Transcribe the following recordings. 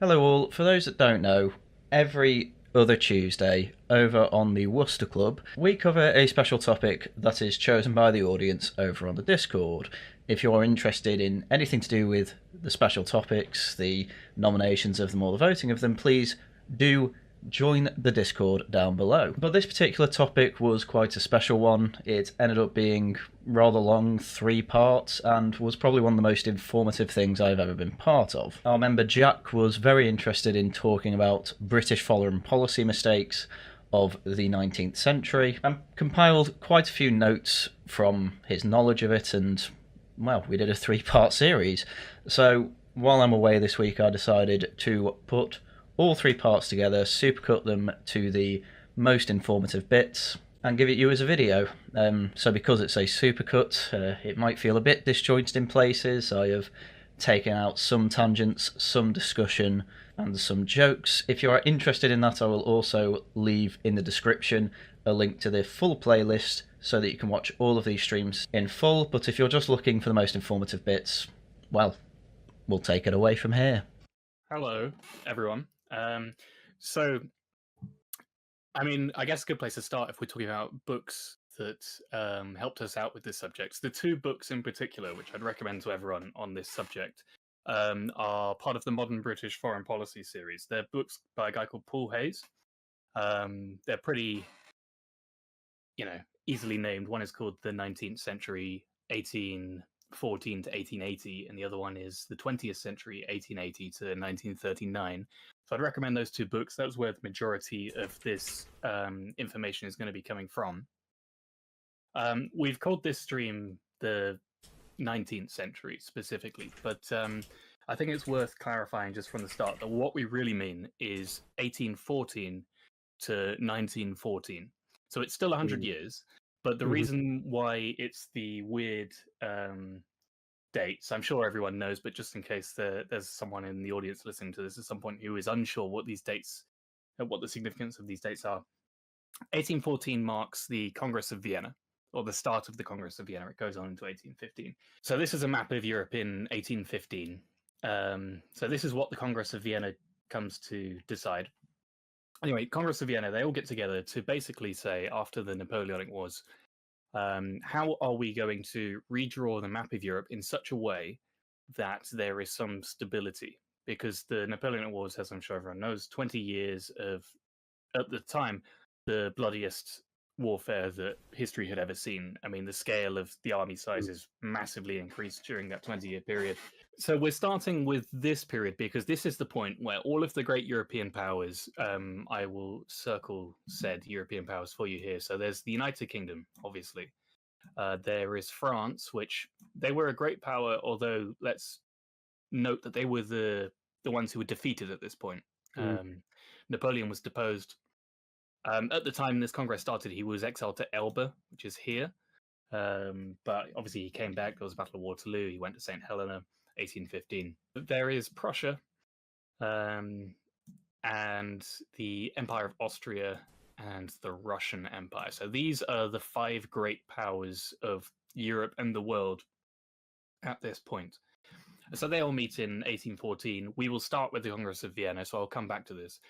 Hello, all. For those that don't know, every other Tuesday over on the Worcester Club, we cover a special topic that is chosen by the audience over on the Discord. If you're interested in anything to do with the special topics, the nominations of them, or the voting of them, please do join the Discord down below. But this particular topic was quite a special one. It ended up being rather long, 3 parts, and was probably one of the most informative things I've ever been part of. Our member Jack was very interested in talking about British foreign policy mistakes of the 19th century and compiled quite a few notes from his knowledge of it, and well, we did a 3 part series. So while I'm away this week, I decided to put all 3 parts together, supercut them to the most informative bits, and give it you as a video. So because it's a supercut, it might feel a bit disjointed in places. I have taken out some tangents, some discussion, and some jokes. If you are interested in that, I will also leave in the description a link to the full playlist so that you can watch all of these streams in full. But if you're just looking for the most informative bits, well, we'll take it away from here. Hello, everyone. So, I mean, I guess a good place to start if we're talking about books that helped us out with this subject. The 2 books in particular, which I'd recommend to everyone on this subject, are part of the Modern British Foreign Policy series. They're books by a guy called Paul Hayes. They're pretty, easily named. One is called The 19th Century, 1814 to 1880, and the other one is The 20th Century, 1880 to 1939. So I'd recommend those 2 books. That's where the majority of this information is going to be coming from. We've called this stream the 19th century specifically, but I think it's worth clarifying just from the start that what we really mean is 1814 to 1914. So it's still 100 years, but the reason why it's the weird dates, I'm sure everyone knows, but just in case there's someone in the audience listening to this at some point who is unsure what these dates, what the significance of these dates are, 1814 marks the Congress of Vienna, or the start of the Congress of Vienna. It goes on into 1815. So this is a map of Europe in 1815. So this is what the Congress of Vienna comes to decide. Anyway, Congress of Vienna, they all get together to basically say, after the Napoleonic Wars, how are we going to redraw the map of Europe in such a way that there is some stability? Because the Napoleonic Wars, as I'm sure everyone knows, 20 years of, at the time, the bloodiest warfare that history had ever seen. I mean, the scale of the army sizes massively increased during that 20-year period. So we're starting with this period because this is the point where all of the great European powers, I will circle said European powers for you here. So there's the United Kingdom, obviously. There is France, which they were a great power, although let's note that they were the ones who were defeated at this point. Napoleon was deposed. At the time this Congress started, he was exiled to Elba, which is here. But obviously he came back. There was the Battle of Waterloo. He went to St. Helena, 1815. There is Prussia and the Empire of Austria and the Russian Empire. So these are the 5 great powers of Europe and the world at this point. So they all meet in 1814. We will start with the Congress of Vienna, so I'll come back to this.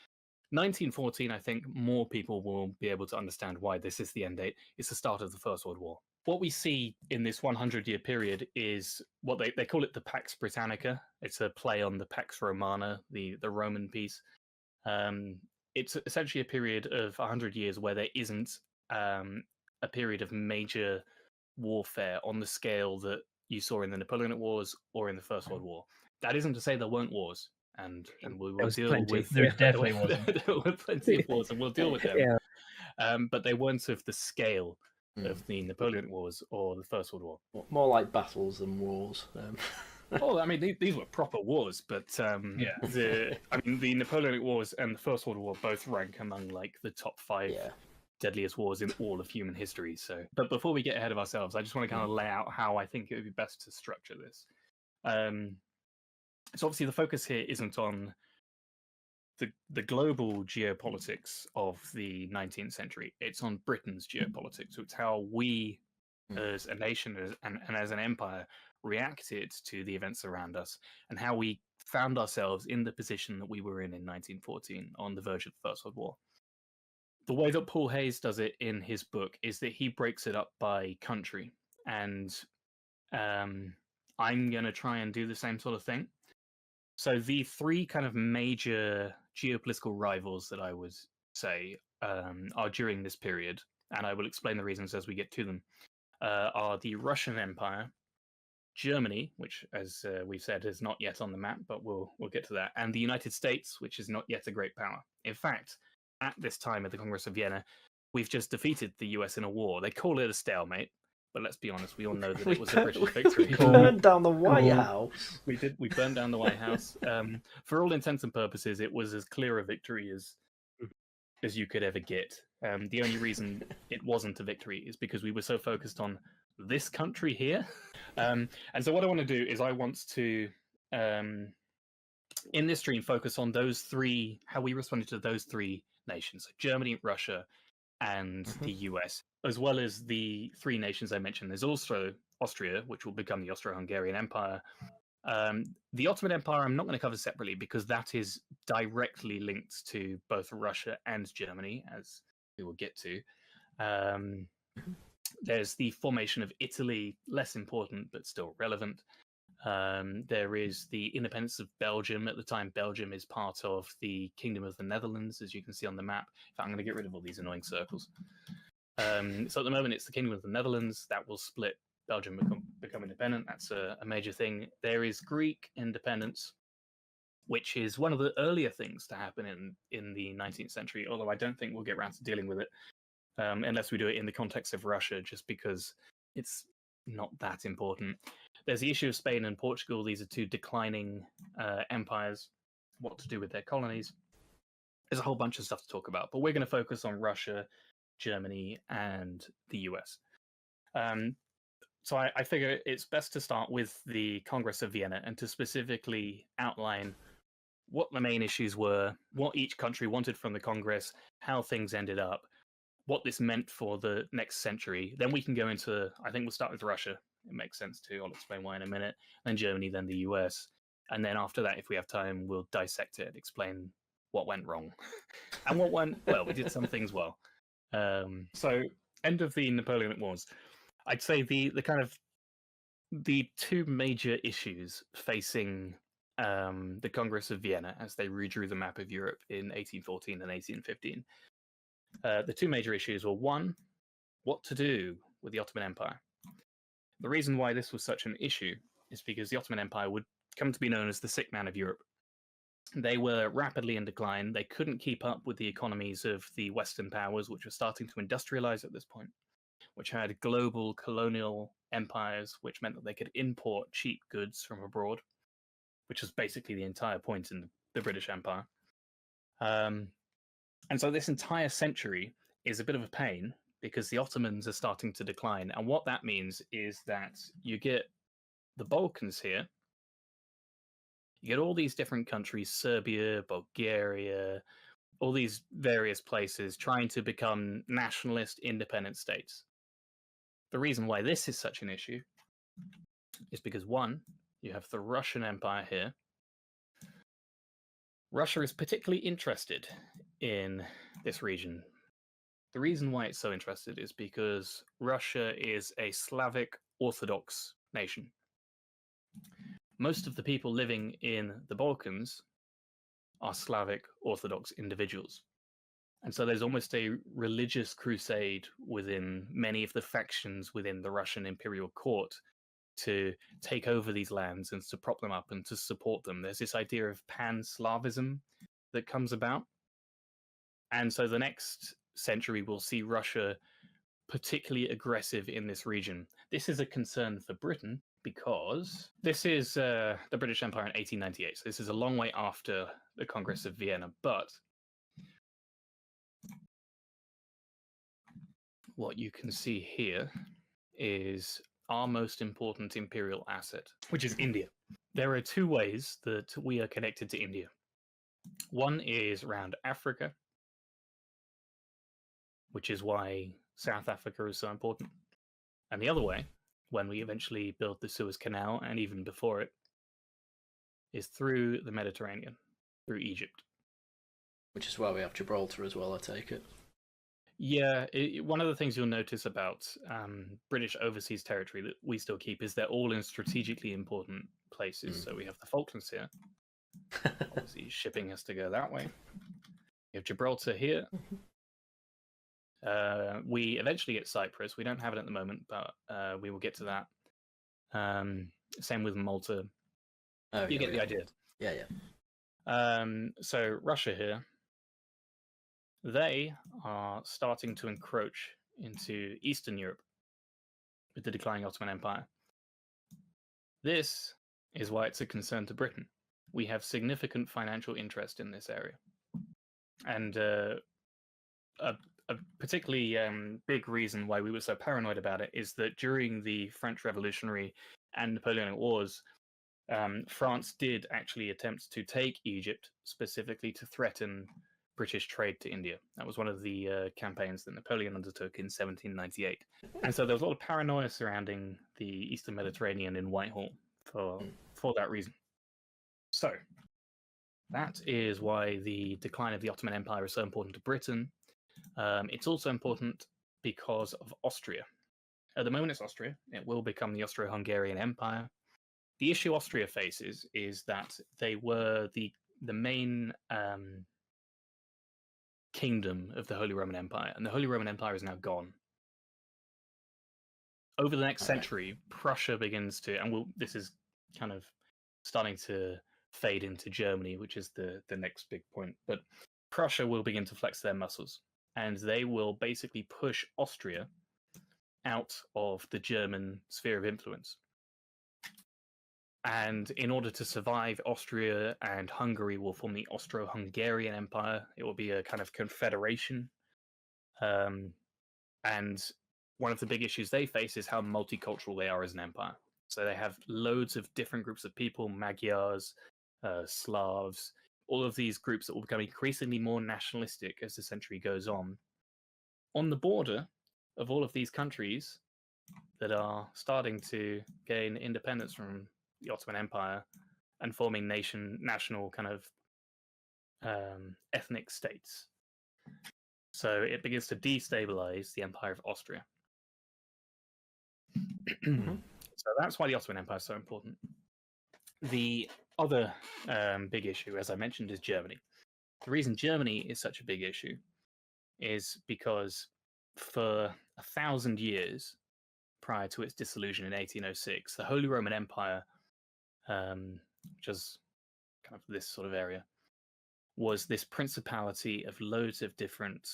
1914, I think more people will be able to understand why this is the end date. It's the start of the First World War. What we see in this 100-year period is what they call it the Pax Britannica. It's a play on the Pax Romana, the Roman peace. It's essentially a period of 100 years where there isn't a period of major warfare on the scale that you saw in the Napoleonic Wars or in the First World War. That isn't to say there weren't wars, and we will deal with. There definitely wasn't. There were plenty of wars, and we'll deal with them. Yeah. But they weren't of the scale of the Napoleonic Wars or the First World War. More like battles than wars. Well, I mean, these were proper wars, but the Napoleonic Wars and the First World War both rank among like the top 5 deadliest wars in all of human history. So, but before we get ahead of ourselves, I just want to kind of lay out how I think it would be best to structure this. So obviously the focus here isn't on the global geopolitics of the 19th century. It's on Britain's geopolitics. So it's how we as a nation and as an empire reacted to the events around us, and how we found ourselves in the position that we were in 1914 on the verge of the First World War. The way that Paul Hayes does it in his book is that he breaks it up by country, and I'm going to try and do the same sort of thing. So the three kind of major geopolitical rivals that I would say are during this period, and I will explain the reasons as we get to them, are the Russian Empire, Germany, which, as we've said, is not yet on the map, but we'll get to that, and the United States, which is not yet a great power. In fact, at this time at the Congress of Vienna, we've just defeated the US in a war. They call it a stalemate, but let's be honest, we all know that it was a British victory. We burned down the White House. We did. We burned down the White House. For all intents and purposes, it was as clear a victory as you could ever get. The only reason it wasn't a victory is because we were so focused on this country here. And so what I want to do is I want to, in this stream, focus on those three, how we responded to those three nations, so Germany, Russia, and the US, as well as the three nations I mentioned. There's also Austria, which will become the Austro-Hungarian Empire. The Ottoman Empire I'm not going to cover separately because that is directly linked to both Russia and Germany, as we will get to. There's the formation of Italy, less important but still relevant. There is the independence of Belgium. At the time, Belgium is part of the Kingdom of the Netherlands, as you can see on the map. In fact, I'm going to get rid of all these annoying circles. So at the moment, it's the Kingdom of the Netherlands. That will split Belgium, become independent. That's a major thing. There is Greek independence, which is one of the earlier things to happen in the 19th century, although I don't think we'll get around to dealing with it unless we do it in the context of Russia, just because it's not that important. There's the issue of Spain and Portugal. These are two declining empires, what to do with their colonies. There's a whole bunch of stuff to talk about, but we're going to focus on Russia, Germany, and the US. So I figure it's best to start with the Congress of Vienna and to specifically outline what the main issues were, what each country wanted from the Congress, how things ended up, what this meant for the next century. Then we can go into, I think we'll start with Russia. It makes sense too. I'll explain why in a minute. Then Germany, then the US. And then after that, if we have time, we'll dissect it, explain what went wrong. And what went well. We did some things well. So end of the Napoleonic Wars. I'd say the kind of the two major issues facing the Congress of Vienna as they redrew the map of Europe in 1814 and 1815. The two major issues were, one, what to do with the Ottoman Empire. The reason why this was such an issue is because the Ottoman Empire would come to be known as the sick man of Europe. They were rapidly in decline. They couldn't keep up with the economies of the Western powers, which were starting to industrialize at this point, which had global colonial empires, which meant that they could import cheap goods from abroad, which was basically the entire point in the British Empire. And so this entire century is a bit of a pain because the Ottomans are starting to decline. And what that means is that you get the Balkans here. You get all these different countries, Serbia, Bulgaria, all these various places trying to become nationalist independent states. The reason why this is such an issue is because, one, you have the Russian Empire here. Russia is particularly interested in this region. The reason why it's so interested is because Russia is a Slavic Orthodox nation. Most of the people living in the Balkans are Slavic Orthodox individuals. And so there's almost a religious crusade within many of the factions within the Russian imperial court to take over these lands and to prop them up and to support them. There's this idea of pan-Slavism that comes about. And so the next century will see Russia particularly aggressive in this region. This is a concern for Britain because this is the British Empire in 1898. So this is a long way after the Congress of Vienna. But what you can see here is our most important imperial asset, which is India. There are two ways that we are connected to India. One is around Africa, which is why South Africa is so important. And the other way, when we eventually build the Suez Canal, and even before it, is through the Mediterranean, through Egypt. Which is why we have Gibraltar as well, I take it. Yeah, one of the things you'll notice about British overseas territory that we still keep is they're all in strategically important places. So we have the Falklands here. Obviously, shipping has to go that way. We have Gibraltar here. We eventually get Cyprus. We don't have it at the moment, but we will get to that. Same with Malta. You get the idea. Yeah. So Russia here, they are starting to encroach into Eastern Europe with the declining Ottoman Empire. This is why it's a concern to Britain. We have significant financial interest in this area. And a particularly big reason why we were so paranoid about it is that during the French Revolutionary and Napoleonic Wars, France did actually attempt to take Egypt specifically to threaten British trade to India. That was one of the campaigns that Napoleon undertook in 1798. And so there was a lot of paranoia surrounding the Eastern Mediterranean in Whitehall for that reason. So that is why the decline of the Ottoman Empire is so important to Britain. It's also important because of Austria. At the moment, it's Austria. It will become the Austro-Hungarian Empire. The issue Austria faces is that they were the main kingdom of the Holy Roman Empire, and the Holy Roman Empire is now gone. Over the next century, Prussia begins to, and this is kind of starting to fade into Germany, which is the next big point, but Prussia will begin to flex their muscles, and they will basically push Austria out of the German sphere of influence. And in order to survive, Austria and Hungary will form the Austro-Hungarian Empire. It will be a kind of confederation. And one of the big issues they face is how multicultural they are as an empire. So they have loads of different groups of people, Magyars, Slavs, all of these groups that will become increasingly more nationalistic as the century goes on. On the border of all of these countries that are starting to gain independence from the Ottoman Empire and forming national kind of ethnic states. So it begins to destabilize the Empire of Austria. So that's why the Ottoman Empire is so important. The other big issue, as I mentioned, is Germany. The reason Germany is such a big issue is because for 1,000 years prior to its dissolution in 1806, the Holy Roman Empire, which is kind of this sort of area, was this principality of loads of different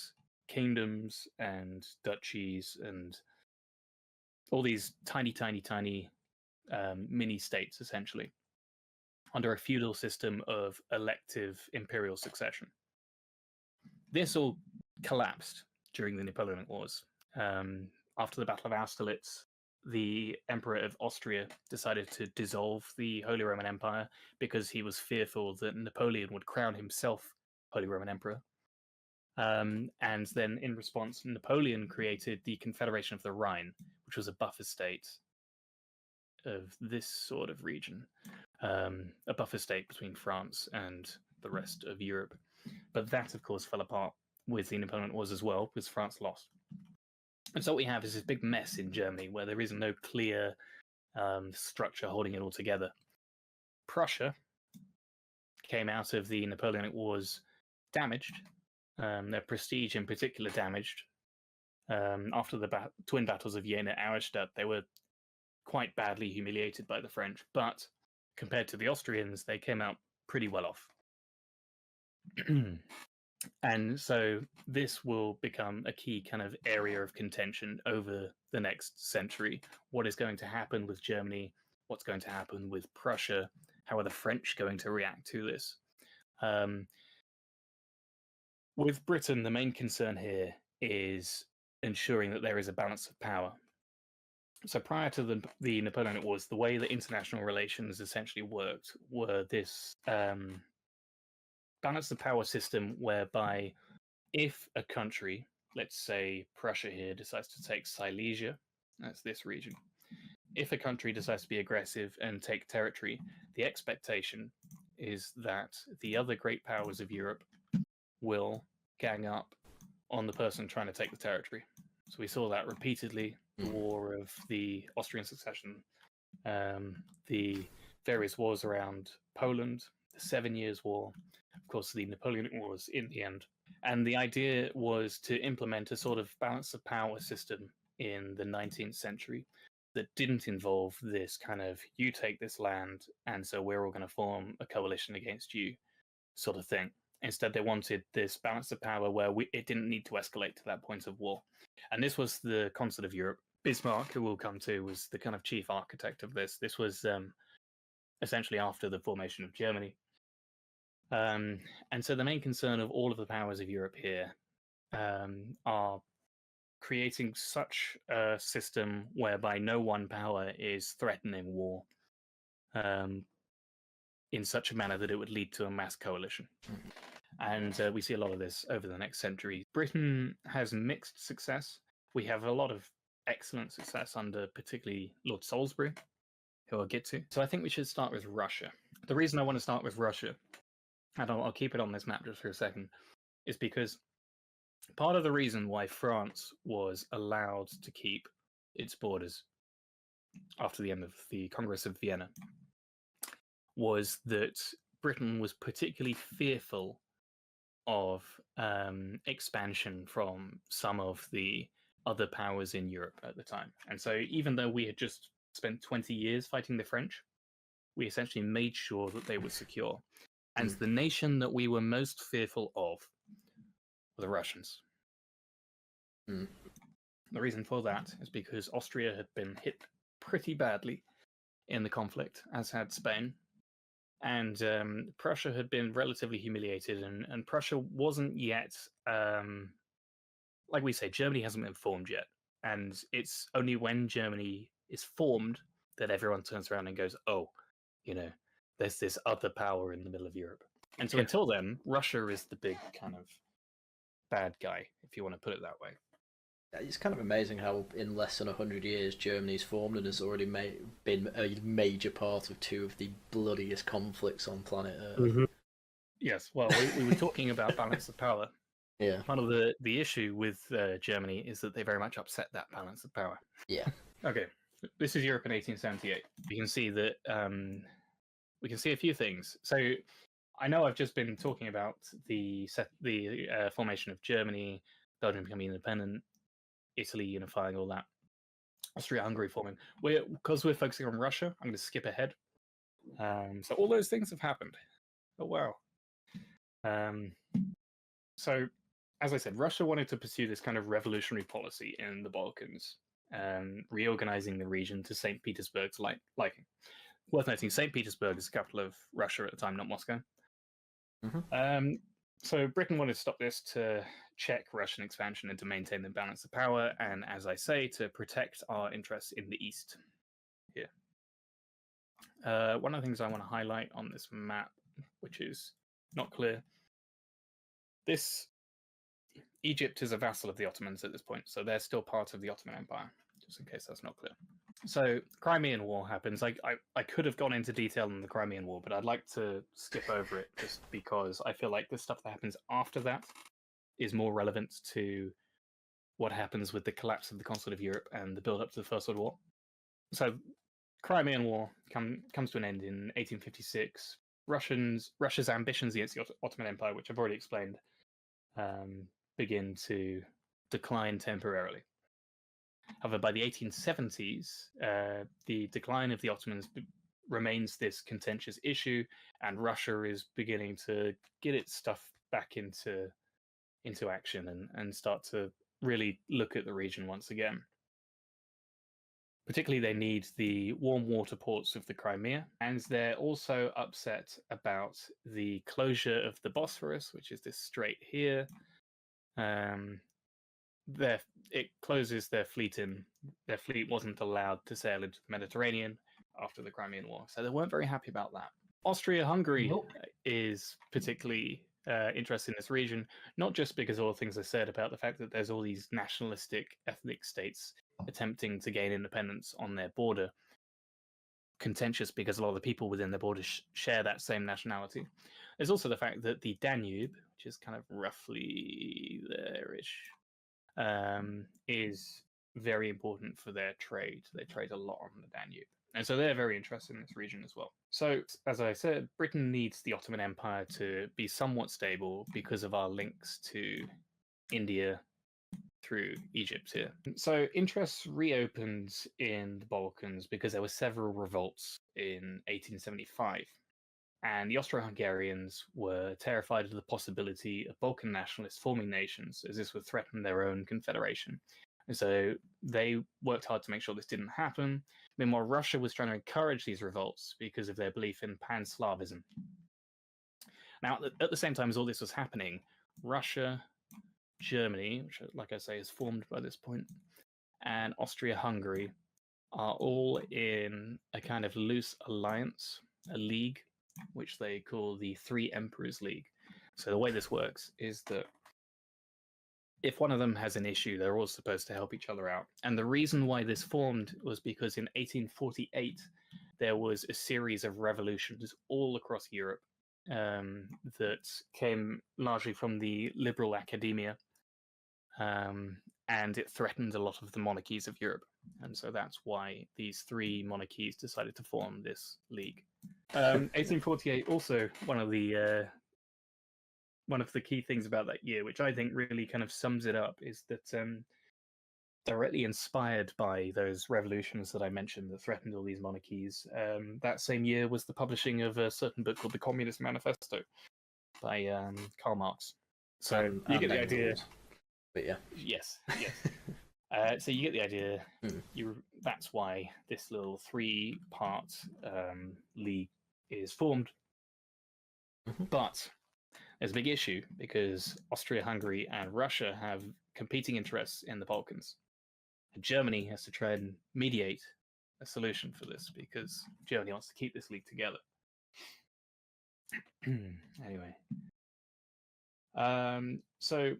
kingdoms and duchies and all these tiny mini states, essentially, under a feudal system of elective imperial succession. This all collapsed during the Napoleonic Wars. After the Battle of Austerlitz, the Emperor of Austria decided to dissolve the Holy Roman Empire because he was fearful that Napoleon would crown himself Holy Roman Emperor. And then in response, Napoleon created the Confederation of the Rhine, which was a buffer state of this sort of region, a buffer state between France and the rest of Europe. But that, of course, fell apart with the Napoleonic Wars as well, because France lost. And so what we have is this big mess in Germany where there is no clear structure holding it all together. Prussia came out of the Napoleonic Wars damaged, their prestige in particular damaged. After the twin battles of Jena and Auerstadt, they were quite badly humiliated by the French, but compared to the Austrians, they came out pretty well off. And so this will become a key kind of area of contention over the next century. What is going to happen with Germany? What's going to happen with Prussia? How are the French going to react to this? With Britain, the main concern here is ensuring that there is a balance of power. So prior to the Napoleonic Wars, the way that international relations essentially worked were this balance of power system whereby if a country, let's say Prussia here, decides to take Silesia, That's this region. If a country decides to be aggressive and take territory, the expectation is that the other great powers of Europe will gang up on the person trying to take the territory. So we saw that repeatedly, the War of the Austrian Succession, the various wars around Poland, the 7 Years' War, of course, the Napoleonic Wars in the end. And the idea was to implement a sort of balance of power system in the 19th century that didn't involve this kind of, you take this land, and so we're all going to form a coalition against you sort of thing. Instead, they wanted this balance of power where it didn't need to escalate to that point of war. And this was the Concert of Europe. Bismarck, who we'll come to, was the kind of chief architect of this. This was essentially after the formation of Germany. And so the main concern of all of the powers of Europe here are creating such a system whereby no one power is threatening war in such a manner that it would lead to a mass coalition. And we see a lot of this over the next century. Britain has mixed success. We have a lot of excellent success under particularly Lord Salisbury, who I'll get to. So I think we should start with Russia. The reason I want to start with Russia, and I'll keep it on this map just for a second, is because part of the reason why France was allowed to keep its borders after the end of the Congress of Vienna was that Britain was particularly fearful of expansion from some of the other powers in Europe at the time. And so even though we had just spent 20 years fighting the French, we essentially made sure that they were secure. And the nation that we were most fearful of were the Russians. The reason for that is because Austria had been hit pretty badly in the conflict, as had Spain. And Prussia had been relatively humiliated, and Prussia wasn't yet, like we say, Germany hasn't been formed yet. And it's only when Germany is formed that everyone turns around and goes, oh, there's this other power in the middle of Europe. And so until then, Russia is the big kind of bad guy, if you want to put it that way. It's kind of amazing how in less than 100 years Germany's formed and has already been a major part of two of the bloodiest conflicts on planet Earth. Yes, well, we were talking about balance of power. Yeah. Part of the issue with Germany is that they very much upset that balance of power. Yeah. Okay, this is Europe in 1878. You can see that we can see a few things. So I know I've just been talking about the formation of Germany, Belgium becoming independent, Italy unifying, all that, Austria-Hungary forming. Because we're focusing on Russia, I'm going to skip ahead. So all those things have happened. Oh, wow. So, as I said, Russia wanted to pursue this kind of revolutionary policy in the Balkans, reorganizing the region to St. Petersburg's liking. Worth noting, St. Petersburg is the capital of Russia at the time, not Moscow. So Britain wanted to stop this to check Russian expansion and to maintain the balance of power, and as I say, to protect our interests in the East here. One of the things I want to highlight on this map, which is not clear, Egypt is a vassal of the Ottomans at this point, so they're still part of the Ottoman Empire, just in case that's not clear. So Crimean War happens. I could have gone into detail on the Crimean War, but I'd like to skip over it just because I feel like the stuff that happens after that is more relevant to what happens with the collapse of the Concert of Europe and the build-up to the First World War. So Crimean War comes to an end in 1856. Russia's ambitions against the Ottoman Empire, which I've already explained, begin to decline temporarily. However, by the 1870s, the decline of the Ottomans remains this contentious issue, and Russia is beginning to get its stuff back into action and start to really look at the region once again. Particularly, they need the warm water ports of the Crimea, and they're also upset about the closure of the Bosphorus, which is this strait here. It closes their fleet in. Their fleet wasn't allowed to sail into the Mediterranean after the Crimean War, so they weren't very happy about that. Austria-Hungary is particularly interested in this region, not just because of all the things I said about the fact that there's all these nationalistic ethnic states attempting to gain independence on their border. Contentious because a lot of the people within the border share that same nationality. There's also the fact that the Danube, which is kind of roughly there-ish, is very important for their trade. They trade a lot on the Danube. And so they're very interested in this region as well. So, as I said, Britain needs the Ottoman Empire to be somewhat stable because of our links to India through Egypt here. So interest reopened in the Balkans because there were several revolts in 1875. And the Austro-Hungarians were terrified of the possibility of Balkan nationalists forming nations, as this would threaten their own confederation. And so they worked hard to make sure this didn't happen. Meanwhile, Russia was trying to encourage these revolts because of their belief in pan-Slavism. Now, at the same time as all this was happening, Russia, Germany, which, like I say, is formed by this point, and Austria-Hungary are all in a kind of loose alliance, a league, which they call the Three Emperors League. So the way this works is that if one of them has an issue, they're all supposed to help each other out. And the reason why this formed was because in 1848, there was a series of revolutions all across Europe that came largely from the liberal academia, and it threatened a lot of the monarchies of Europe. And so that's why these three monarchies decided to form this league. 1848, also one of the key things about that year, which I think really kind of sums it up, is that directly inspired by those revolutions that I mentioned that threatened all these monarchies, that same year was the publishing of a certain book called The Communist Manifesto by Karl Marx. So you get the idea. But yeah. Yes. So you get the idea. That's why this little three-part league is formed. But there's a big issue because Austria-Hungary and Russia have competing interests in the Balkans. And Germany has to try and mediate a solution for this because Germany wants to keep this league together. Anyway. So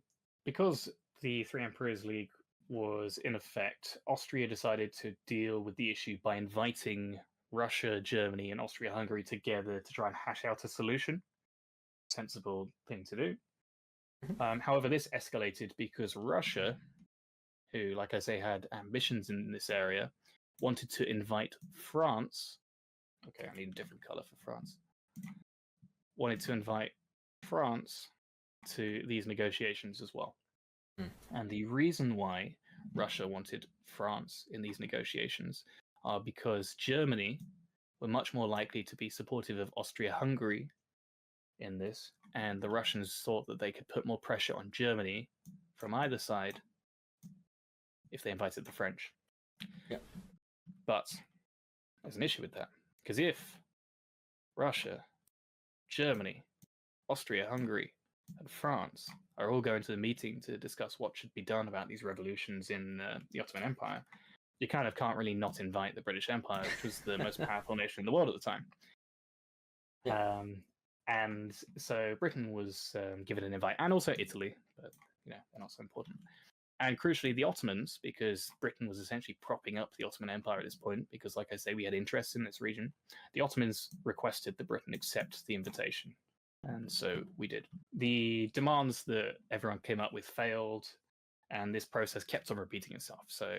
because the Three Emperors League was in effect, Austria decided to deal with the issue by inviting Russia, Germany, and Austria-Hungary together to try and hash out a solution. Sensible thing to do. However, this escalated because Russia, who, like I say, had ambitions in this area, wanted to invite France. Okay, I need a different color for France. Wanted to invite France to these negotiations as well. And the reason why Russia wanted France in these negotiations are because Germany were much more likely to be supportive of Austria-Hungary in this, and the Russians thought that they could put more pressure on Germany from either side if they invited the French. Yeah. But there's an issue with that, because if Russia, Germany, Austria-Hungary, and France are all going to the meeting to discuss what should be done about these revolutions in the Ottoman Empire, you kind of can't really not invite the British Empire, which was the most powerful nation in the world at the time. Yeah. And so Britain was given an invite, and also Italy, but they're not so important. And crucially, the Ottomans, because Britain was essentially propping up the Ottoman Empire at this point, because, like I say, we had interests in this region, the Ottomans requested that Britain accept the invitation. And so we did. The demands that everyone came up with failed, and this process kept on repeating itself. So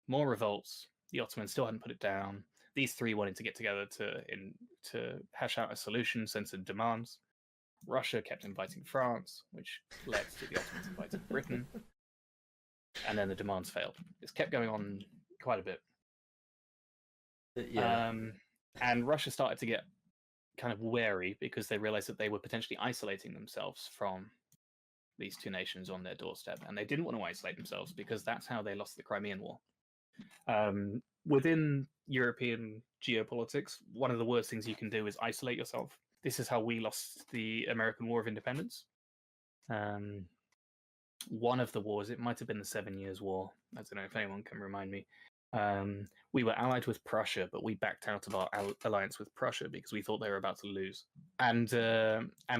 more revolts, the Ottomans still hadn't put it down. These three wanted to get together to hash out a solution, send some demands. Russia kept inviting France, which led to the Ottomans inviting Britain. And then the demands failed. This kept going on quite a bit. Yeah. And Russia started to get kind of wary because they realized that they were potentially isolating themselves from these two nations on their doorstep. And they didn't want to isolate themselves because that's how they lost the Crimean War. Within European geopolitics, one of the worst things you can do is isolate yourself. This is how we lost the American War of Independence. One of the wars, it might have been the 7 Years' War. I don't know if anyone can remind me. We were allied with Prussia, but we backed out of our alliance with Prussia because we thought they were about to lose. And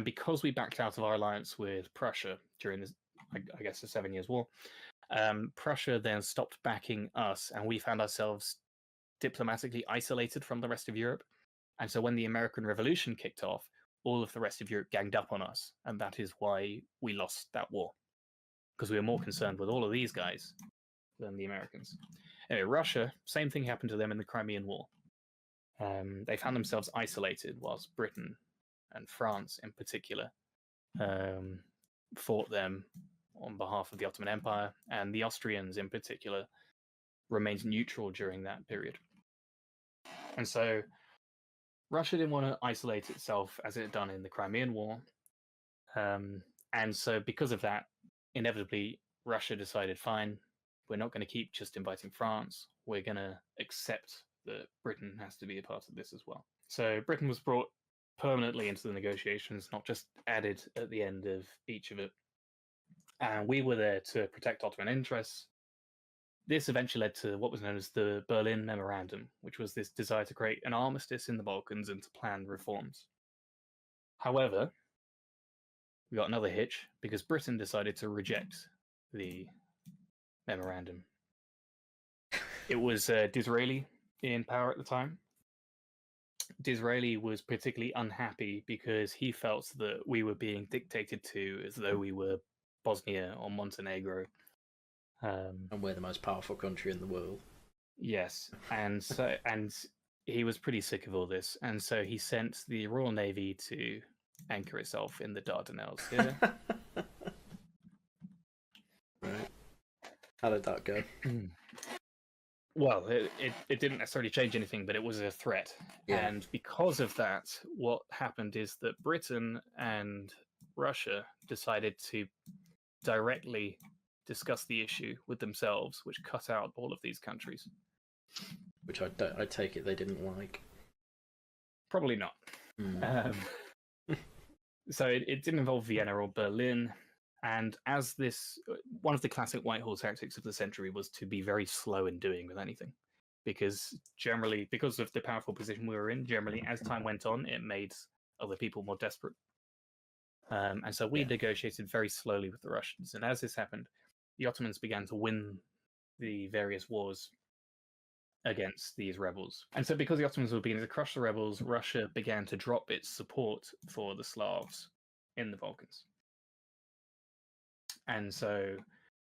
because we backed out of our alliance with Prussia during this, I guess, the 7 Years' War, Prussia then stopped backing us, and we found ourselves diplomatically isolated from the rest of Europe. And so when the American Revolution kicked off, all of the rest of Europe ganged up on us, and that is why we lost that war, because we were more concerned with all of these guys than the Americans. Anyway, Russia, same thing happened to them in the Crimean War. They found themselves isolated, whilst Britain and France in particular fought them on behalf of the Ottoman Empire, and the Austrians in particular remained neutral during that period. And so Russia didn't want to isolate itself as it had done in the Crimean War. And so because of that, inevitably, Russia decided, fine, we're not going to keep just inviting France. We're going to accept that Britain has to be a part of this as well. So Britain was brought permanently into the negotiations, not just added at the end of each of it. And we were there to protect Ottoman interests. This eventually led to what was known as the Berlin Memorandum, which was this desire to create an armistice in the Balkans and to plan reforms. However, we got another hitch because Britain decided to reject the memorandum. It was Disraeli in power at the time. Disraeli was particularly unhappy because he felt that we were being dictated to as though we were Bosnia or Montenegro. And we're the most powerful country in the world. Yes, and he was pretty sick of all this, and so he sent the Royal Navy to anchor itself in the Dardanelles. Yeah. Right. How did that go? Well, it didn't necessarily change anything, but it was a threat. Yeah. And because of that, what happened is that Britain and Russia decided to directly discuss the issue with themselves, which cut out all of these countries. Which I take it they didn't like. Probably not. So it didn't involve Vienna or Berlin. And as this, one of the classic Whitehall tactics of the century was to be very slow in doing with anything. Because of the powerful position we were in, generally, as time went on, it made other people more desperate. And so we negotiated very slowly with the Russians. And as this happened, the Ottomans began to win the various wars against these rebels. And so because the Ottomans were beginning to crush the rebels, Russia began to drop its support for the Slavs in the Balkans. And so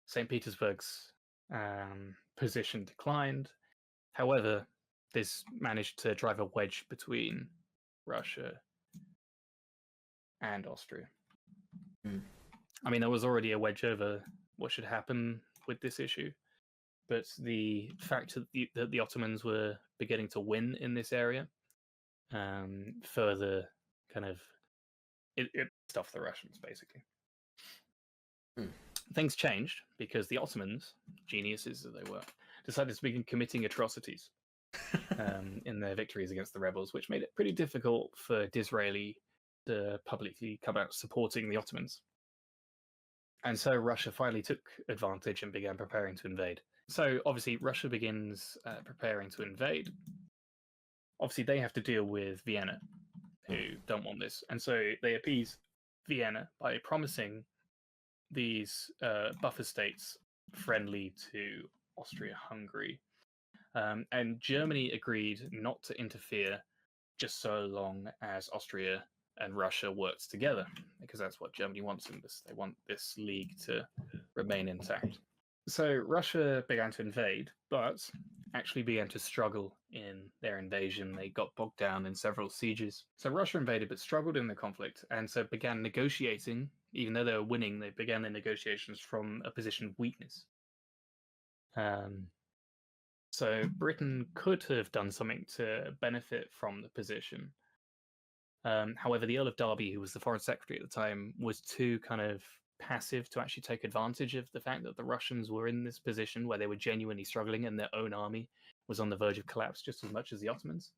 St. Petersburg's position declined. However, this managed to drive a wedge between Russia and Austria. I mean, there was already a wedge over what should happen with this issue, but the fact that the Ottomans were beginning to win in this area further kind of it stuffed the Russians, basically. Things changed because the Ottomans, geniuses as they were, decided to begin committing atrocities in their victories against the rebels, which made it pretty difficult for Disraeli to publicly come out supporting the Ottomans. And so Russia finally took advantage and began preparing to invade. So obviously Russia begins preparing to invade. Obviously they have to deal with Vienna, who don't want this. And so they appease Vienna by promising these buffer states friendly to Austria-Hungary. And Germany agreed not to interfere just so long as Austria and Russia worked together, because that's what Germany wants in this. They want this league to remain intact. So Russia began to invade, but actually began to struggle in their invasion. They got bogged down in several sieges. So Russia invaded, but struggled in the conflict, and so began negotiating. Even though they were winning, they began their negotiations from a position of weakness. So Britain could have done something to benefit from the position. However, the Earl of Derby, who was the foreign secretary at the time, was too kind of passive to actually take advantage of the fact that the Russians were in this position where they were genuinely struggling and their own army was on the verge of collapse just as much as the Ottomans.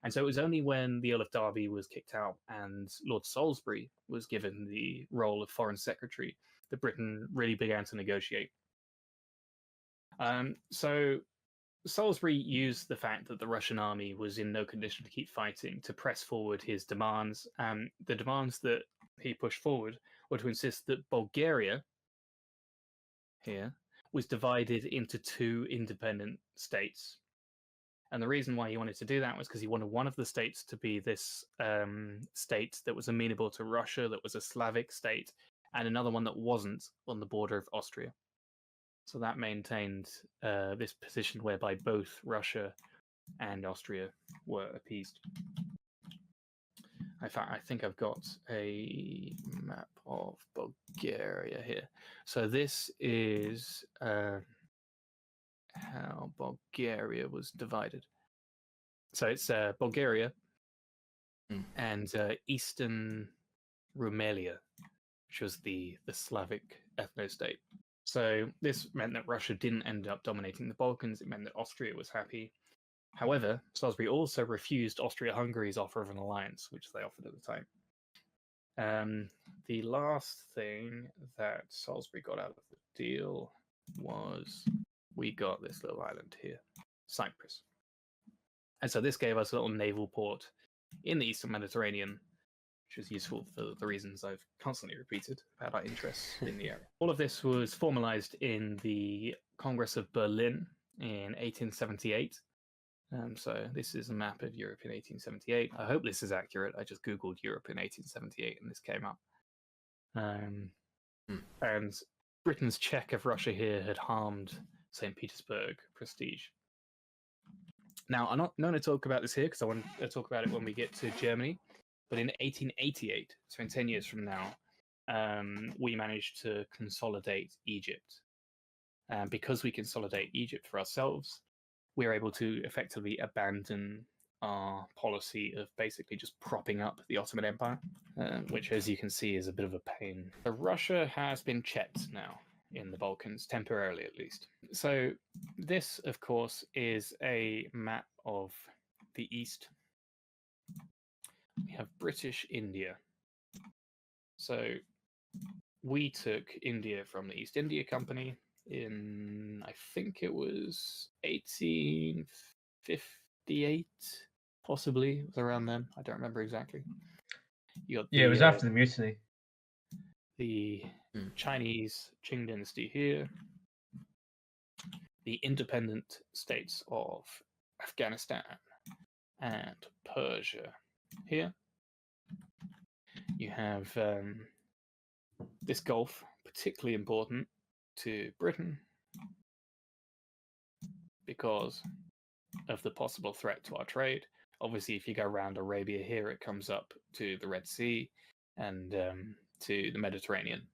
And so it was only when the Earl of Derby was kicked out and Lord Salisbury was given the role of foreign secretary that Britain really began to negotiate. So Salisbury used the fact that the Russian army was in no condition to keep fighting to press forward his demands. The demands that he pushed forward were to insist that Bulgaria here was divided into 2 independent states. And the reason why he wanted to do that was because he wanted one of the states to be this state that was amenable to Russia, that was a Slavic state, and another one that wasn't, on the border of Austria. So that maintained this position whereby both Russia and Austria were appeased. In fact, I think I've got a map of Bulgaria here. So this is how Bulgaria was divided. So it's Bulgaria and Eastern Rumelia, which was the Slavic ethno-state. So this meant that Russia didn't end up dominating the Balkans. It meant that Austria was happy. However, Salisbury also refused Austria-Hungary's offer of an alliance, which they offered at the time. The last thing that Salisbury got out of the deal was we got this little island here, Cyprus. And so this gave us a little naval port in the Eastern Mediterranean, which was useful for the reasons I've constantly repeated about our interests in the area. All of this was formalized in the Congress of Berlin in 1878. So this is a map of Europe in 1878. I hope this is accurate. I just Googled Europe in 1878 and this came up. And Britain's check of Russia here had harmed St. Petersburg prestige. Now, I'm not going to talk about this here because I want to talk about it when we get to Germany. But in 1888, so in 10 years from now, we managed to consolidate Egypt. And because we consolidate Egypt for ourselves, we're able to effectively abandon our policy of basically just propping up the Ottoman Empire, which, as you can see, is a bit of a pain. So Russia has been checked now in the Balkans, temporarily at least. So this, of course, is a map of the East. We have British India. So we took India from the East India Company in, I think it was 1858, possibly. It was around then. I don't remember exactly. It was after the mutiny. The Chinese Qing dynasty here. The independent states of Afghanistan and Persia here. You have this Gulf, particularly important to Britain because of the possible threat to our trade. Obviously, if you go around Arabia here, it comes up to the Red Sea and to the Mediterranean.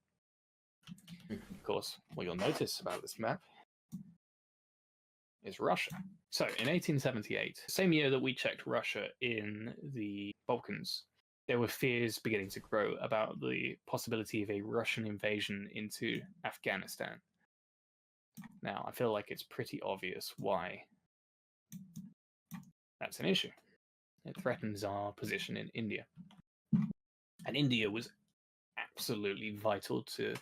Of course, what you'll notice about this map is Russia. So in 1878, same year that we checked Russia in the Balkans, there were fears beginning to grow about the possibility of a Russian invasion into Afghanistan. Now, I feel like it's pretty obvious why that's an issue. It threatens our position in India. And India was absolutely vital to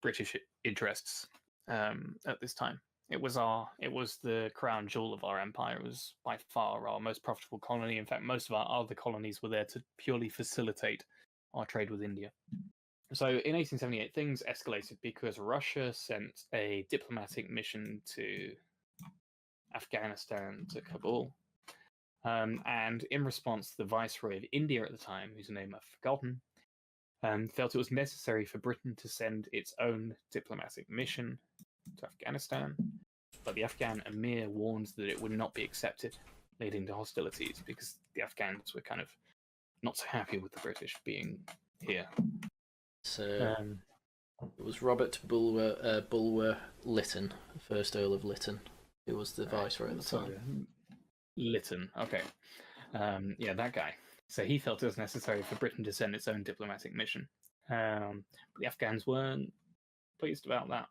British interests at this time. It was the crown jewel of our empire. It was by far our most profitable colony. In fact, most of our other colonies were there to purely facilitate our trade with India. So in 1878, things escalated because Russia sent a diplomatic mission to Afghanistan, to Kabul. And in response, the Viceroy of India at the time, whose name I've forgotten, felt it was necessary for Britain to send its own diplomatic mission to Afghanistan, but the Afghan emir warned that it would not be accepted, leading to hostilities because the Afghans were kind of not so happy with the British being here. So it was Robert Bulwer Lytton, first Earl of Lytton, who was the viceroy at the time. Lytton, okay. Yeah, that guy. So he felt it was necessary for Britain to send its own diplomatic mission. But the Afghans weren't pleased about that.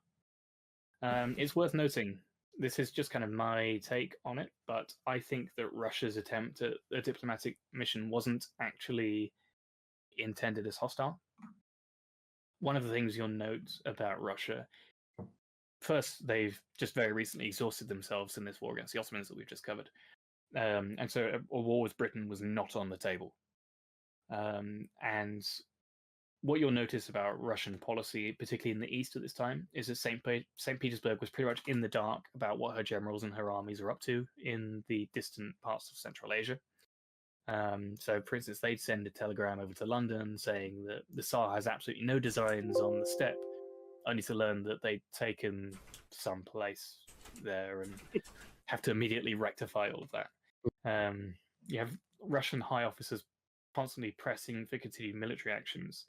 It's worth noting, this is just kind of my take on it, but I think that Russia's attempt at a diplomatic mission wasn't actually intended as hostile. One of the things you'll note about Russia, first, they've just very recently exhausted themselves in this war against the Ottomans that we've just covered. And so a war with Britain was not on the table. And what you'll notice about Russian policy, particularly in the east at this time, is that St. Petersburg was pretty much in the dark about what her generals and her armies are up to in the distant parts of Central Asia. So, for instance, they'd send a telegram over to London saying that the Tsar has absolutely no designs on the steppe, only to learn that they'd taken some place there and have to immediately rectify all of that. You have Russian high officers constantly pressing for continued military actions,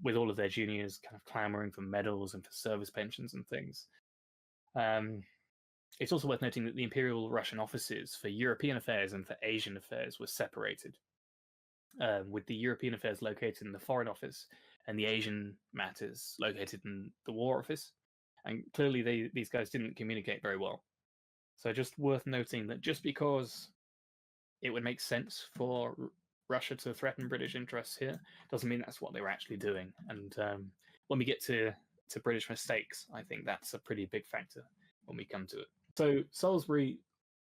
with all of their juniors kind of clamoring for medals and for service pensions and things. It's also worth noting that the Imperial Russian offices for European affairs and for Asian affairs were separated, with the European affairs located in the Foreign Office and the Asian matters located in the War Office. And clearly these guys didn't communicate very well. So just worth noting that just because it would make sense for Russia to threaten British interests here doesn't mean that's what they were actually doing. And when we get to British mistakes, I think that's a pretty big factor when we come to it. So Salisbury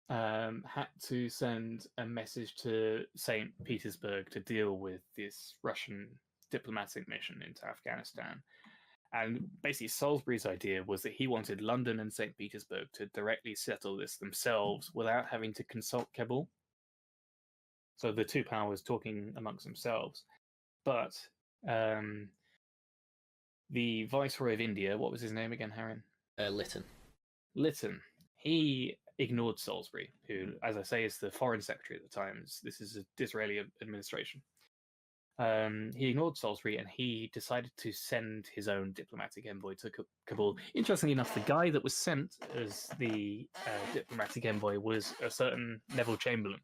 had to send a message to St. Petersburg to deal with this Russian diplomatic mission into Afghanistan. And basically, Salisbury's idea was that he wanted London and St. Petersburg to directly settle this themselves without having to consult Kabul. So the two powers talking amongst themselves. But the Viceroy of India, what was his name again, Haryan? Lytton. He ignored Salisbury, who, as I say, is the foreign secretary at the time. This is a Disraeli administration. He ignored Salisbury and he decided to send his own diplomatic envoy to Kabul. Interestingly enough, the guy that was sent as the diplomatic envoy was a certain Neville Chamberlain.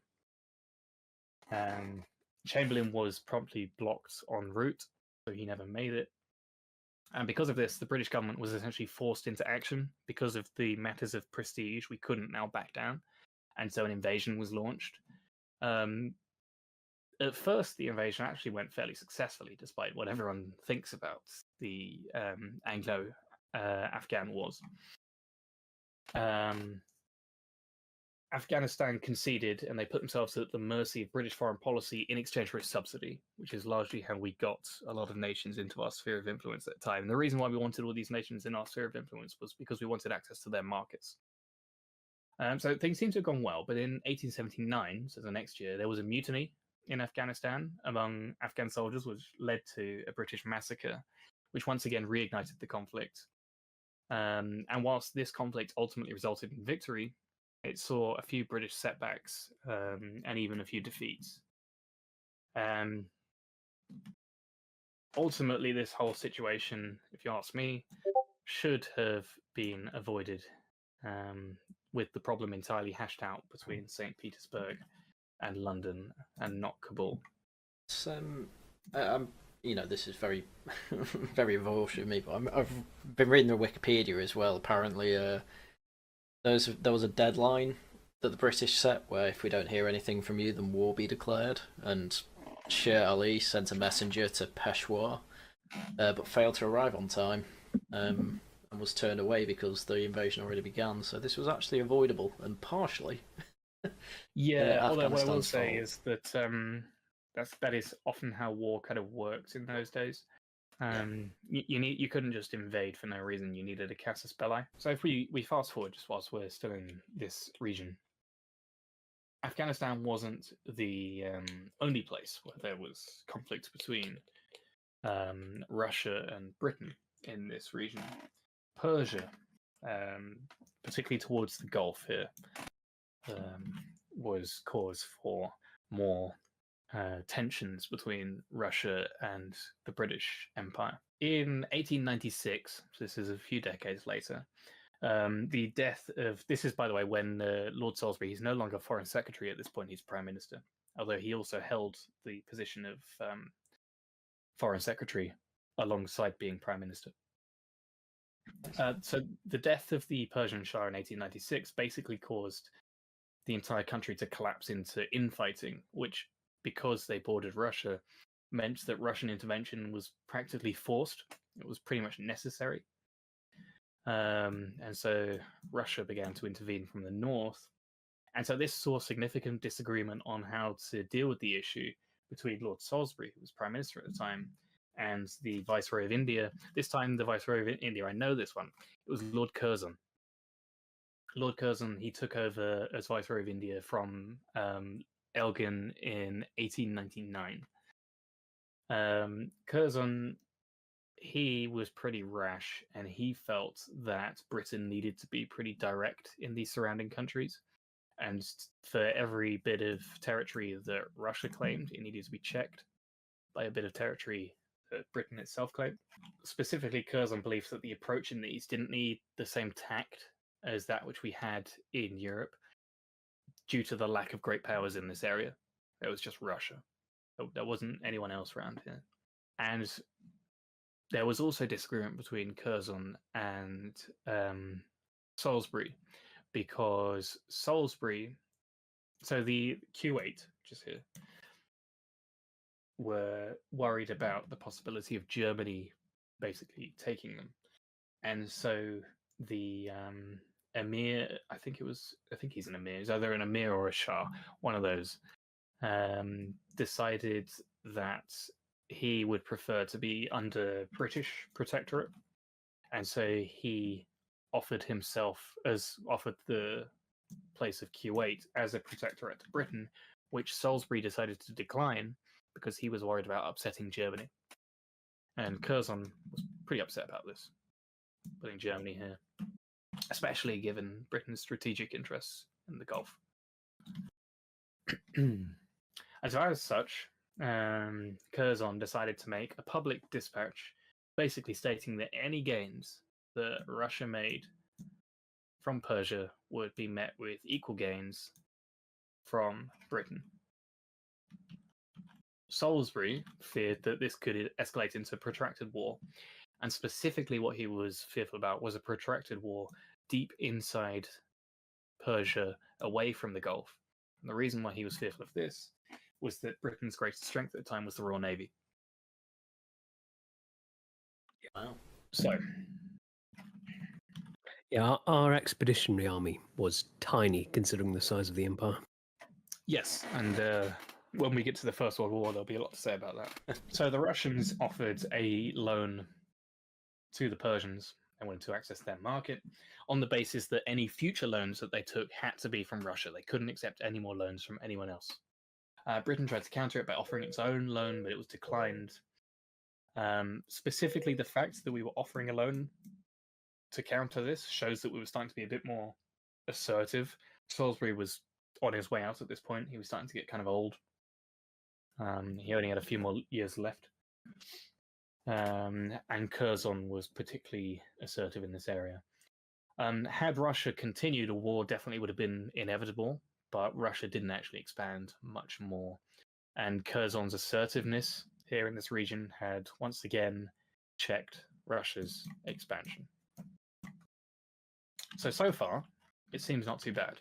Chamberlain was promptly blocked en route, so he never made it. And because of this, the British government was essentially forced into action. Because of the matters of prestige, we couldn't now back down. And so an invasion was launched. At first, the invasion actually went fairly successfully, despite what everyone thinks about the Anglo-Afghan wars. Afghanistan conceded, and they put themselves at the mercy of British foreign policy in exchange for a subsidy, which is largely how we got a lot of nations into our sphere of influence at the time. And the reason why we wanted all these nations in our sphere of influence was because we wanted access to their markets. So things seem to have gone well, but in 1879, so the next year, there was a mutiny in Afghanistan among Afghan soldiers, which led to a British massacre, which once again reignited the conflict. And whilst this conflict ultimately resulted in victory, it saw a few British setbacks and even a few defeats. Ultimately, this whole situation, if you ask me, should have been avoided, with the problem entirely hashed out between St. Petersburg and London and not Kabul. This is very, very revulsive of me, but I've been reading the Wikipedia as well. Apparently, there was a deadline that the British set where if we don't hear anything from you, then war be declared. And Sher Ali sent a messenger to Peshawar, but failed to arrive on time, and was turned away because the invasion already began. So this was actually avoidable, and partially. Although what I will say is that that is often how war kind of worked in those days. You couldn't just invade for no reason. You needed a casus belli. So if we fast forward just whilst we're still in this region, Afghanistan wasn't the only place where there was conflict between Russia and Britain in this region. Persia, particularly towards the Gulf here, was cause for more tensions between Russia and the British Empire. In 1896, so this is a few decades later, the death of... This is, by the way, when Lord Salisbury, he's no longer Foreign Secretary at this point, he's Prime Minister, although he also held the position of Foreign Secretary alongside being Prime Minister. So the death of the Persian Shah in 1896 basically caused the entire country to collapse into infighting, which, because they bordered Russia, meant that Russian intervention was practically forced. It was pretty much necessary. And so Russia began to intervene from the north. And so this saw significant disagreement on how to deal with the issue between Lord Salisbury, who was Prime Minister at the time, and the Viceroy of India. This time, the Viceroy of India, I know this one, it was Lord Curzon. Lord Curzon, he took over as Viceroy of India from Elgin in 1899. Curzon, he was pretty rash, and he felt that Britain needed to be pretty direct in the surrounding countries. And for every bit of territory that Russia claimed, it needed to be checked by a bit of territory that Britain itself claimed. Specifically, Curzon believes that the approach in the East didn't need the same tact as that which we had in Europe due to the lack of great powers in this area. It was just Russia. There wasn't anyone else around here. And there was also disagreement between Curzon and Salisbury, because Salisbury, so the Q8, just here, were worried about the possibility of Germany basically taking them. And so the Emir, I think he's an Emir, he's either an Emir or a Shah, one of those, decided that he would prefer to be under British protectorate. And so he offered the place of Q8 as a protectorate to Britain, which Salisbury decided to decline because he was worried about upsetting Germany. And Curzon was pretty upset about this, putting Germany here, especially given Britain's strategic interests in the Gulf. And so as such, Curzon decided to make a public dispatch basically stating that any gains that Russia made from Persia would be met with equal gains from Britain. Salisbury feared that this could escalate into a protracted war, and specifically what he was fearful about was a protracted war deep inside Persia, away from the Gulf. And the reason why he was fearful of this was that Britain's greatest strength at the time was the Royal Navy. Wow. So, yeah, our expeditionary army was tiny considering the size of the empire. yes, and when we get to the First World War, there'll be a lot to say about that. So the Russians offered a loan to the Persians. They wanted to access their market on the basis that any future loans that they took had to be from Russia. They couldn't accept any more loans from anyone else. Britain tried to counter it by offering its own loan, but it was declined. Specifically, the fact that we were offering a loan to counter this shows that we were starting to be a bit more assertive. Salisbury was on his way out at this point. He was starting to get kind of old. He only had a few more years left. And Curzon was particularly assertive in this area. Had Russia continued, a war definitely would have been inevitable, but Russia didn't actually expand much more. And Curzon's assertiveness here in this region had once again checked Russia's expansion. So far, it seems not too bad,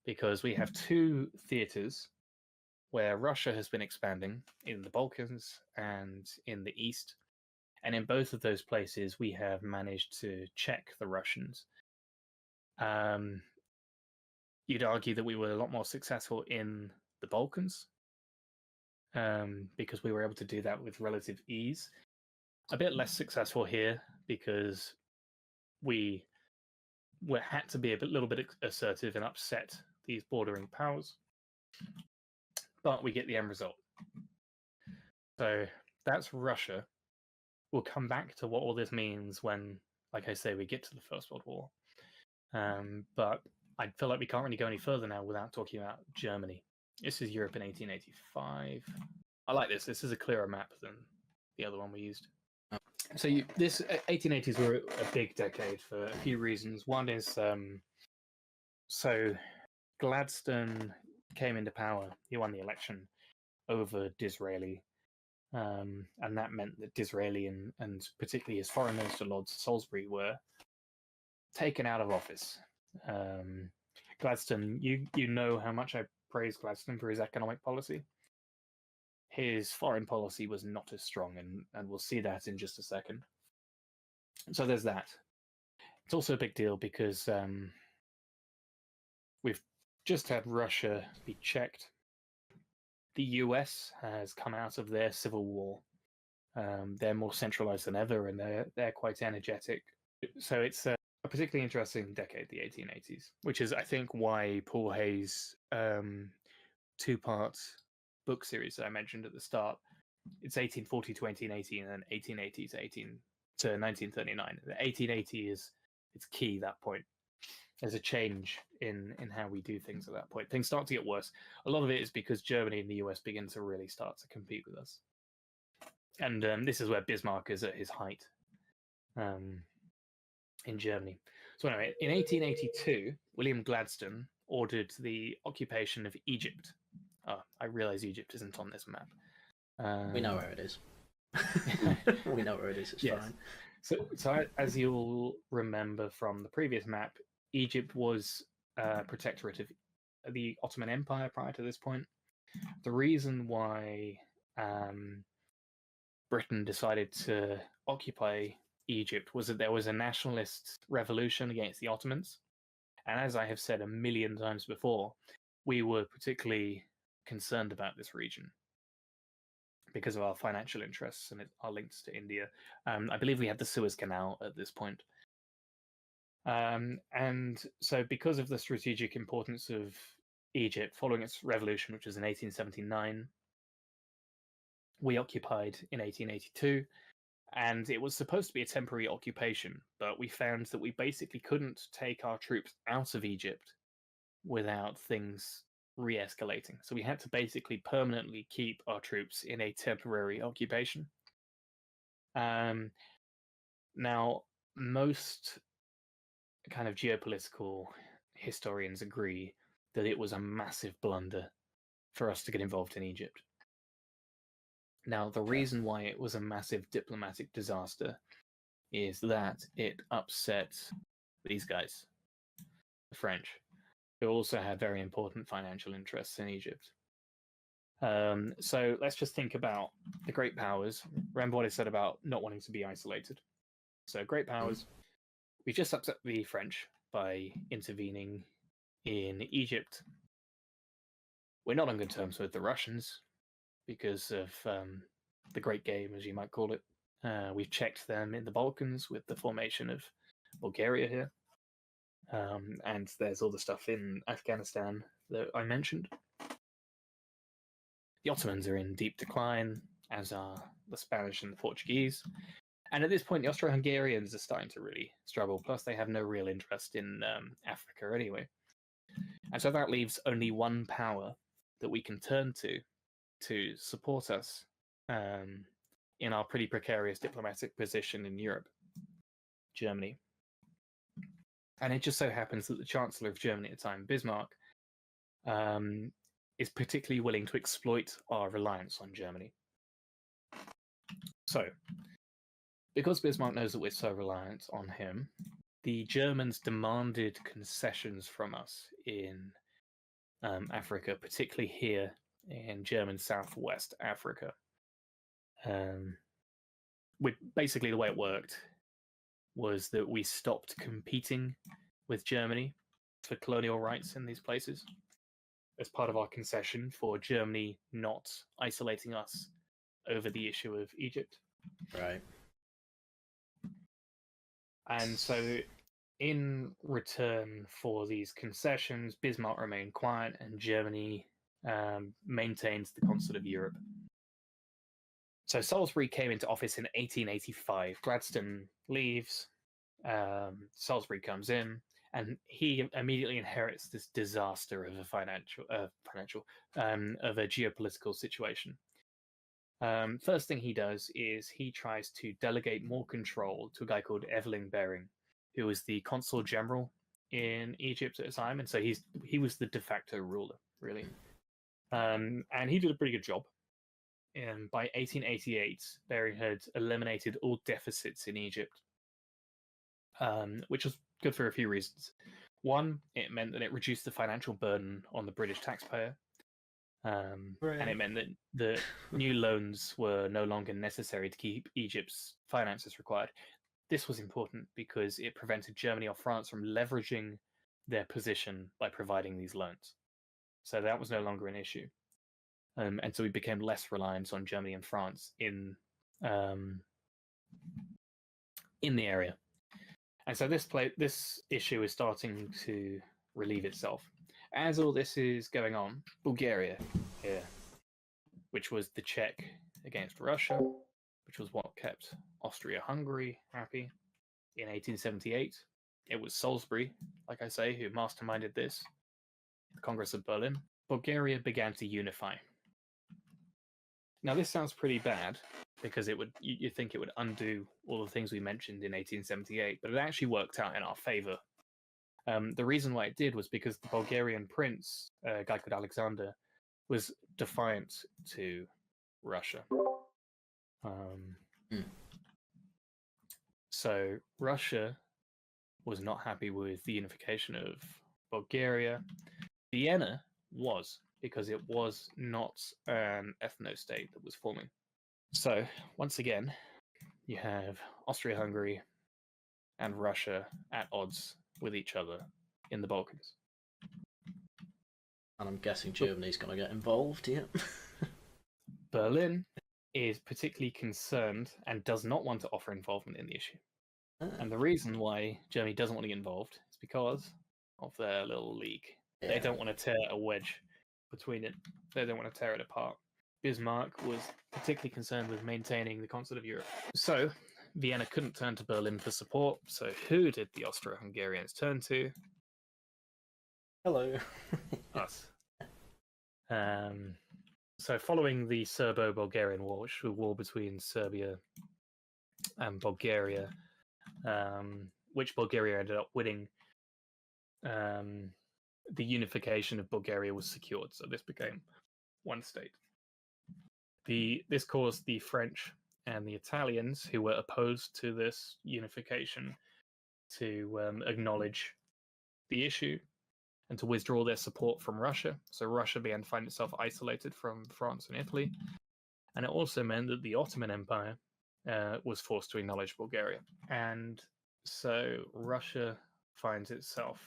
because we have two theaters where Russia has been expanding, in the Balkans and in the East. And in both of those places, we have managed to check the Russians. You'd argue that we were a lot more successful in the Balkans, because we were able to do that with relative ease. A bit less successful here because we had to be a little bit assertive and upset these bordering powers. But we get the end result. So that's Russia. We'll come back to what all this means when, like I say, we get to the First World War. But I feel like we can't really go any further now without talking about Germany. This is Europe in 1885. I like this. This is a clearer map than the other one we used. So this 1880s were a big decade for a few reasons. One is, so Gladstone came into power. He won the election over Disraeli. And that meant that Disraeli and particularly his foreign minister, Lord Salisbury, were taken out of office. Gladstone, you know how much I praise Gladstone for his economic policy. His foreign policy was not as strong, and we'll see that in just a second. So there's that. It's also a big deal because we've just had Russia be checked. The US has come out of their civil war. They're more centralized than ever, and they're quite energetic. So it's a particularly interesting decade, the 1880s, which is, I think, why Paul Hay's two-part book series that I mentioned at the start, it's 1840 to 1880 and then 1880 to 1939. The 1880 it's key, that point. There's a change in how we do things at that point. Things start to get worse. A lot of it is because Germany and the US begin to really start to compete with us. And this is where Bismarck is at his height in Germany. So anyway, in 1882, William Gladstone ordered the occupation of Egypt. Oh, I realize Egypt isn't on this map. We know where it is. We know where it is. It's fine. So as you'll remember from the previous map, Egypt was a protectorate of the Ottoman Empire prior to this point. The reason why Britain decided to occupy Egypt was that there was a nationalist revolution against the Ottomans. And as I have said a million times before, we were particularly concerned about this region because of our financial interests and our links to India. I believe we had the Suez Canal at this point. And so because of the strategic importance of Egypt following its revolution, which was in 1879, we occupied in 1882, and it was supposed to be a temporary occupation, but we found that we basically couldn't take our troops out of Egypt without things re-escalating. So we had to basically permanently keep our troops in a temporary occupation. Now, most kind of geopolitical historians agree that it was a massive blunder for us to get involved in Egypt. Now, the reason why it was a massive diplomatic disaster is that it upset these guys, the French, who also had very important financial interests in Egypt. So let's just think about the great powers. Remember what I said about not wanting to be isolated. So great powers, we just upset the French by intervening in Egypt. We're not on good terms with the Russians because of the Great Game, as you might call it. We've checked them in the Balkans with the formation of Bulgaria here. And there's all the stuff in Afghanistan that I mentioned. The Ottomans are in deep decline, as are the Spanish and the Portuguese. And at this point, the Austro-Hungarians are starting to really struggle. Plus, they have no real interest in Africa anyway. And so that leaves only one power that we can turn to support us in our pretty precarious diplomatic position in Europe, Germany. And it just so happens that the Chancellor of Germany at the time, Bismarck, is particularly willing to exploit our reliance on Germany. So, because Bismarck knows that we're so reliant on him, the Germans demanded concessions from us in Africa, particularly here in German Southwest Africa. Basically, the way it worked was that we stopped competing with Germany for colonial rights in these places as part of our concession for Germany not isolating us over the issue of Egypt. Right. And so in return for these concessions, Bismarck remained quiet and Germany maintained the Concert of Europe. So Salisbury came into office in 1885. Gladstone leaves, Salisbury comes in, and he immediately inherits this disaster of a geopolitical situation. First thing he does is he tries to delegate more control to a guy called Evelyn Bering, who was the consul general in Egypt at the time, and so he was the de facto ruler, really. And he did a pretty good job. And by 1888, Bering had eliminated all deficits in Egypt, which was good for a few reasons. One, it meant that it reduced the financial burden on the British taxpayer. And it meant that the new loans were no longer necessary to keep Egypt's finances required. This was important because it prevented Germany or France from leveraging their position by providing these loans. So that was no longer an issue. And so we became less reliant on Germany and France in in the area. And so this issue is starting to relieve itself. As all this is going on, Bulgaria here, which was the check against Russia, which was what kept Austria-Hungary happy in 1878. It was Salisbury, like I say, who masterminded this, the Congress of Berlin. Bulgaria began to unify. Now, this sounds pretty bad, because you think it would undo all the things we mentioned in 1878, but it actually worked out in our favor. The reason why it did was because the Bulgarian prince, a guy called Alexander, was defiant to Russia. So Russia was not happy with the unification of Bulgaria. Vienna was, because it was not an ethno-state that was forming. So, once again, you have Austria-Hungary and Russia at odds with each other in the Balkans. And I'm guessing Germany's going to get involved, yeah. Berlin is particularly concerned and does not want to offer involvement in the issue. And the reason why Germany doesn't want to get involved is because of their little league. Yeah. They don't want to tear a wedge between it. They don't want to tear it apart. Bismarck was particularly concerned with maintaining the concert of Europe. So, Vienna couldn't turn to Berlin for support. So who did the Austro-Hungarians turn to? Hello. Us. So following the Serbo-Bulgarian War, which was a war between Serbia and Bulgaria, which Bulgaria ended up winning, the unification of Bulgaria was secured. So this became one state. This caused the French and the Italians, who were opposed to this unification, to acknowledge the issue and to withdraw their support from Russia. So Russia began to find itself isolated from France and Italy. And it also meant that the Ottoman Empire was forced to acknowledge Bulgaria. And so Russia finds itself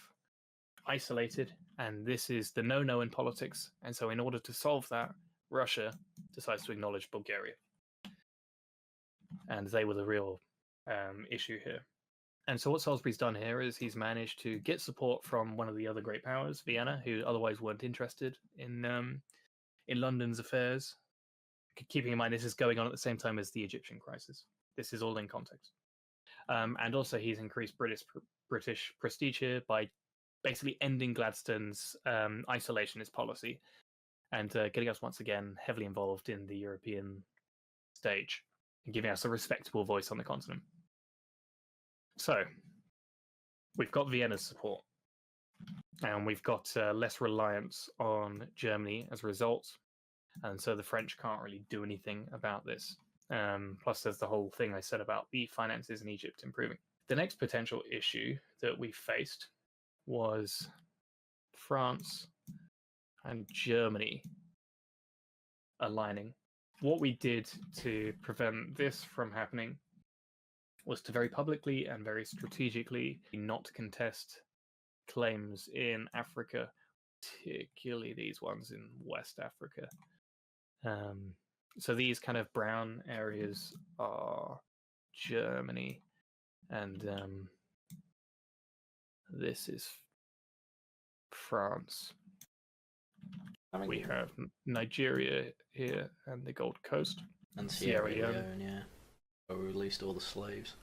isolated, and this is the no-no in politics. And so in order to solve that, Russia decides to acknowledge Bulgaria. And they were the real issue here. And so what Salisbury's done here is he's managed to get support from one of the other great powers, Vienna, who otherwise weren't interested in London's affairs. Keeping in mind this is going on at the same time as the Egyptian crisis. This is all in context. And also he's increased British prestige here by basically ending Gladstone's isolationist policy and getting us once again heavily involved in the European stage and giving us a respectable voice on the continent. So, we've got Vienna's support, and we've got less reliance on Germany as a result, and so the French can't really do anything about this. Plus, there's the whole thing I said about the finances in Egypt improving. The next potential issue that we faced was France and Germany aligning. What we did to prevent this from happening was to very publicly and very strategically not contest claims in Africa, particularly these ones in West Africa. So these kind of brown areas are Germany, and this is France. We have Nigeria here and the Gold Coast. And Sierra Leone, yeah. Where we released all the slaves.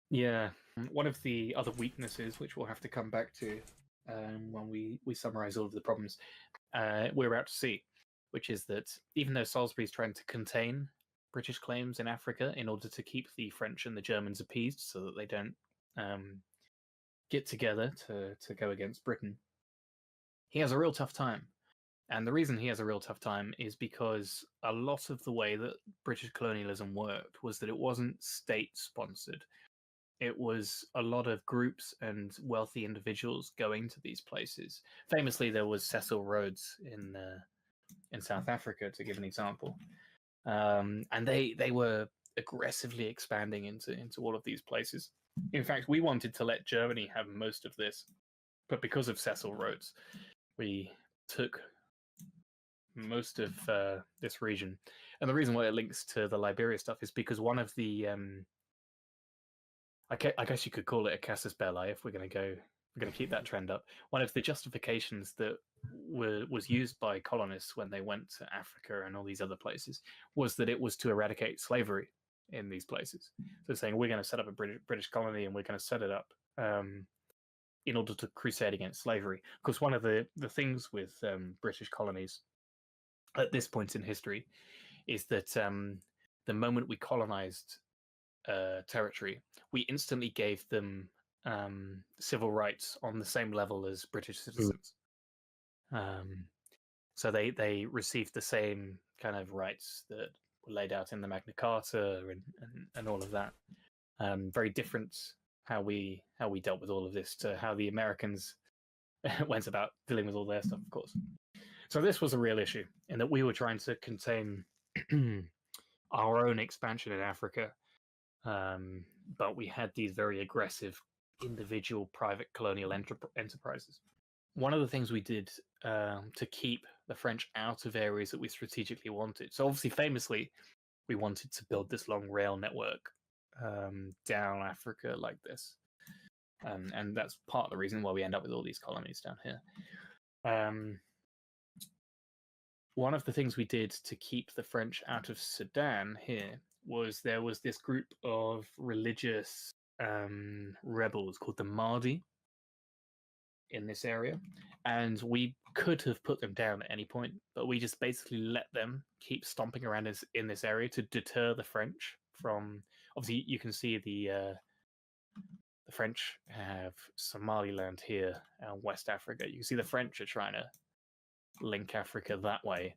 Yeah. One of the other weaknesses, which we'll have to come back to when we summarize all of the problems we're about to see, which is that even though Salisbury's trying to contain British claims in Africa in order to keep the French and the Germans appeased so that they don't get together to go against Britain, he has a real tough time. And the reason he has a real tough time is because a lot of the way that British colonialism worked was that it wasn't state-sponsored. It was a lot of groups and wealthy individuals going to these places. Famously, there was Cecil Rhodes in South Africa, to give an example. And they were aggressively expanding into all of these places. In fact, we wanted to let Germany have most of this, but because of Cecil Rhodes, we took most of this region. And the reason why it links to the Liberia stuff is because one of the, I guess you could call it a casus belli if we're going to keep that trend up. One of the justifications that was used by colonists when they went to Africa and all these other places was that it was to eradicate slavery in these places. So saying we're going to set up a British colony and we're going to set it up in order to crusade against slavery. Because one of the things with British colonies at this point in history is that the moment we colonized territory, we instantly gave them civil rights on the same level as British citizens. So they received the same kind of rights that were laid out in the Magna Carta and all of that. Very different how we dealt with all of this to how the Americans went about dealing with all their stuff, of course. So this was a real issue in that we were trying to contain our own expansion in Africa, but we had these very aggressive individual private colonial enterprises. One of the things we did to keep the French out of areas that we strategically wanted. So obviously, famously, we wanted to build this long rail network down Africa like this. And that's part of the reason why we end up with all these colonies down here. One of the things we did to keep the French out of Sudan here was there was this group of religious rebels called the Mahdi in this area, and we could have put them down at any point, but we just basically let them keep stomping around in this area to deter the French from. Obviously, you can see the French have Somaliland here, West Africa. You can see the French are trying to link Africa that way,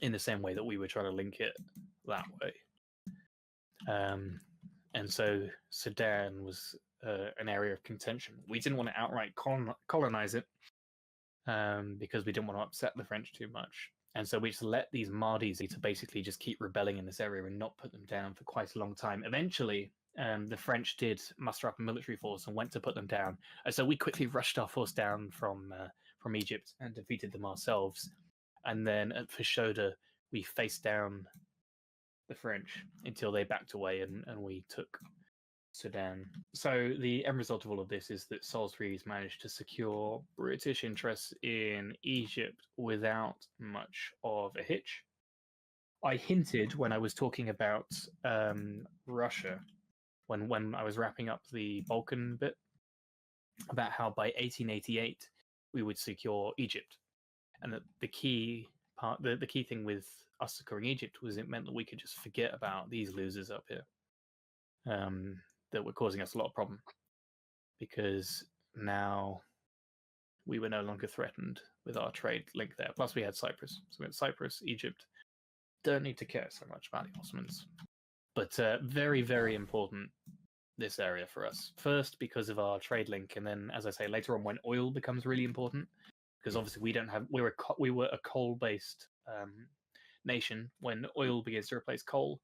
in the same way that we were trying to link it that way. And so Sudan was an area of contention. We didn't want to outright colonize it because we didn't want to upset the French too much. And so we just let these Mahdis to basically just keep rebelling in this area and not put them down for quite a long time. Eventually, the French did muster up a military force and went to put them down. And so we quickly rushed our force down from Egypt and defeated them ourselves. And then at Fashoda, we faced down the French until they backed away and we took Sudan. So the end result of all of this is that Salisbury's managed to secure British interests in Egypt without much of a hitch. I hinted when I was talking about Russia, when I was wrapping up the Balkan bit, about how by 1888 we would secure Egypt, and that the key part, the key thing with us securing Egypt was it meant that we could just forget about these losers up here that were causing us a lot of problem, because now we were no longer threatened with our trade link there. Plus we had Cyprus. So we had Cyprus, Egypt. Don't need to care so much about the Ottomans. But very, very important, this area for us. First, because of our trade link, and then, as I say, later on when oil becomes really important, because obviously we were a coal-based nation. When oil begins to replace coal,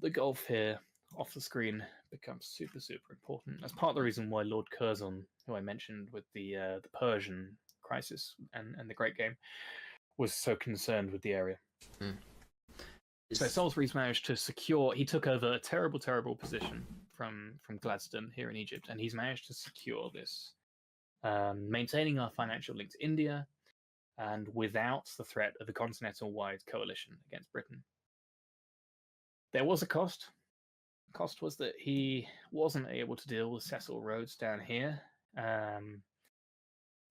the Gulf here off the screen becomes super, super important. That's part of the reason why Lord Curzon, who I mentioned with the Persian crisis and the Great Game, was so concerned with the area. So Salisbury's managed to secure. He took over a terrible, terrible position from Gladstone here in Egypt, and he's managed to secure this, maintaining our financial link to India, and without the threat of a continental-wide coalition against Britain. There was a cost. The cost was that he wasn't able to deal with Cecil Rhodes down here.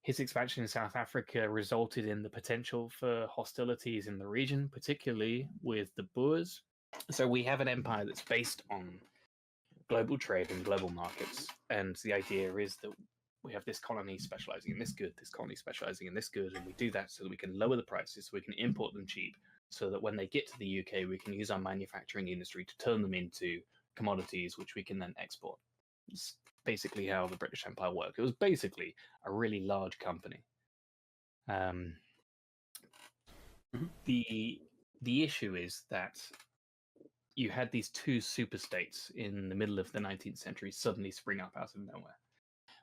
His expansion in South Africa resulted in the potential for hostilities in the region, particularly with the Boers. So we have an empire that's based on global trade and global markets. And the idea is that we have this colony specializing in this good, this colony specializing in this good, and we do that so that we can lower the prices, so we can import them cheap, so that when they get to the UK, we can use our manufacturing industry to turn them into commodities, which we can then export. It's basically how the British Empire worked. It was basically a really large company. The issue is that you had these two superstates in the middle of the 19th century suddenly spring up out of nowhere.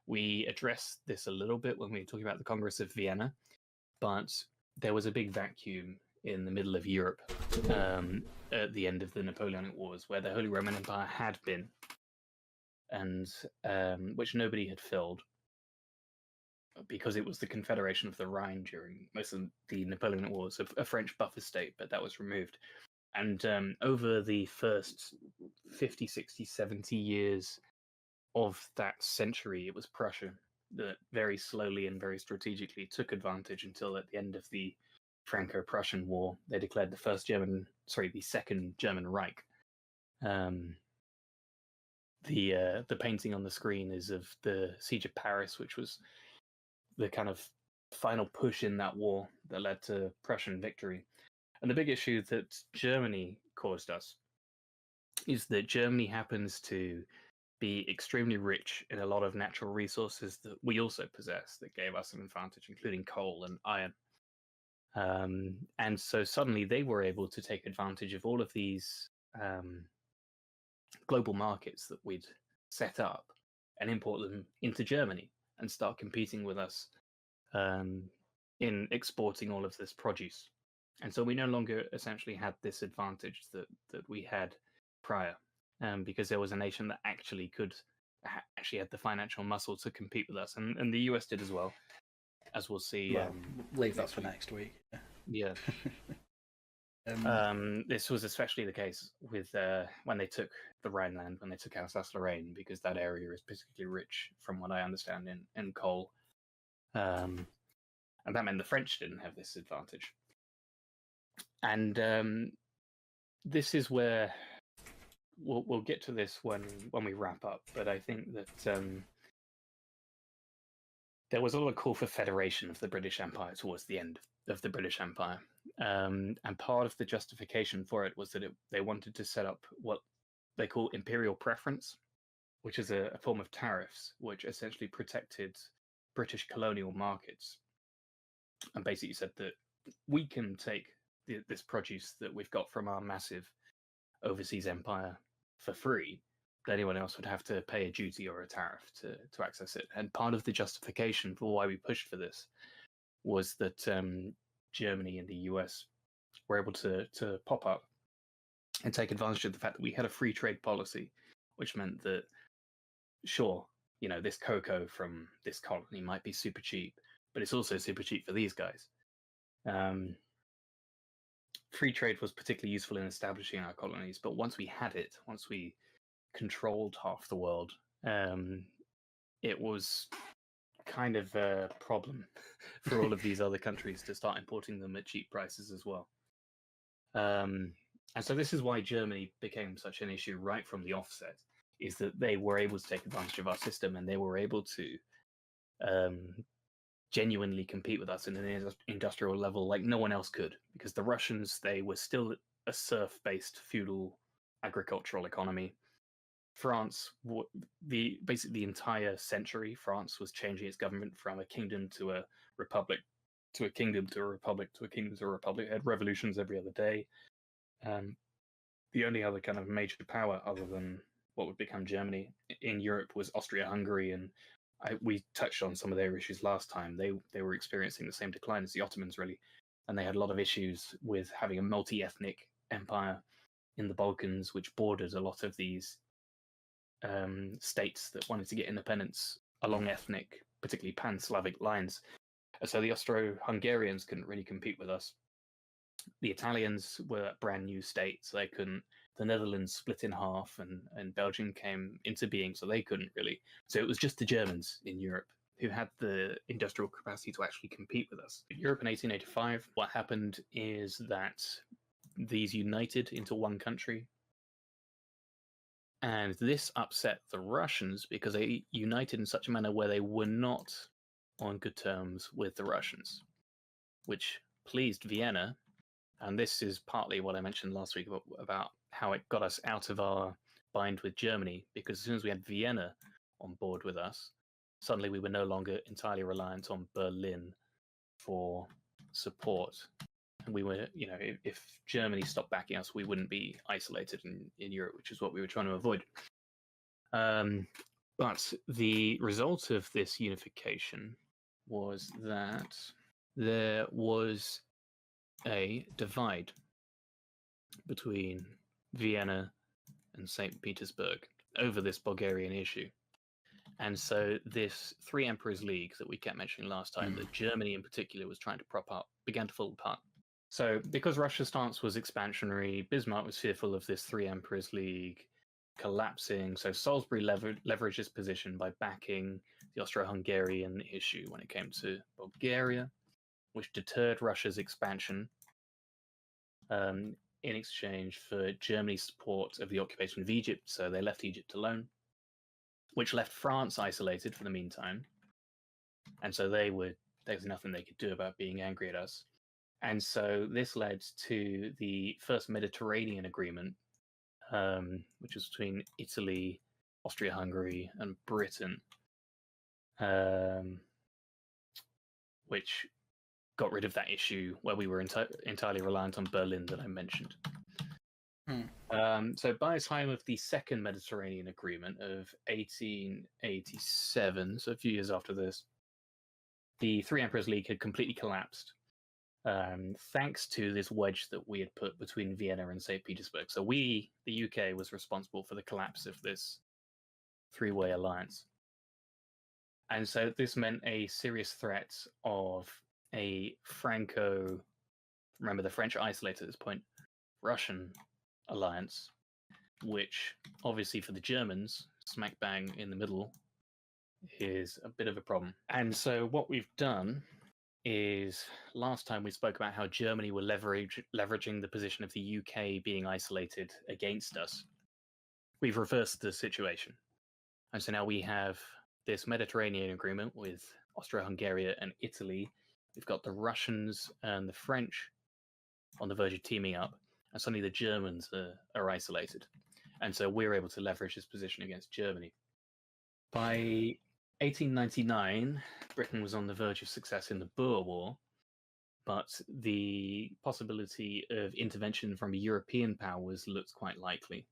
We addressed this a little bit when we were talking about the Congress of Vienna, but there was a big vacuum in the middle of Europe at the end of the Napoleonic Wars, where the Holy Roman Empire had been, and which nobody had filled, because it was the Confederation of the Rhine during most of the Napoleonic Wars, a French buffer state, but that was removed. And over the first 50, 60, 70 years of that century, it was Prussia that very slowly and very strategically took advantage until at the end of the Franco-Prussian War, they declared the Second German Reich. The painting on the screen is of the Siege of Paris, which was the kind of final push in that war that led to Prussian victory. And the big issue that Germany caused us is that Germany happens to be extremely rich in a lot of natural resources that we also possess that gave us an advantage, including coal and iron. And so suddenly they were able to take advantage of all of these global markets that we'd set up and import them into Germany and start competing with us in exporting all of this produce. And so we no longer essentially had this advantage that we had prior, because there was a nation that actually actually had the financial muscle to compete with us, and the US did as well, as we'll see. Well, leave that for next week. Yeah. This was especially the case with when they took the Rhineland, when they took Alsace-Lorraine, because that area is particularly rich, from what I understand, in coal. And that meant the French didn't have this advantage. And this is where we'll get to this when we wrap up. But I think that there was a lot of call for federation of the British Empire towards the end of the British Empire. And part of the justification for it was that they wanted to set up what they call imperial preference, which is a form of tariffs, which essentially protected British colonial markets. And basically said that we can take this produce that we've got from our massive overseas empire for free, but anyone else would have to pay a duty or a tariff to access it. And part of the justification for why we pushed for this was that Germany and the US were able to pop up and take advantage of the fact that we had a free trade policy, which meant that, sure, this cocoa from this colony might be super cheap, but it's also super cheap for these guys. Free trade was particularly useful in establishing our colonies, but once we had it, once we controlled half the world, it was kind of a problem for all of these other countries to start importing them at cheap prices as well. And so this is why Germany became such an issue right from the offset, is that they were able to take advantage of our system, and they were able to genuinely compete with us in an industrial level like no one else could, because the Russians, they were still a serf-based feudal agricultural economy. France, basically the entire century, France was changing its government from a kingdom to a republic, to a kingdom to a republic, to a kingdom to a republic. It had revolutions every other day. The only other kind of major power other than what would become Germany in Europe was Austria-Hungary, and we touched on some of their issues last time. They were experiencing the same decline as the Ottomans, really, and they had a lot of issues with having a multi-ethnic empire in the Balkans, which bordered a lot of these states that wanted to get independence along ethnic, particularly pan-Slavic lines. And so the Austro-Hungarians couldn't really compete with us. The Italians were a brand new state, so they couldn't. The Netherlands split in half, and Belgium came into being, so they couldn't really. So it was just the Germans in Europe who had the industrial capacity to actually compete with us. In Europe in 1885, what happened is that these united into one country. And this upset the Russians because they united in such a manner where they were not on good terms with the Russians, which pleased Vienna. And this is partly what I mentioned last week about how it got us out of our bind with Germany, because as soon as we had Vienna on board with us, suddenly we were no longer entirely reliant on Berlin for support. And we were, if Germany stopped backing us, we wouldn't be isolated in Europe, which is what we were trying to avoid. But the result of this unification was that there was a divide between Vienna and St. Petersburg over this Bulgarian issue. And so this Three Emperors League that we kept mentioning last time, that Germany in particular was trying to prop up, began to fall apart. So because Russia's stance was expansionary, Bismarck was fearful of this Three Emperors League collapsing. So Salisbury leveraged his position by backing the Austro-Hungarian issue when it came to Bulgaria, which deterred Russia's expansion in exchange for Germany's support of the occupation of Egypt. So they left Egypt alone, which left France isolated for the meantime. And so there was nothing they could do about being angry at us. And so this led to the first Mediterranean agreement, which was between Italy, Austria-Hungary, and Britain, which got rid of that issue where we were entirely reliant on Berlin that I mentioned. So by the time of the Second Mediterranean Agreement of 1887, so a few years after this, the Three Emperors League had completely collapsed, thanks to this wedge that we had put between Vienna and St. Petersburg. So the UK, was responsible for the collapse of this three-way alliance. And so this meant a serious threat of a remember the French isolated at this point, Russian alliance, which obviously for the Germans, smack bang in the middle, is a bit of a problem. And so what we've done is, last time we spoke about how Germany were leveraging the position of the UK being isolated against us. We've reversed the situation. And so now we have this Mediterranean agreement with Austria-Hungary and Italy. We've got the Russians and the French on the verge of teaming up, and suddenly the Germans are isolated. And so we're able to leverage this position against Germany. By 1899, Britain was on the verge of success in the Boer War, but the possibility of intervention from European powers looked quite likely.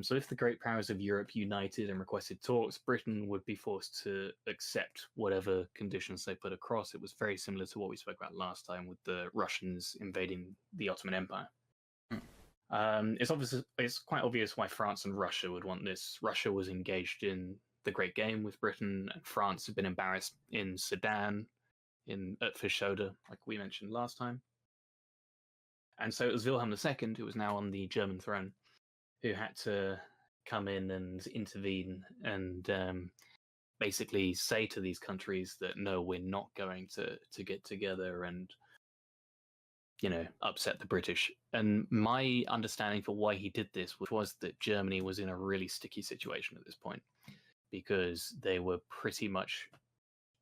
So if the great powers of Europe united and requested talks, Britain would be forced to accept whatever conditions they put across. It was very similar to what we spoke about last time with the Russians invading the Ottoman Empire. It's quite obvious why France and Russia would want this. Russia was engaged in the Great Game with Britain, and France had been embarrassed in Sedan, at Fischoda, like we mentioned last time. And so it was Wilhelm II, who was now on the German throne, who had to come in and intervene and basically say to these countries that, no, we're not going to get together and, upset the British. And my understanding for why he did this was that Germany was in a really sticky situation at this point, because they were pretty much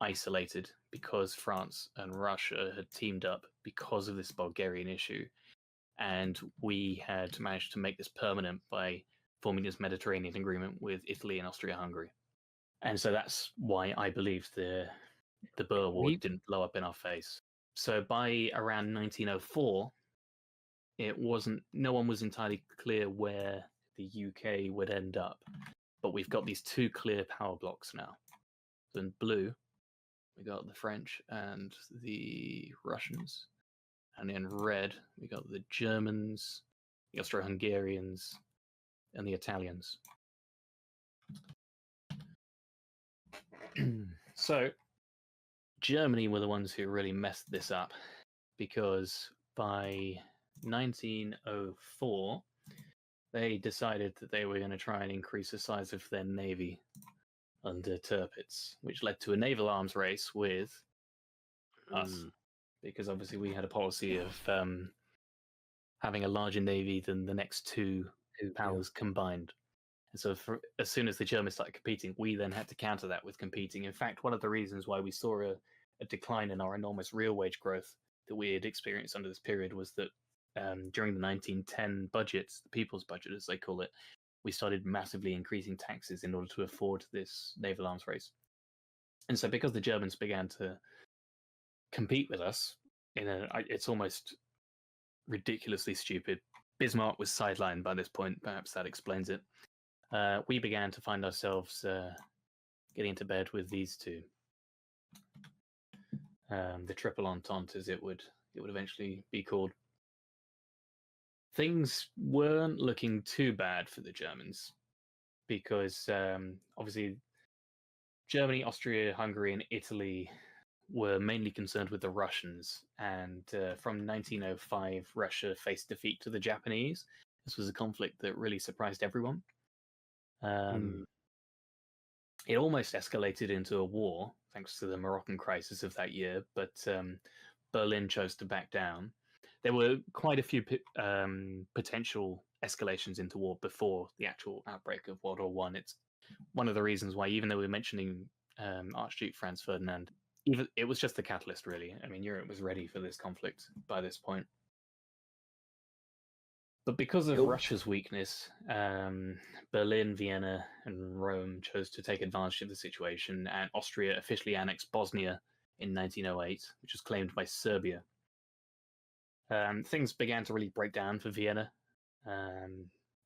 isolated because France and Russia had teamed up because of this Bulgarian issue. And we had managed to make this permanent by forming this Mediterranean agreement with Italy and Austria-Hungary. And so that's why I believe the Boer War didn't blow up in our face. So by around 1904, no one was entirely clear where the UK would end up. But we've got these two clear power blocks now. So in blue, we got the French and the Russians. And in red, we got the Germans, the Austro-Hungarians, and the Italians. So, Germany were the ones who really messed this up, because by 1904, they decided that they were going to try and increase the size of their navy under Tirpitz, which led to a naval arms race with us. Because obviously we had a policy of having a larger navy than the next two powers combined. And so as soon as the Germans started competing, we then had to counter that with competing. In fact, one of the reasons why we saw a decline in our enormous real wage growth that we had experienced under this period was that during the 1910 budgets, the People's Budget as they call it, we started massively increasing taxes in order to afford this naval arms race. And so because the Germans began to compete with us it's almost ridiculously stupid. Bismarck was sidelined by this point. Perhaps that explains it. We began to find ourselves getting into bed with these two. The Triple Entente, as it would it would eventually be called. Things weren't looking too bad for the Germans because obviously Germany, Austria, Hungary, and Italy were mainly concerned with the Russians. And from 1905, Russia faced defeat to the Japanese. This was a conflict that really surprised everyone. It almost escalated into a war, thanks to the Moroccan crisis of that year, but Berlin chose to back down. There were quite a few potential escalations into war before the actual outbreak of World War One. It's one of the reasons why, even though we're mentioning Archduke Franz Ferdinand, it was just the catalyst, really. I mean, Europe was ready for this conflict by this point. But because of Russia's weakness, Berlin, Vienna, and Rome chose to take advantage of the situation, and Austria officially annexed Bosnia in 1908, which was claimed by Serbia. Things began to really break down for Vienna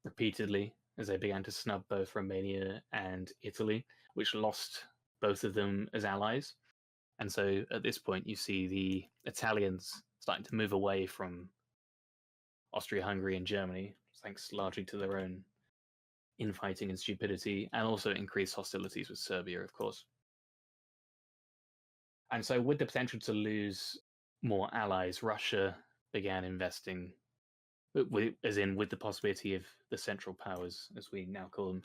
repeatedly as they began to snub both Romania and Italy, which lost both of them as allies. And so at this point, you see the Italians starting to move away from Austria, Hungary, and Germany, thanks largely to their own infighting and stupidity, and also increased hostilities with Serbia, of course. And so with the potential to lose more allies, Russia began investing, as in with the possibility of the Central Powers, as we now call them,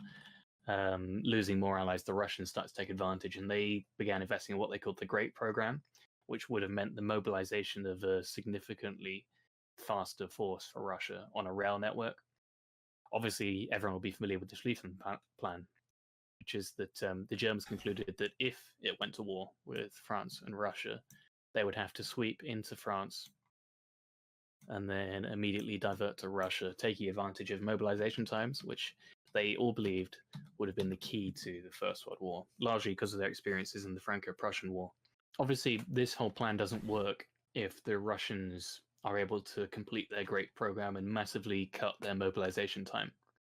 losing more allies, the Russians started to take advantage, and they began investing in what they called the Great Program, which would have meant the mobilization of a significantly faster force for Russia on a rail network. Obviously, everyone will be familiar with the Schlieffen Plan, which is that the Germans concluded that if it went to war with France and Russia, they would have to sweep into France and then immediately divert to Russia, taking advantage of mobilization times, which they all believed would have been the key to the First World War, largely because of their experiences in the Franco-Prussian War. Obviously, this whole plan doesn't work if the Russians are able to complete their great program and massively cut their mobilization time,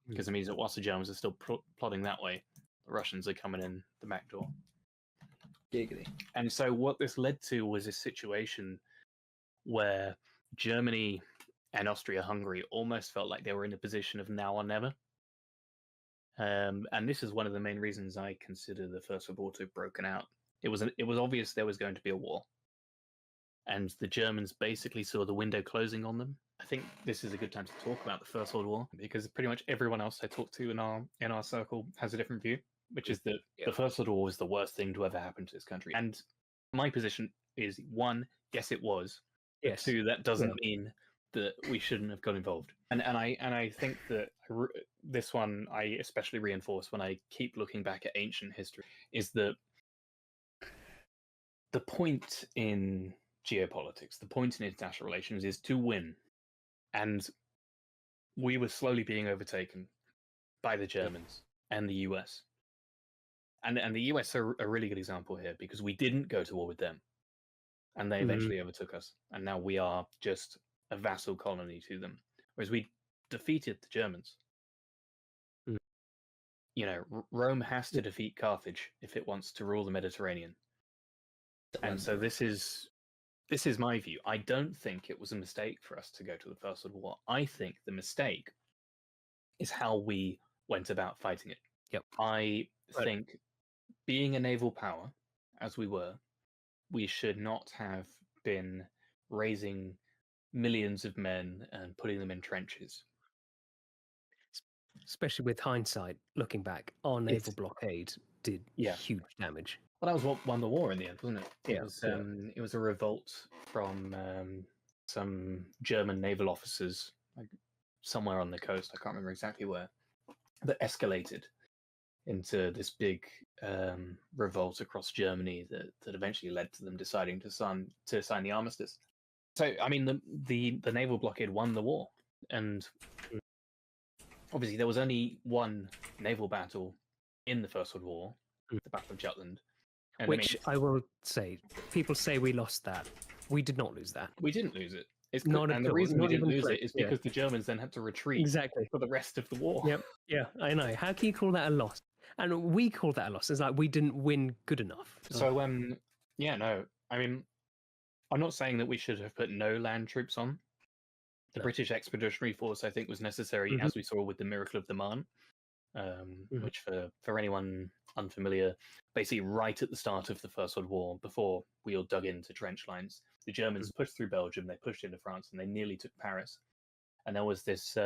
because it means that whilst the Germans are still plotting that way, the Russians are coming in the back door. Giggly. And so what this led to was a situation where Germany and Austria-Hungary almost felt like they were in a position of now or never. And this is one of the main reasons I consider the First World War to have broken out. It was obvious there was going to be a war. And the Germans basically saw the window closing on them. I think this is a good time to talk about the First World War, because pretty much everyone else I talk to in our circle has a different view, which is that the First World War was the worst thing to ever happen to this country. And my position is, one, yes, it was. Yes. Two, that doesn't mean that we shouldn't have got involved. And I think that this one I especially reinforce when I keep looking back at ancient history, is that the point in geopolitics, the point in international relations, is to win. And we were slowly being overtaken by the Germans and the US. And the US are a really good example here, because we didn't go to war with them. And they eventually overtook us. And now we are just a vassal colony to them. Whereas we defeated the Germans. You know, Rome has to defeat Carthage if it wants to rule the Mediterranean. And so this is my view. I don't think it was a mistake for us to go to the First World War. I think the mistake is how we went about fighting it. Yep. I think, being a naval power, as we were, we should not have been raising millions of men and putting them in trenches. Especially with hindsight, looking back, our naval blockade did huge damage. Well, that was what won the war in the end, wasn't it? It was a revolt from some German naval officers, like somewhere on the coast. I can't remember exactly where, that escalated into this big revolt across Germany that eventually led to them deciding to sign the armistice. So, I mean, the naval blockade won the war, and obviously there was only one naval battle in the First World War, the Battle of Jutland. And which I will say, people say we lost that. We did not lose that. We didn't lose it. The reason we didn't lose it is because the Germans then had to retreat for the rest of the war. Yep. Yeah, I know. How can you call that a loss? And we call that a loss. It's like we didn't win good enough. So, I mean, I'm not saying that we should have put no land troops on. The British Expeditionary Force, I think, was necessary, as we saw with the Miracle of the Marne, which, for anyone unfamiliar, basically right at the start of the First World War, before we all dug into trench lines, the Germans pushed through Belgium, they pushed into France, and they nearly took Paris. And there was this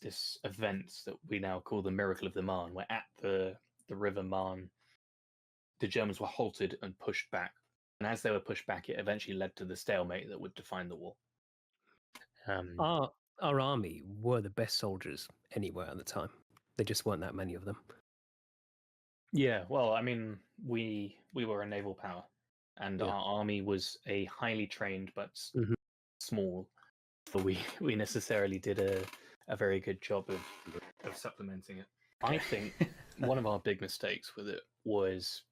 this event that we now call the Miracle of the Marne, where at the River Marne, the Germans were halted and pushed back. And as they were pushed back, it eventually led to the stalemate that would define the war. Our army were the best soldiers anywhere at the time. There just weren't that many of them. Yeah, well, I mean, we were a naval power, and our army was a highly trained but small. But we necessarily did a very good job of supplementing it. I think one of our big mistakes with it was,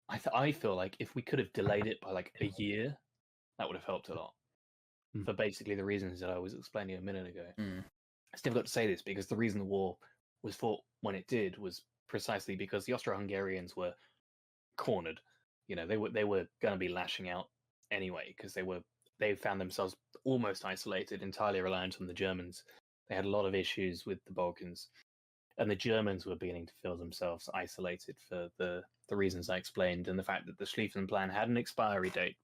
I feel like if we could have delayed it by like a year, that would have helped a lot. For basically the reasons that I was explaining a minute ago. It's difficult to say this because the reason the war was fought when it did was precisely because the Austro-Hungarians were cornered. You know, they were going to be lashing out anyway because they found themselves almost isolated, entirely reliant on the Germans. They had a lot of issues with the Balkans, and the Germans were beginning to feel themselves isolated for the reasons I explained, and the fact that the Schlieffen Plan had an expiry date.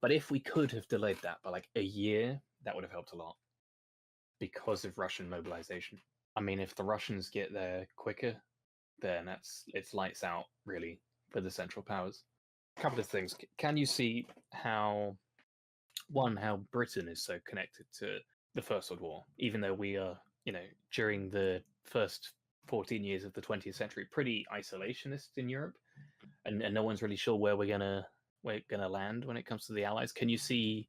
But if we could have delayed that by like a year, that would have helped a lot because of Russian mobilization. I mean, if the Russians get there quicker, then it's lights out, really, for the Central Powers. A couple of things. Can you see how Britain is so connected to the First World War, even though we are, during the first 14 years of the 20th century, pretty isolationist in Europe, and no one's really sure where we're gonna land when it comes to the Allies. Can you see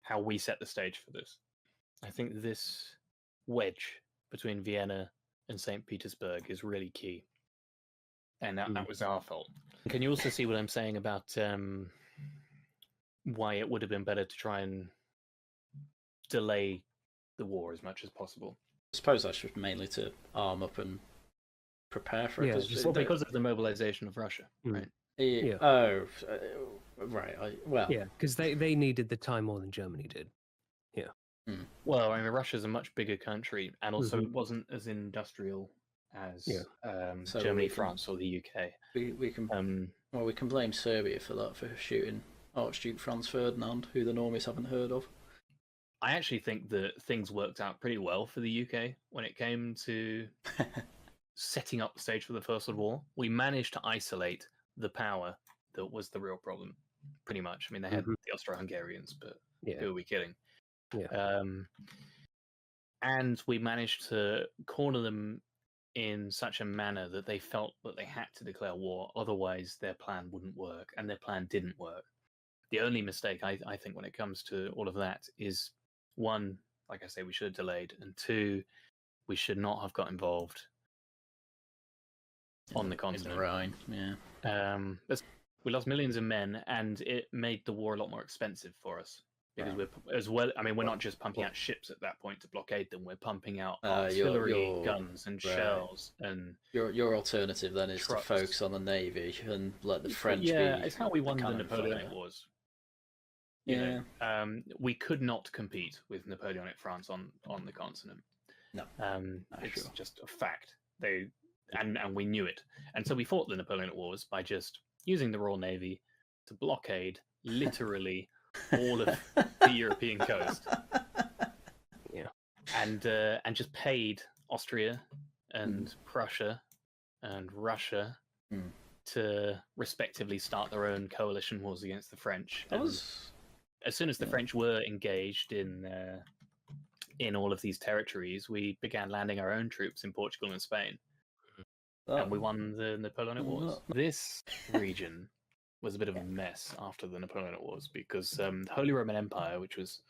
how we set the stage for this? I think this wedge between Vienna and St. Petersburg is really key. And that was our fault. Can you also see what I'm saying about why it would have been better to try and delay the war as much as possible? I suppose that's just mainly to arm up and prepare for it. Yeah, because of the mobilization of Russia, right? Yeah. Oh, right. Yeah, because they needed the time more than Germany did. Yeah. Well, I mean, Russia's a much bigger country, and also it wasn't as industrial as Germany, France, or the UK. We can blame Serbia for that, for shooting Archduke Franz Ferdinand, who the normies haven't heard of. I actually think that things worked out pretty well for the UK when it came to setting up the stage for the First World War. We managed to isolate the power that was the real problem, pretty much. I mean, they had the Austro-Hungarians, but who are we kidding? Yeah. And we managed to corner them in such a manner that they felt that they had to declare war, otherwise their plan wouldn't work, and their plan didn't work. The only mistake, I think, when it comes to all of that is, one, like I say, we should have delayed, and two, we should not have got involved on the continent. In the Rhine, yeah. We lost millions of men, and it made the war a lot more expensive for us. Because we're not just pumping out ships at that point to blockade them. We're pumping out artillery, guns, and shells. And your alternative then is to focus on the navy and let the French be. Yeah, it's how we won the Napoleonic Wars. We could not compete with Napoleonic France on the continent. No, it's just a fact. And we knew it, and so we fought the Napoleonic Wars by just using the Royal Navy to blockade literally all of the European coast. Yeah, and just paid Austria and Prussia and Russia to respectively start their own coalition wars against the French. As soon as the French were engaged in all of these territories, we began landing our own troops in Portugal and Spain. And we won the Napoleonic Wars. This region was a bit of a mess after the Napoleonic Wars because the Holy Roman Empire, which was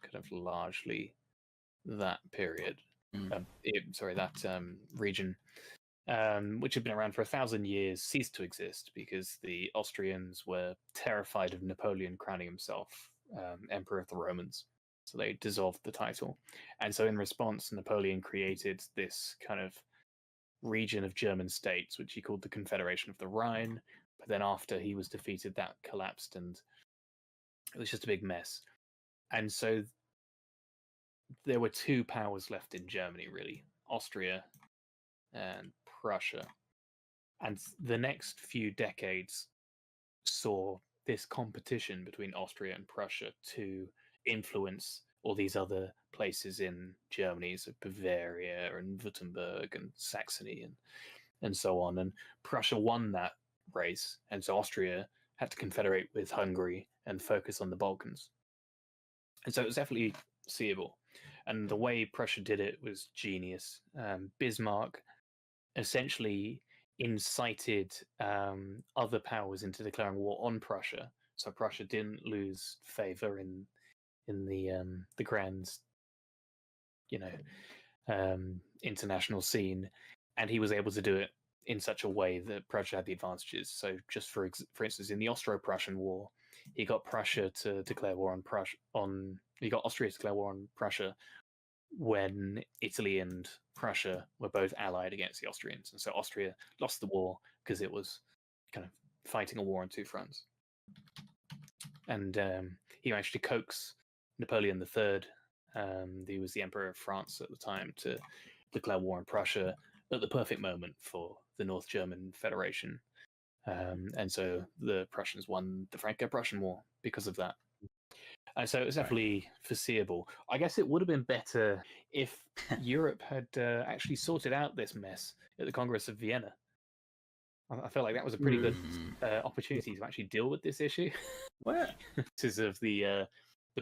kind of largely that period, that region, which had been around for 1,000 years, ceased to exist because the Austrians were terrified of Napoleon crowning himself Emperor of the Romans. So they dissolved the title. And so in response, Napoleon created this kind of region of German states, which he called the Confederation of the Rhine. But then after he was defeated, that collapsed, and It was just a big mess. And so there were two powers left in Germany, really, Austria and Prussia. And the next few decades saw this competition between Austria and Prussia to influence all these other places in Germany, so Bavaria and Württemberg and Saxony and so on. And Prussia won that race, and so Austria had to confederate with Hungary and focus on the Balkans. And so it was definitely seeable. And the way Prussia did it was genius. Bismarck essentially incited other powers into declaring war on Prussia, so Prussia didn't lose favor in the grand, international scene, and he was able to do it in such a way that Prussia had the advantages. So, just for instance, in the Austro-Prussian War, he got Prussia to declare war on Prussia. He got Austria to declare war on Prussia when Italy and Prussia were both allied against the Austrians. And so Austria lost the war because it was kind of fighting a war on two fronts. And he managed to coax Napoleon III, he was the Emperor of France at the time, to declare war on Prussia at the perfect moment for the North German Federation. And so the Prussians won the Franco-Prussian War because of that. And so it was definitely foreseeable. I guess it would have been better if Europe had actually sorted out this mess at the Congress of Vienna. I felt like that was a pretty good opportunity to actually deal with this issue. Where? This is of the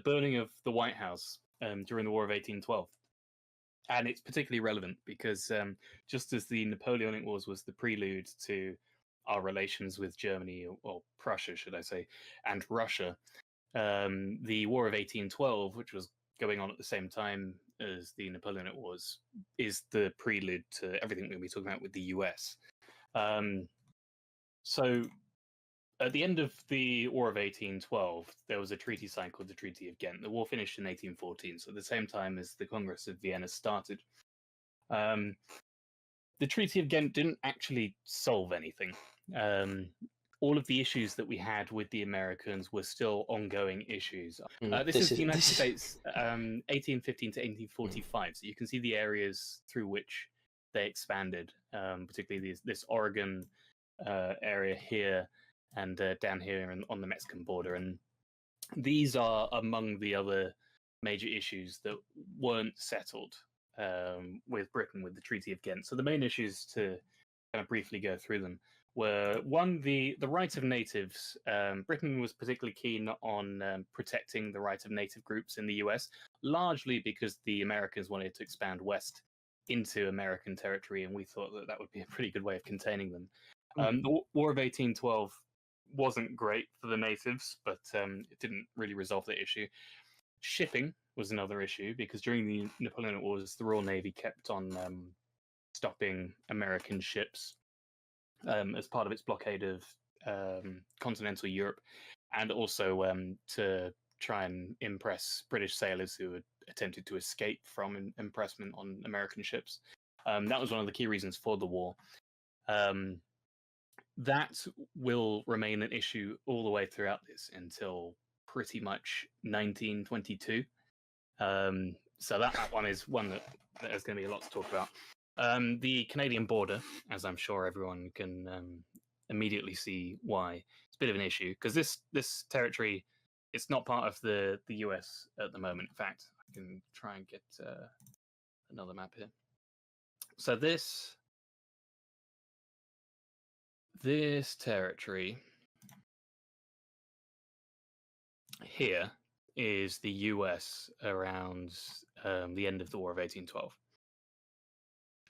burning of the White House during the War of 1812. And it's particularly relevant because just as the Napoleonic Wars was the prelude to our relations with Germany, or Prussia, should I say, and Russia, the War of 1812, which was going on at the same time as the Napoleonic Wars, is the prelude to everything we're going to be talking about with the US. So at the end of the War of 1812, there was a treaty signed called the Treaty of Ghent. The war finished in 1814, so at the same time as the Congress of Vienna started. The Treaty of Ghent didn't actually solve anything. All of the issues that we had with the Americans were still ongoing issues. This is the United States, 1815 to 1845. So you can see the areas through which they expanded, particularly this Oregon area here and down here on the Mexican border. And these are among the other major issues that weren't settled with Britain with the Treaty of Ghent. So the main issues, to kind of briefly go through them, were one, the rights of natives. Britain was particularly keen on protecting the rights of native groups in the US, largely because the Americans wanted to expand west into American territory, and we thought that that would be a pretty good way of containing them. The War of 1812 wasn't great for the natives, but it didn't really resolve the issue. Shipping was another issue, because during the Napoleonic Wars, the Royal Navy kept on stopping American ships as part of its blockade of continental Europe, and also to try and impress British sailors who had attempted to escape from impressment on American ships. That was one of the key reasons for the war. That will remain an issue all the way throughout this until pretty much 1922. So that one is one that there's going to be a lot to talk about. The Canadian border, as I'm sure everyone can immediately see why, it's a bit of an issue, because this territory, it's not part of the US at the moment. In fact, I can try and get another map here. So this territory here is the US around the end of the War of 1812.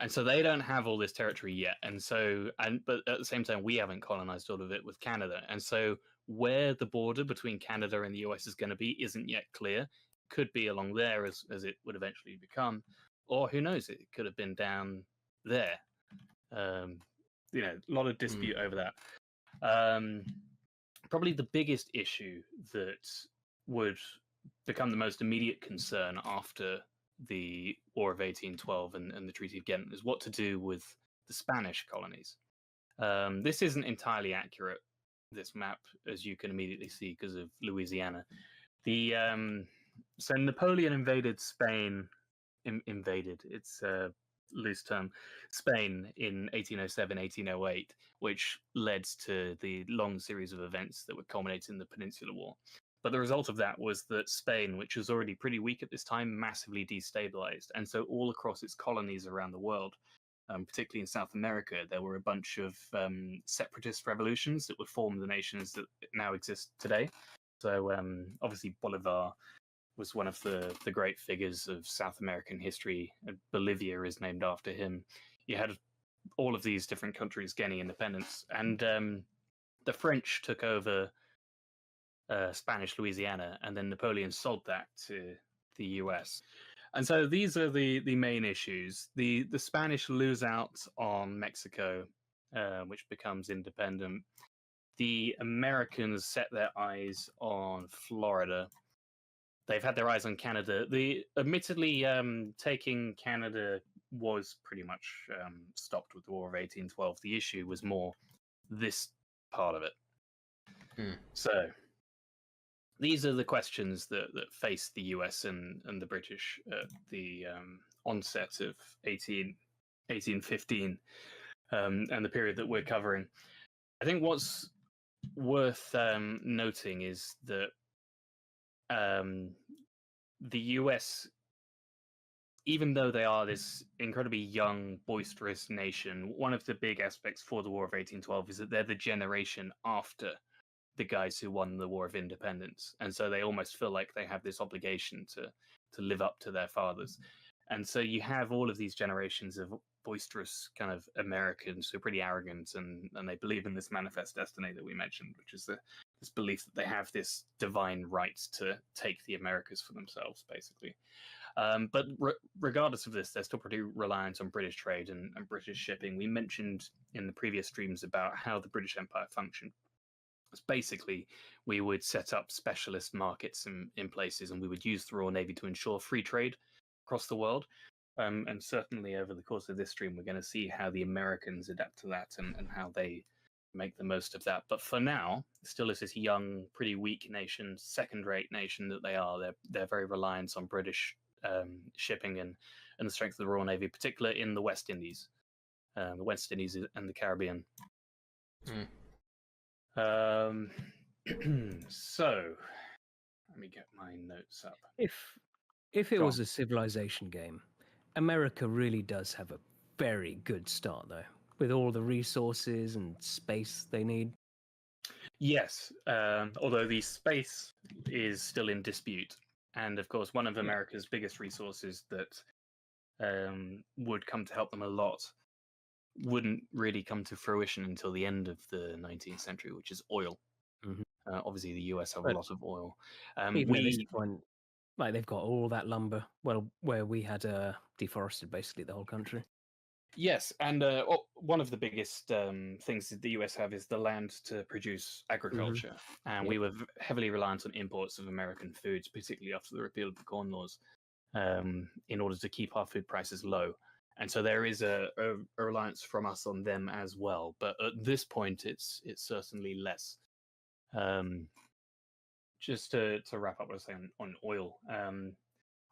And so they don't have all this territory yet. But at the same time, we haven't colonized all of it with Canada. And so where the border between Canada and the US is going to be isn't yet clear. Could be along there as it would eventually become. Or who knows, it could have been down there. A lot of dispute over that. Probably the biggest issue that would become the most immediate concern after the War of 1812 and the Treaty of Ghent is what to do with the Spanish colonies. This isn't entirely accurate. this map, as you can immediately see, because of Louisiana. So Napoleon invaded Spain. Invaded. It's a loose term. Spain in 1807, 1808, which led to the long series of events that would culminate in the Peninsular War. But the result of that was that Spain, which was already pretty weak at this time, massively destabilized. And so all across its colonies around the world, particularly in South America, there were a bunch of separatist revolutions that would form the nations that now exist today. So obviously Bolivar was one of the great figures of South American history. Bolivia is named after him. You had all of these different countries gaining independence. And the French took over Spanish Louisiana, and then Napoleon sold that to the US. And so these are the main issues. The Spanish lose out on Mexico, which becomes independent. The Americans set their eyes on Florida. They've had their eyes on Canada. Admittedly, taking Canada was pretty much stopped with the War of 1812. The issue was more this part of it. So these are the questions that faced the US and the British at the onset of 1815 and the period that we're covering. I think what's worth noting is that the US, even though they are this incredibly young, boisterous nation, one of the big aspects for the War of 1812 is that they're the generation after the guys who won the War of Independence. And so they almost feel like they have this obligation to live up to their fathers. And so you have all of these generations of boisterous kind of Americans who are pretty arrogant, and they believe in this manifest destiny that we mentioned, which is this belief that they have this divine right to take the Americas for themselves, basically. But regardless of this, they're still pretty reliant on British trade and British shipping. We mentioned in the previous streams about how the British Empire functioned. It's basically, we would set up specialist markets in places, and we would use the Royal Navy to ensure free trade across the world. And certainly over the course of this stream, we're going to see how the Americans adapt to that and how they make the most of that. But for now, still as this young, pretty weak nation, second-rate nation that they are, they're very reliant on British shipping and the strength of the Royal Navy, particularly in the West Indies, and the Caribbean. So, let me get my notes up. If it was a civilization game, America really does have a very good start, though, with all the resources and space they need. Yes, although the space is still in dispute. And of course, one of America's biggest resources that would come to help them a lot wouldn't really come to fruition until the end of the 19th century, which is oil. Mm-hmm. Obviously, the US have a lot of oil. Even at this point, like, they've got all that lumber, well, where we had deforested basically the whole country. Yes, and one of the biggest things that the US have is the land to produce agriculture. And we were heavily reliant on imports of American foods, particularly after the repeal of the Corn Laws, in order to keep our food prices low. And so there is a reliance from us on them as well. But at this point, it's certainly less. Just to wrap up what I was saying on oil,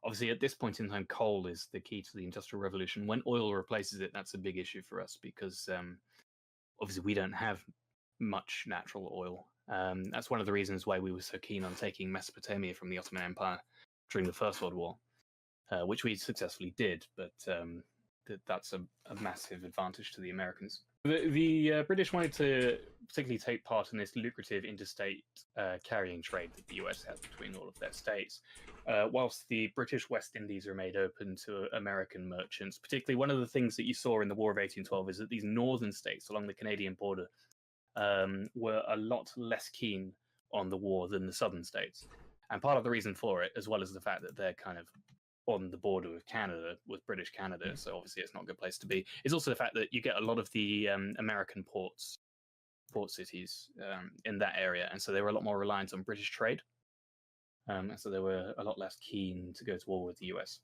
obviously at this point in time, coal is the key to the Industrial Revolution. When oil replaces it, that's a big issue for us because obviously we don't have much natural oil. That's one of the reasons why we were so keen on taking Mesopotamia from the Ottoman Empire during the First World War, which we successfully did, but that's a massive advantage to the Americans. The British wanted to particularly take part in this lucrative interstate carrying trade that the US has between all of their states, whilst the British West Indies are made open to American merchants. Particularly, one of the things that you saw in the War of 1812 is that these northern states along the Canadian border were a lot less keen on the war than the southern states. And part of the reason for it, as well as the fact that they're kind of on the border with Canada, with British Canada, so obviously it's not a good place to be, is also the fact that you get a lot of the American port cities in that area, and so they were a lot more reliant on British trade, and so they were a lot less keen to go to war with the US.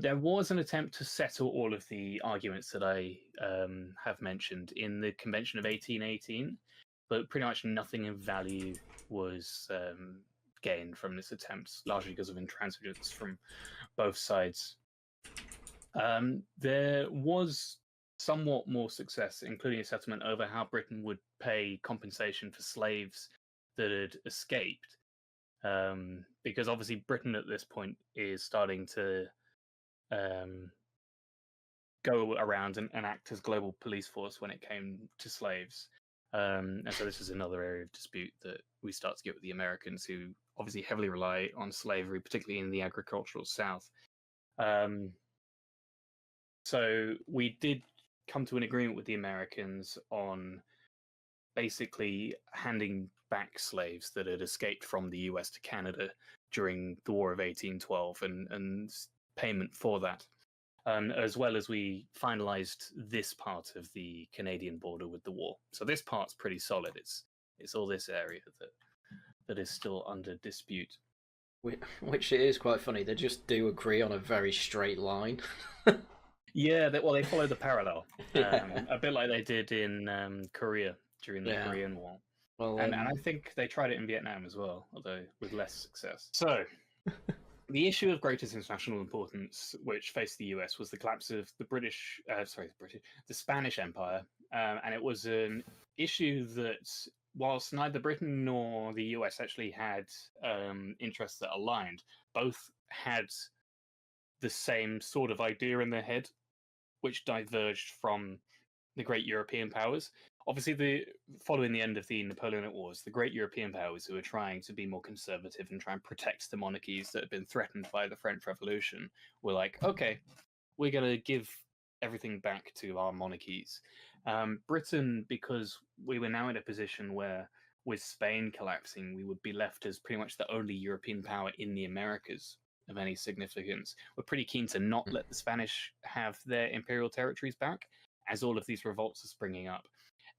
There was an attempt to settle all of the arguments that I have mentioned in the Convention of 1818, but pretty much nothing of value was gained from this attempt, largely because of intransigence from both sides. There was somewhat more success, including a settlement over how Britain would pay compensation for slaves that had escaped. Because obviously Britain at this point is starting to go around and act as global police force when it came to slaves. And so this is another area of dispute that we start to get with the Americans, who obviously heavily rely on slavery, particularly in the agricultural South. So we did come to an agreement with the Americans on basically handing back slaves that had escaped from the US to Canada during the War of 1812 and payment for that. As well as we finalized this part of the Canadian border with the war. So this part's pretty solid. It's all this area that is still under dispute. Which it is quite funny. They just do agree on a very straight line. Yeah, they follow the parallel. A bit like they did in Korea during the Korean War. Well, and I think they tried it in Vietnam as well, although with less success. So, the issue of greatest international importance which faced the US was the collapse of the Spanish Empire. And it was an issue that, whilst neither Britain nor the US actually had interests that aligned, both had the same sort of idea in their head, which diverged from the great European powers. Obviously, following the end of the Napoleonic Wars, the great European powers who were trying to be more conservative and try and protect the monarchies that had been threatened by the French Revolution were like, okay, we're going to give everything back to our monarchies. Britain, because we were now in a position where, with Spain collapsing, we would be left as pretty much the only European power in the Americas of any significance. We're pretty keen to not let the Spanish have their imperial territories back, as all of these revolts are springing up.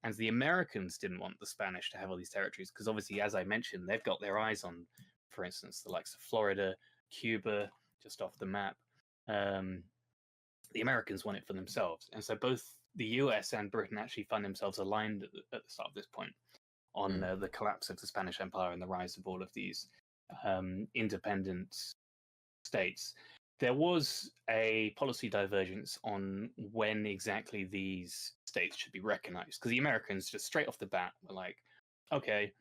And the Americans didn't want the Spanish to have all these territories, because obviously, as I mentioned, they've got their eyes on, for instance, the likes of Florida, Cuba, just off the map. The Americans want it for themselves. And so both the US and Britain actually find themselves aligned at the start of this point on the collapse of the Spanish Empire and the rise of all of these independent states. There was a policy divergence on when exactly these states should be recognized, because the Americans just straight off the bat were like, okay,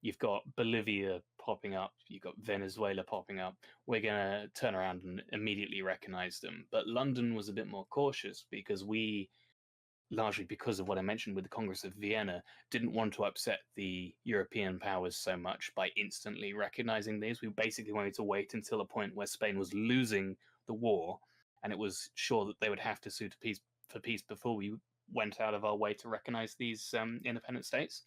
you've got Bolivia popping up, you've got Venezuela popping up, we're going to turn around and immediately recognize them. But London was a bit more cautious, because we, largely because of what I mentioned with the Congress of Vienna, didn't want to upset the European powers so much by instantly recognizing these. We basically wanted to wait until a point where Spain was losing the war, and it was sure that they would have to sue for peace before we went out of our way to recognize these independent states.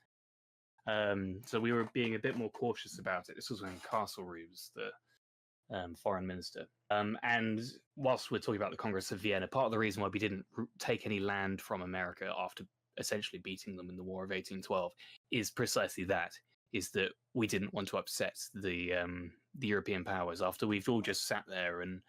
So we were being a bit more cautious about it. This was when Castlereagh was the foreign minister. And whilst we're talking about the Congress of Vienna, part of the reason why we didn't take any land from America after essentially beating them in the War of 1812 is precisely that, is that we didn't want to upset the European powers. After we've all just sat there and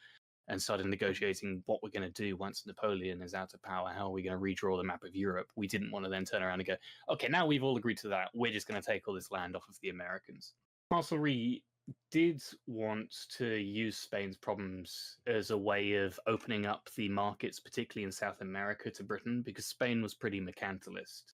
started negotiating what we're going to do once Napoleon is out of power, how are we going to redraw the map of Europe, we didn't want to then turn around and go, okay, now we've all agreed to that, we're just going to take all this land off of the Americans. Castlereagh did want to use Spain's problems as a way of opening up the markets, particularly in South America, to Britain, because Spain was pretty mercantilist.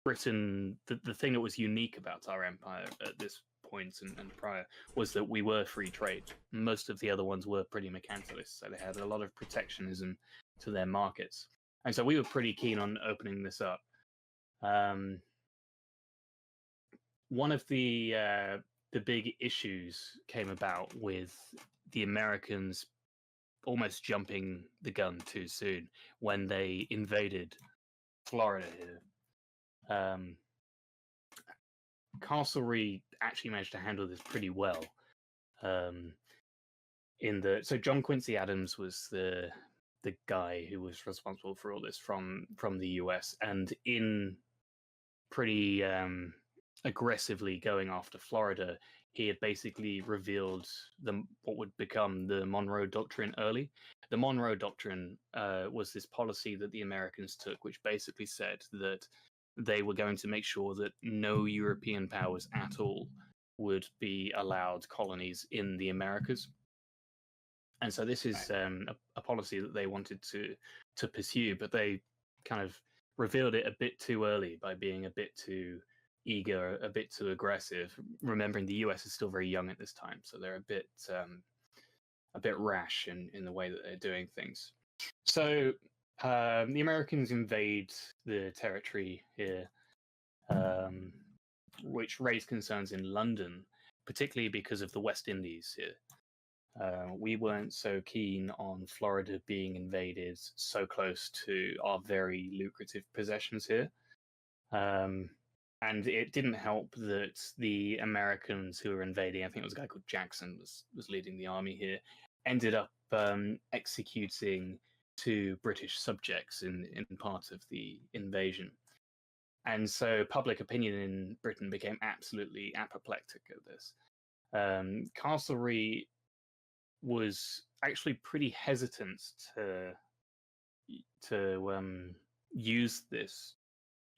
Britain, the thing that was unique about our empire at this point and prior was that we were free trade. Most of the other ones were pretty mercantilist, so they had a lot of protectionism to their markets. And so we were pretty keen on opening this up. One of the big issues came about with the Americans almost jumping the gun too soon when they invaded Florida here. Castlereagh actually managed to handle this pretty well. So John Quincy Adams was the guy who was responsible for all this from the US, and in pretty aggressively going after Florida, he had basically revealed what would become the Monroe Doctrine early. The Monroe Doctrine was this policy that the Americans took, which basically said that they were going to make sure that no European powers at all would be allowed colonies in the Americas. And so this is a policy that they wanted to pursue, but they kind of revealed it a bit too early by being a bit too eager, a bit too aggressive. Remembering the US is still very young at this time, so they're a bit rash in the way that they're doing things. So the Americans invade the territory here, which raised concerns in London, particularly because of the West Indies here. We weren't so keen on Florida being invaded so close to our very lucrative possessions here. And it didn't help that the Americans who were invading, I think it was a guy called Jackson was leading the army here, ended up executing 2 British subjects in part of the invasion. And so public opinion in Britain became absolutely apoplectic at this. Castlereagh was actually pretty hesitant to use this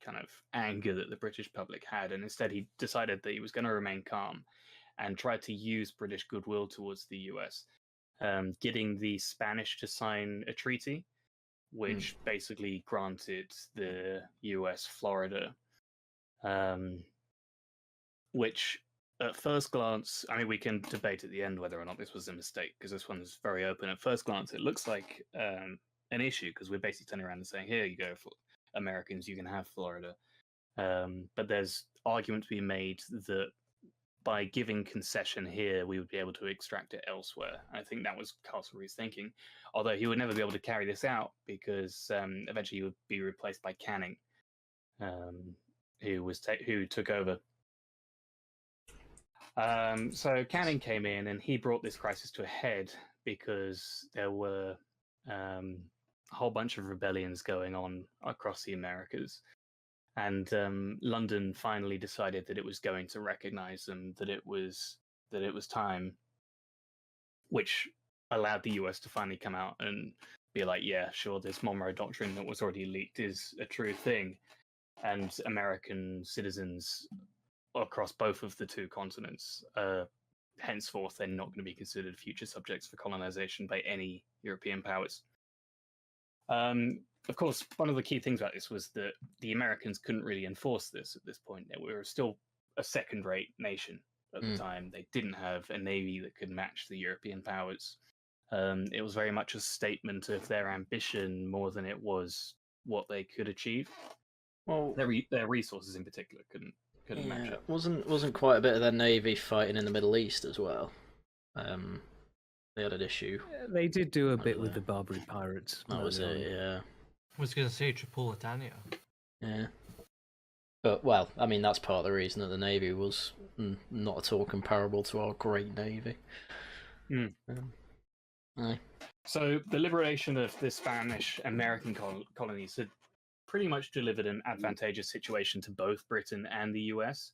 kind of anger that the British public had, and instead he decided that he was going to remain calm and tried to use British goodwill towards the US, getting the Spanish to sign a treaty which basically granted the US Florida, which at first glance, I mean, we can debate at the end whether or not this was a mistake, because this one's very open. At first glance, it looks like an issue, because we're basically turning around and saying, here you go, for Americans, you can have Florida. But there's argument to be made that by giving concession here, we would be able to extract it elsewhere. I think that was Castlereagh's thinking, although he would never be able to carry this out, because eventually he would be replaced by Canning, who took over. So Canning came in and he brought this crisis to a head because there were a whole bunch of rebellions going on across the Americas. And London finally decided that it was going to recognize them, that it was time, which allowed the US to finally come out and be like, yeah, sure, this Monroe Doctrine that was already leaked is a true thing. And American citizens across both of the 2 continents, henceforth, they're not going to be considered future subjects for colonization by any European powers. Of course, one of the key things about this was that the Americans couldn't really enforce this at this point. We were still a second-rate nation at the time. They didn't have a navy that could match the European powers. It was very much a statement of their ambition more than it was what they could achieve. Well, their resources in particular couldn't match up. Wasn't quite a bit of their navy fighting in the Middle East as well. They had an issue. They did do a bit with the Barbary pirates. That was it, yeah. I was going to say Tripolitania. Yeah. But, well, I mean, that's part of the reason that the Navy was not at all comparable to our great Navy. Aye. So the liberation of the Spanish-American colonies had pretty much delivered an advantageous situation to both Britain and the US.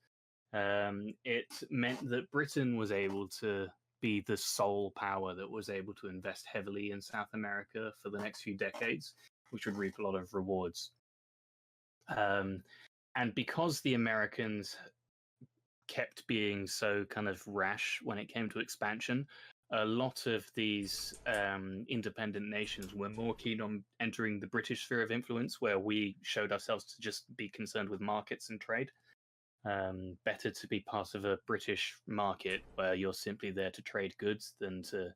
It meant that Britain was able to be the sole power that was able to invest heavily in South America for the next few decades, which would reap a lot of rewards. And because the Americans kept being so kind of rash when it came to expansion, a lot of these independent nations were more keen on entering the British sphere of influence, where we showed ourselves to just be concerned with markets and trade. Better to be part of a British market where you're simply there to trade goods than to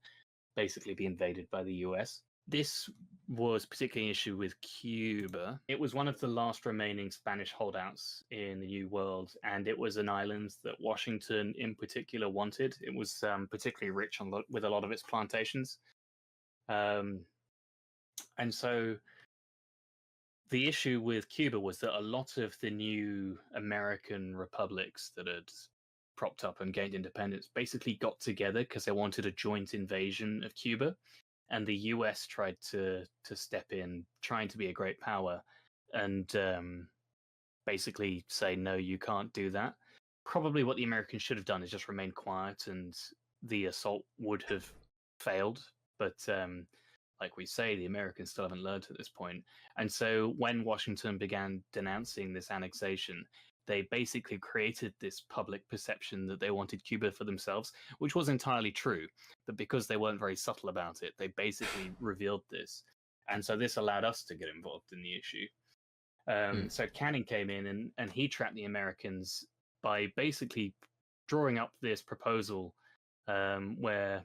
basically be invaded by the US. This was particularly an issue with Cuba. It was one of the last remaining Spanish holdouts in the New World, and it was an island that Washington in particular wanted. It was particularly rich with a lot of its plantations. And so the issue with Cuba was that a lot of the new American republics that had propped up and gained independence basically got together because they wanted a joint invasion of Cuba. And the US tried to step in, trying to be a great power, and basically say, no, you can't do that. Probably what the Americans should have done is just remain quiet, and the assault would have failed. But like we say, the Americans still haven't learned at this point. And so when Washington began denouncing this annexation, they basically created this public perception that they wanted Cuba for themselves, which was entirely true. But because they weren't very subtle about it, they basically revealed this. And so this allowed us to get involved in the issue. So Canning came in and he trapped the Americans by basically drawing up this proposal where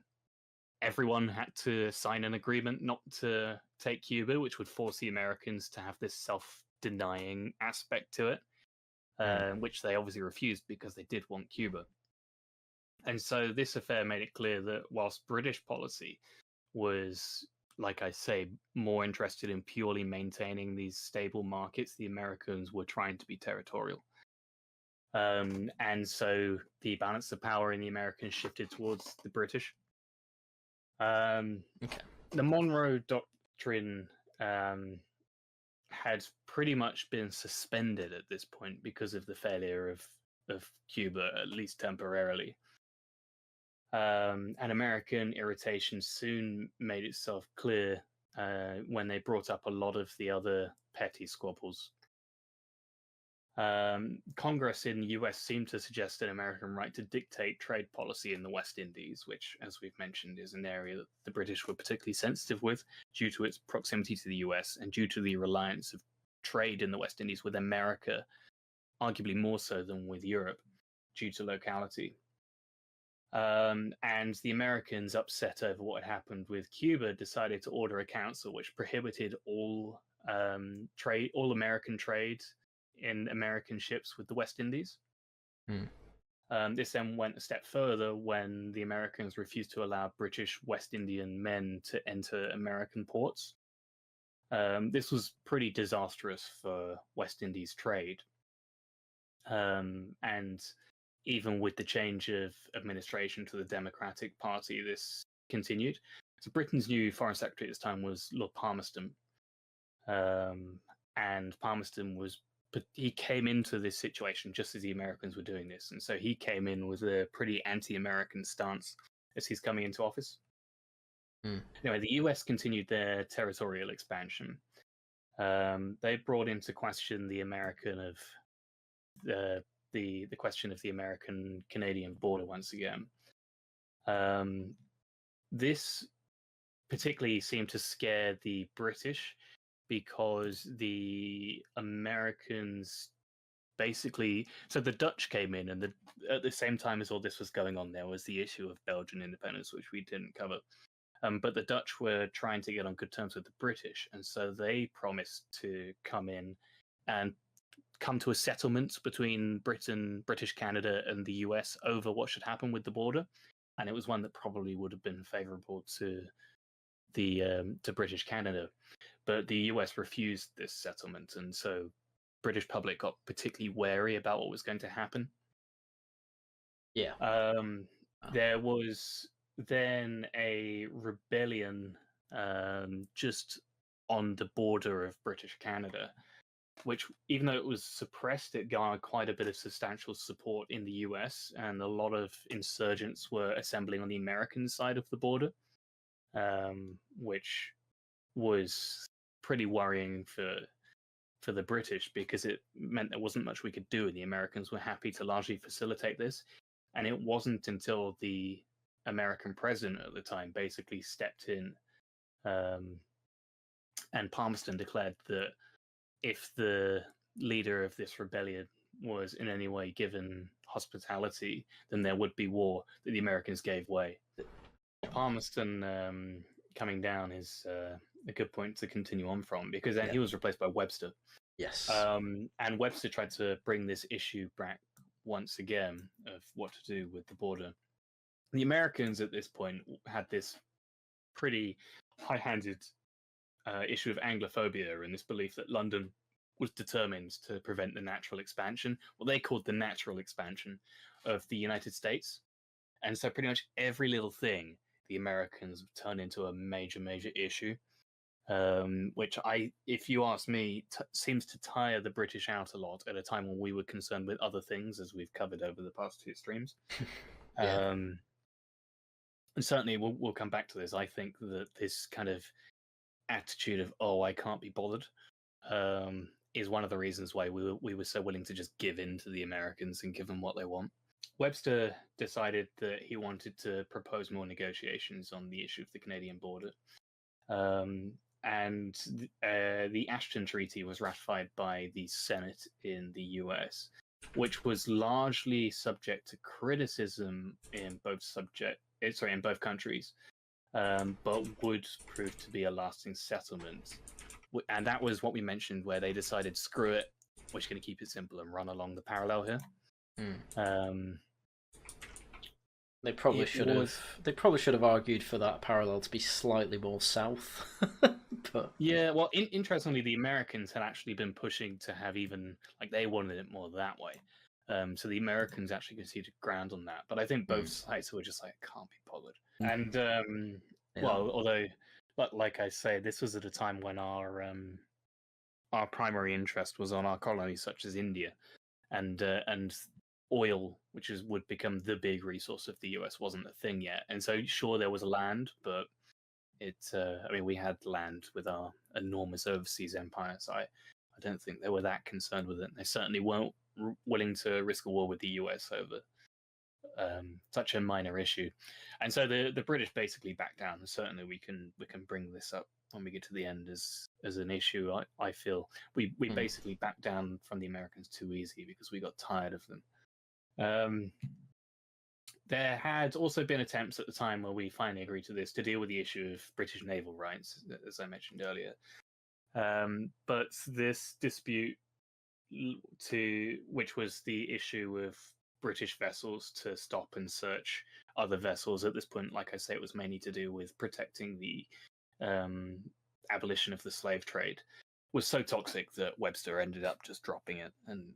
everyone had to sign an agreement not to take Cuba, which would force the Americans to have this self-denying aspect to it, which they obviously refused because they did want Cuba. And so this affair made it clear that whilst British policy was, like I say, more interested in purely maintaining these stable markets, the Americans were trying to be territorial. And so the balance of power in the Americans shifted towards the British. The Monroe Doctrine had pretty much been suspended at this point because of the failure of Cuba, at least temporarily. And American irritation soon made itself clear when they brought up a lot of the other petty squabbles. Congress in the US seemed to suggest an American right to dictate trade policy in the West Indies, which, as we've mentioned, is an area that the British were particularly sensitive with due to its proximity to the US and due to the reliance of trade in the West Indies with America, arguably more so than with Europe, due to locality. And the Americans, upset over what had happened with Cuba, decided to order a council which prohibited all American trade in American ships with the West Indies. This then went a step further when the Americans refused to allow British West Indian men to enter American ports. This was pretty disastrous for West Indies trade. And even with the change of administration to the Democratic Party, this continued. So Britain's new Foreign Secretary at this time was Lord Palmerston. And Palmerston he came into this situation just as the Americans were doing this. And so he came in with a pretty anti-American stance as he's coming into office. Anyway, the US continued their territorial expansion. They brought into question the question of the American-Canadian border once again. This particularly seemed to scare the British because the Americans basically... So the Dutch came in, and at the same time as all this was going on, there was the issue of Belgian independence, which we didn't cover. But the Dutch were trying to get on good terms with the British, and so they promised to come in and come to a settlement between Britain, British Canada, and the US over what should happen with the border. And it was one that probably would have been favourable to British Canada. But the US refused this settlement, and so British public got particularly wary about what was going to happen. There was then a rebellion just on the border of British Canada, which, even though it was suppressed, it garnered quite a bit of substantial support in the US, and a lot of insurgents were assembling on the American side of the border, which was pretty worrying for the British, because it meant there wasn't much we could do, and the Americans were happy to largely facilitate this. And it wasn't until the American president at the time basically stepped in, and Palmerston declared that if the leader of this rebellion was in any way given hospitality, then there would be war, that the Americans gave way. Palmerston coming down is a good point to continue on from, because then he was replaced by Webster. Yes. And Webster tried to bring this issue back once again of what to do with the border. The Americans at this point had this pretty high-handed issue of Anglophobia, and this belief that London was determined to prevent the natural expansion, what they called the natural expansion of the United States. And so pretty much every little thing the Americans turned into a major, major issue, which if you ask me, seems to tire the British out a lot at a time when we were concerned with other things, as we've covered over the past two streams. And certainly we'll come back to this. I think that this kind of attitude of, oh, I can't be bothered, is one of the reasons why we were so willing to just give in to the Americans and give them what they want. Webster decided that he wanted to propose more negotiations on the issue of the Canadian border. And the Ashton Treaty was ratified by the Senate in the US, which was largely subject to criticism in both countries, but would prove to be a lasting settlement. And that was what we mentioned, where they decided, screw it, we're just going to keep it simple and run along the parallel here. They probably should have argued for that parallel to be slightly more south. But yeah, well, interestingly, the Americans had actually been pushing to have even, like, they wanted it more that way. So the Americans actually conceded ground on that. But I think both sides were just like, can't be bothered. And well, although, but like I say, this was at a time when our primary interest was on our colonies, such as India, and oil, which would become the big resource of the US, wasn't a thing yet. And so, sure, there was land, but I mean, we had land with our enormous overseas empire, so I don't think they were that concerned with it. They certainly weren't willing to risk a war with the US over such a minor issue. And so the British basically backed down. And certainly we can bring this up when we get to the end as an issue. I feel we basically backed down from the Americans too easy because we got tired of them. There had also been attempts at the time where we finally agreed to this to deal with the issue of British naval rights, as I mentioned earlier. But this dispute, which was the issue of British vessels to stop and search other vessels, at this point, like I say, it was mainly to do with protecting the abolition of the slave trade, was so toxic that Webster ended up just dropping it, and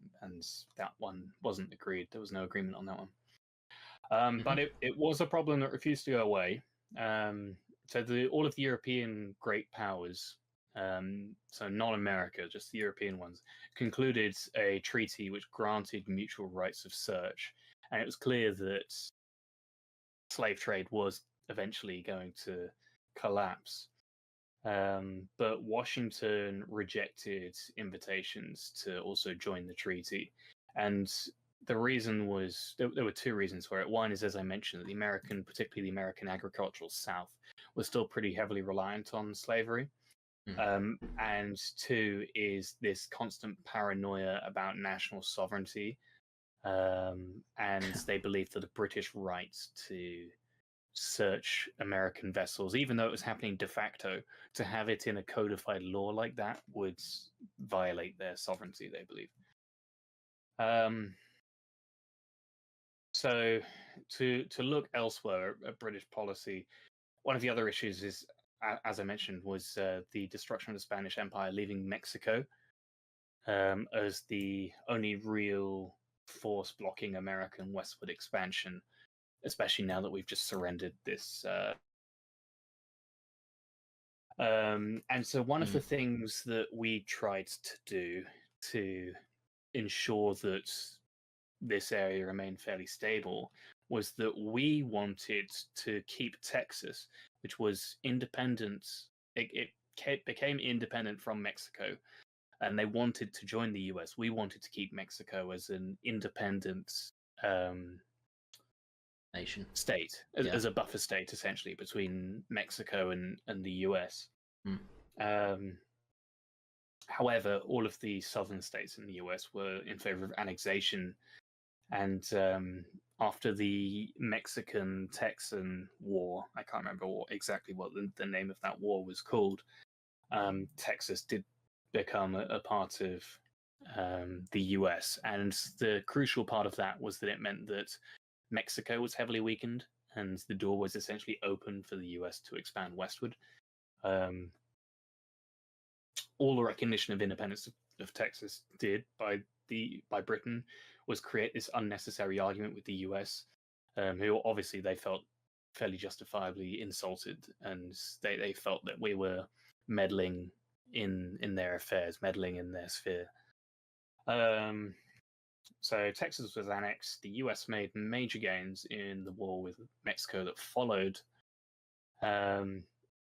that one wasn't agreed. There was no agreement on that one. But it was a problem that refused to go away. So all of the European great powers, so not America, just the European ones, concluded a treaty which granted mutual rights of search. And it was clear that slave trade was eventually going to collapse. But Washington rejected invitations to also join the treaty. And the reason was, there were two reasons for it. One is, as I mentioned, that particularly the American agricultural South, was still pretty heavily reliant on slavery. And two is this constant paranoia about national sovereignty. And they believed that the British right to search American vessels, even though it was happening de facto, to have it in a codified law like that would violate their sovereignty, they believe. So to look elsewhere at British policy, one of the other issues is, as I mentioned, was the destruction of the Spanish Empire, leaving Mexico as the only real force blocking American westward expansion, especially now that we've just surrendered this. And so one of the things that we tried to do to ensure that this area remained fairly stable was that we wanted to keep Texas, which was independent. It became independent from Mexico, and they wanted to join the US. We wanted to keep Mexico as an independent nation state, as a buffer state, essentially, between Mexico and the US. However, all of the southern states in the US were in favor of annexation. And after the Mexican-Texan War, I can't remember exactly what the name of that war was called, Texas did become a part of the US. And the crucial part of that was that it meant that Mexico was heavily weakened, and the door was essentially open for the US to expand westward. All the recognition of independence of Texas did by Britain was create this unnecessary argument with the US, who obviously they felt fairly justifiably insulted, and they felt that we were meddling in their affairs, meddling in their sphere. So Texas was annexed. The US made major gains in the war with Mexico that followed.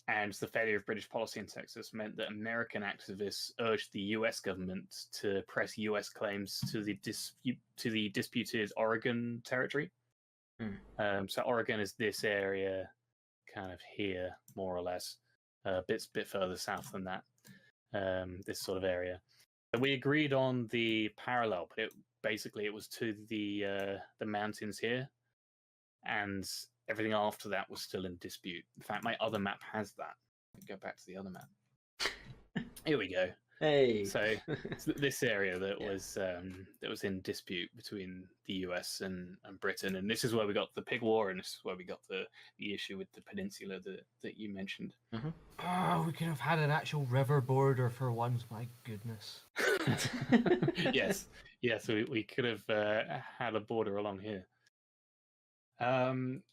And the failure of British policy in Texas meant that American activists urged the U.S. government to press U.S. claims to the disputed Oregon territory. So Oregon is this area, kind of here, more or less, a bit further south than that. This sort of area. So we agreed on the parallel, but it was to the mountains here, and everything after that was still in dispute. In fact, my other map has that. Go back to the other map. Here we go. Hey. So this area that was in dispute between the US and Britain, and this is where we got the Pig War, and this is where we got the issue with the peninsula that you mentioned. Mm-hmm. Oh, we could have had an actual river border for once. My goodness. yes, we could have had a border along here.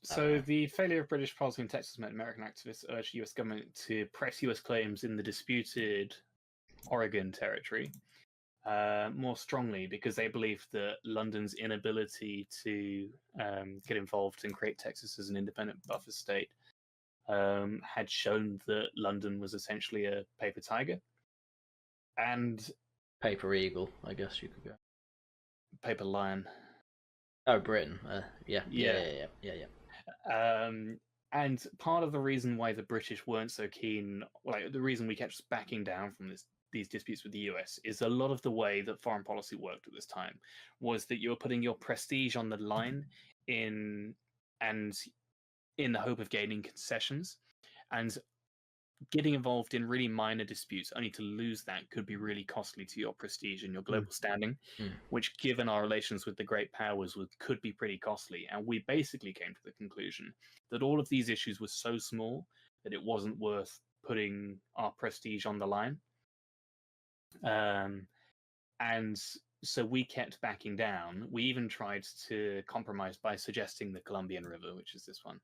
So the failure of British policy in Texas meant American activists urged the US government to press US claims in the disputed Oregon territory more strongly, because they believed that London's inability to get involved and create Texas as an independent buffer state had shown that London was essentially a paper tiger. And paper eagle, I guess you could go. Paper lion. Oh, Britain. Yeah. And part of the reason why the British weren't so keen, like the reason we kept backing down from these disputes with the US, is a lot of the way that foreign policy worked at this time was that you were putting your prestige on the line in the hope of gaining concessions, and getting involved in really minor disputes only to lose that could be really costly to your prestige and your global standing, which, given our relations with the great powers, could be pretty costly. And we basically came to the conclusion that all of these issues were so small that it wasn't worth putting our prestige on the line. And so we kept backing down. We even tried to compromise by suggesting the Columbian River, which is this one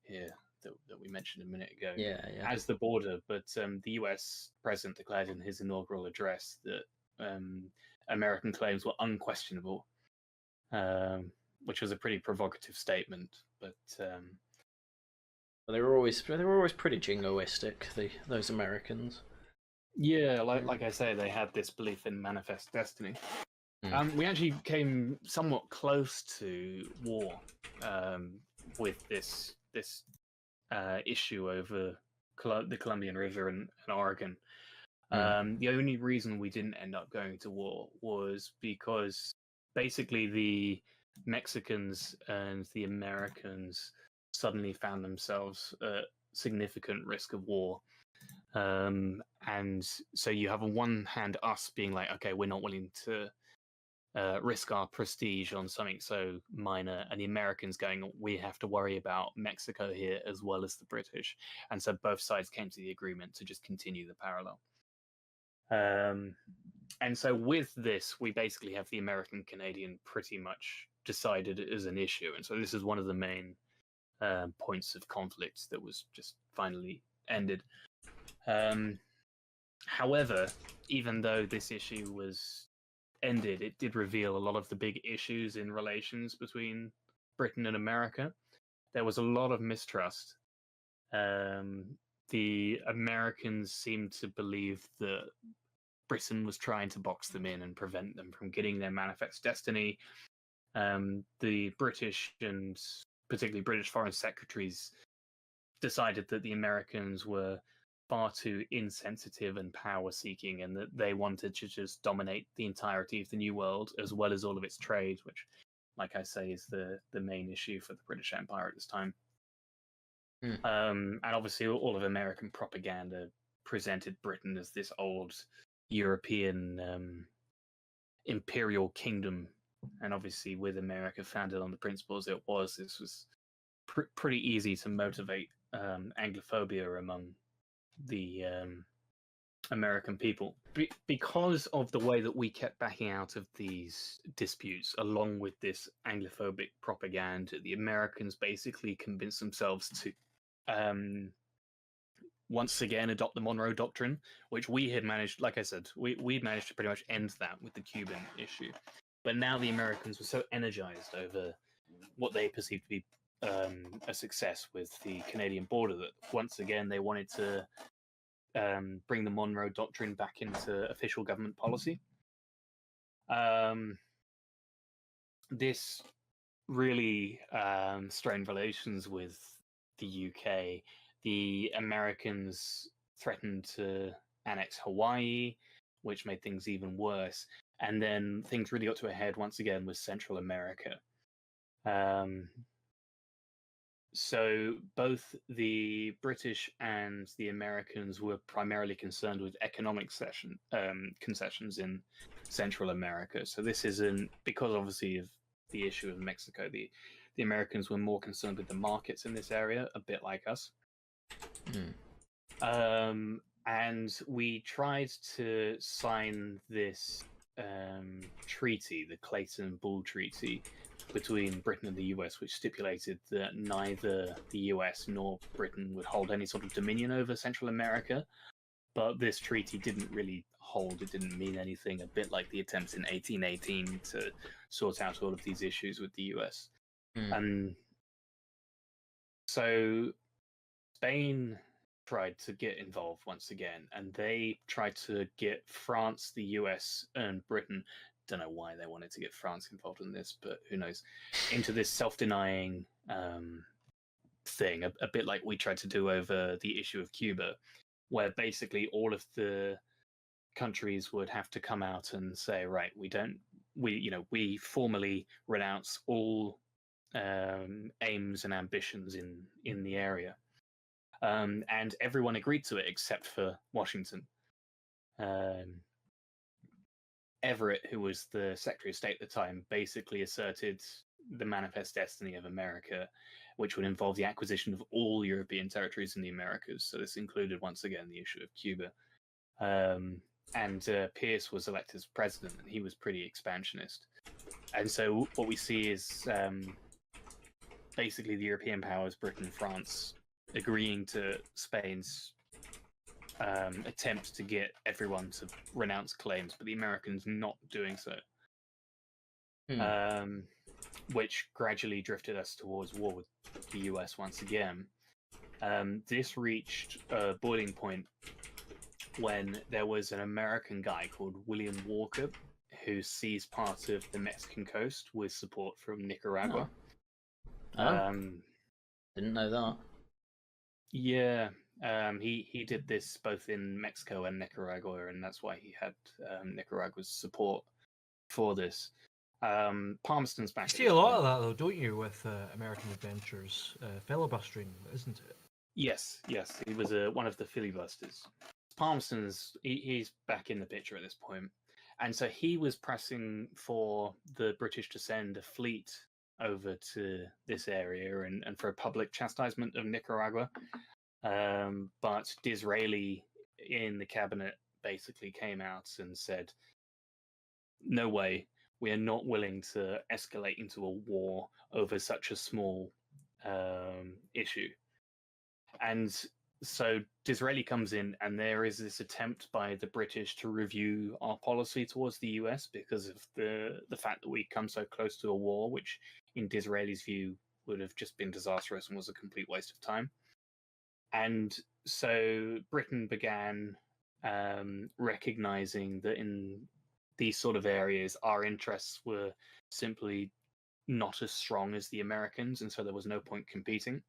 here that we mentioned a minute ago, as the border. But the US president declared in his inaugural address that American claims were unquestionable, which was a pretty provocative statement. But they were always pretty jingoistic, those Americans. Yeah, like I say, they had this belief in manifest destiny. We actually came somewhat close to war with this issue over the Columbian River and Oregon. The only reason we didn't end up going to war was because basically the Mexicans and the Americans suddenly found themselves at significant risk of war. And so you have on one hand us being like, okay, we're not willing to risk our prestige on something so minor, and the Americans going, we have to worry about Mexico here as well as the British. And so both sides came to the agreement to just continue the parallel. And so with this, we basically have the American-Canadian pretty much decided as an issue. And so this is one of the main points of conflict that was just finally ended. However, even though this issue was ended, it did reveal a lot of the big issues in relations between Britain and America. There was a lot of mistrust. The Americans seemed to believe that Britain was trying to box them in and prevent them from getting their manifest destiny. The British, and particularly British foreign secretaries, decided that the Americans were far too insensitive and power-seeking, and that they wanted to just dominate the entirety of the New World, as well as all of its trade, which, like I say, is the main issue for the British Empire at this time. And obviously all of American propaganda presented Britain as this old European imperial kingdom, and obviously with America founded on the principles this was pretty easy to motivate Anglophobia among the American people. Because of the way that we kept backing out of these disputes, along with this Anglophobic propaganda, the Americans basically convinced themselves to once again adopt the Monroe Doctrine, which we had managed, like I said, we managed to pretty much end that with the Cuban issue. But now the Americans were so energized over what they perceived to be a success with the Canadian border. That once again they wanted to bring the Monroe Doctrine back into official government policy. This really strained relations with the UK. The Americans threatened to annex Hawaii, which made things even worse. And then things really got to a head once again with Central America. So both the British and the Americans were primarily concerned with economic concessions in Central America. So this isn't, because obviously of the issue of Mexico, the Americans were more concerned with the markets in this area, a bit like us. And we tried to sign this treaty, the Clayton-Bull Treaty, between Britain and the US, which stipulated that neither the US nor Britain would hold any sort of dominion over Central America. But this treaty didn't really hold. It didn't mean anything, a bit like the attempts in 1818 to sort out all of these issues with the US. So Spain tried to get involved once again, and they tried to get France, the US, and Britain, don't know why they wanted to get France involved in this, but who knows, into this self-denying thing, a bit like we tried to do over the issue of Cuba, where basically all of the countries would have to come out and say, right, we formally renounce all aims and ambitions in the area. And everyone agreed to it except for Washington. Everett, who was the Secretary of State at the time, basically asserted the manifest destiny of America, which would involve the acquisition of all European territories in the Americas. So this included, once again, the issue of Cuba. And Pierce was elected as president, and he was pretty expansionist. And so what we see is basically the European powers, Britain, France, agreeing to Spain's attempt to get everyone to renounce claims, but the Americans not doing so, which gradually drifted us towards war with the US once again. This reached a boiling point when there was an American guy called William Walker who seized part of the Mexican coast with support from Nicaragua. Didn't know that. Yeah. He did this both in Mexico and Nicaragua, and that's why he had Nicaragua's support for this. Palmerston's back. You see a lot of that, though, don't you, with American adventures, filibustering, isn't it? Yes. He was one of the filibusters. Palmerston's he's back in the picture at this point, and so he was pressing for the British to send a fleet over to this area and for a public chastisement of Nicaragua. But Disraeli in the cabinet basically came out and said, no way, we are not willing to escalate into a war over such a small issue. And so Disraeli comes in, and there is this attempt by the British to review our policy towards the US because of the fact that we come so close to a war, which in Disraeli's view would have just been disastrous and was a complete waste of time. And so Britain began recognizing that in these sort of areas, our interests were simply not as strong as the Americans, and so there was no point competing,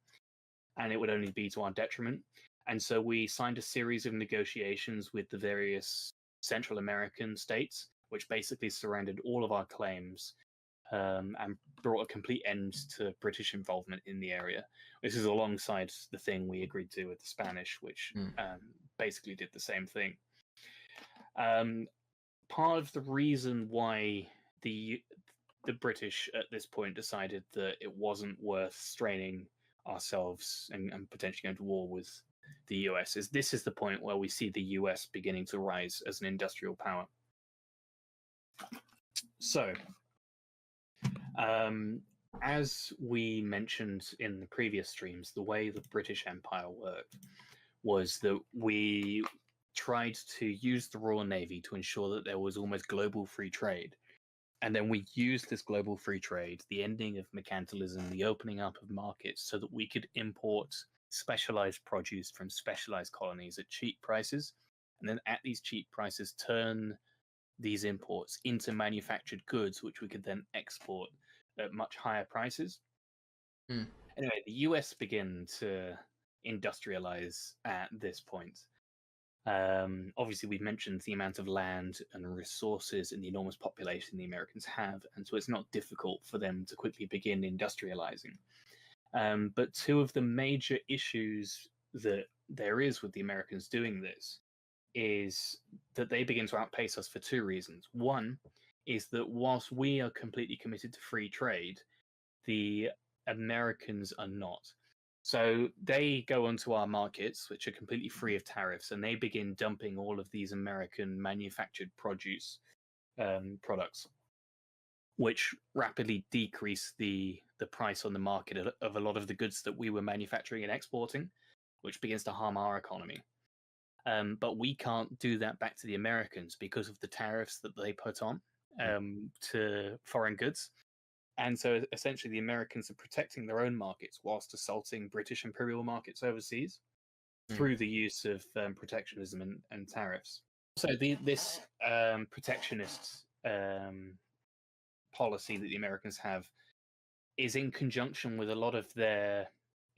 and it would only be to our detriment. And so we signed a series of negotiations with the various Central American states, which basically surrendered all of our claims and brought a complete end to British involvement in the area. This is alongside the thing we agreed to with the Spanish, which basically did the same thing. Part of the reason why the British at this point decided that it wasn't worth straining ourselves and potentially going to war with the US is this is the point where we see the US beginning to rise as an industrial power. So, as we mentioned in the previous streams, the way the British Empire worked was that we tried to use the Royal Navy to ensure that there was almost global free trade. And then we used this global free trade, the ending of mercantilism, the opening up of markets, so that we could import specialized produce from specialized colonies at cheap prices, and then at these cheap prices turn these imports into manufactured goods, which we could then export at much higher prices. Anyway, the US began to industrialize at this point. Obviously, we've mentioned the amount of land and resources and the enormous population the Americans have, and so it's not difficult for them to quickly begin industrializing. But two of the major issues that there is with the Americans doing this is that they begin to outpace us for two reasons. One is that whilst we are completely committed to free trade, the Americans are not. So they go onto our markets, which are completely free of tariffs, and they begin dumping all of these American manufactured produce products, which rapidly decrease the price on the market of a lot of the goods that we were manufacturing and exporting, which begins to harm our economy. But we can't do that back to the Americans because of the tariffs that they put on to foreign goods. And so essentially the Americans are protecting their own markets whilst assaulting British imperial markets overseas through the use of protectionism and tariffs. So this protectionist policy that the Americans have is in conjunction with a lot of their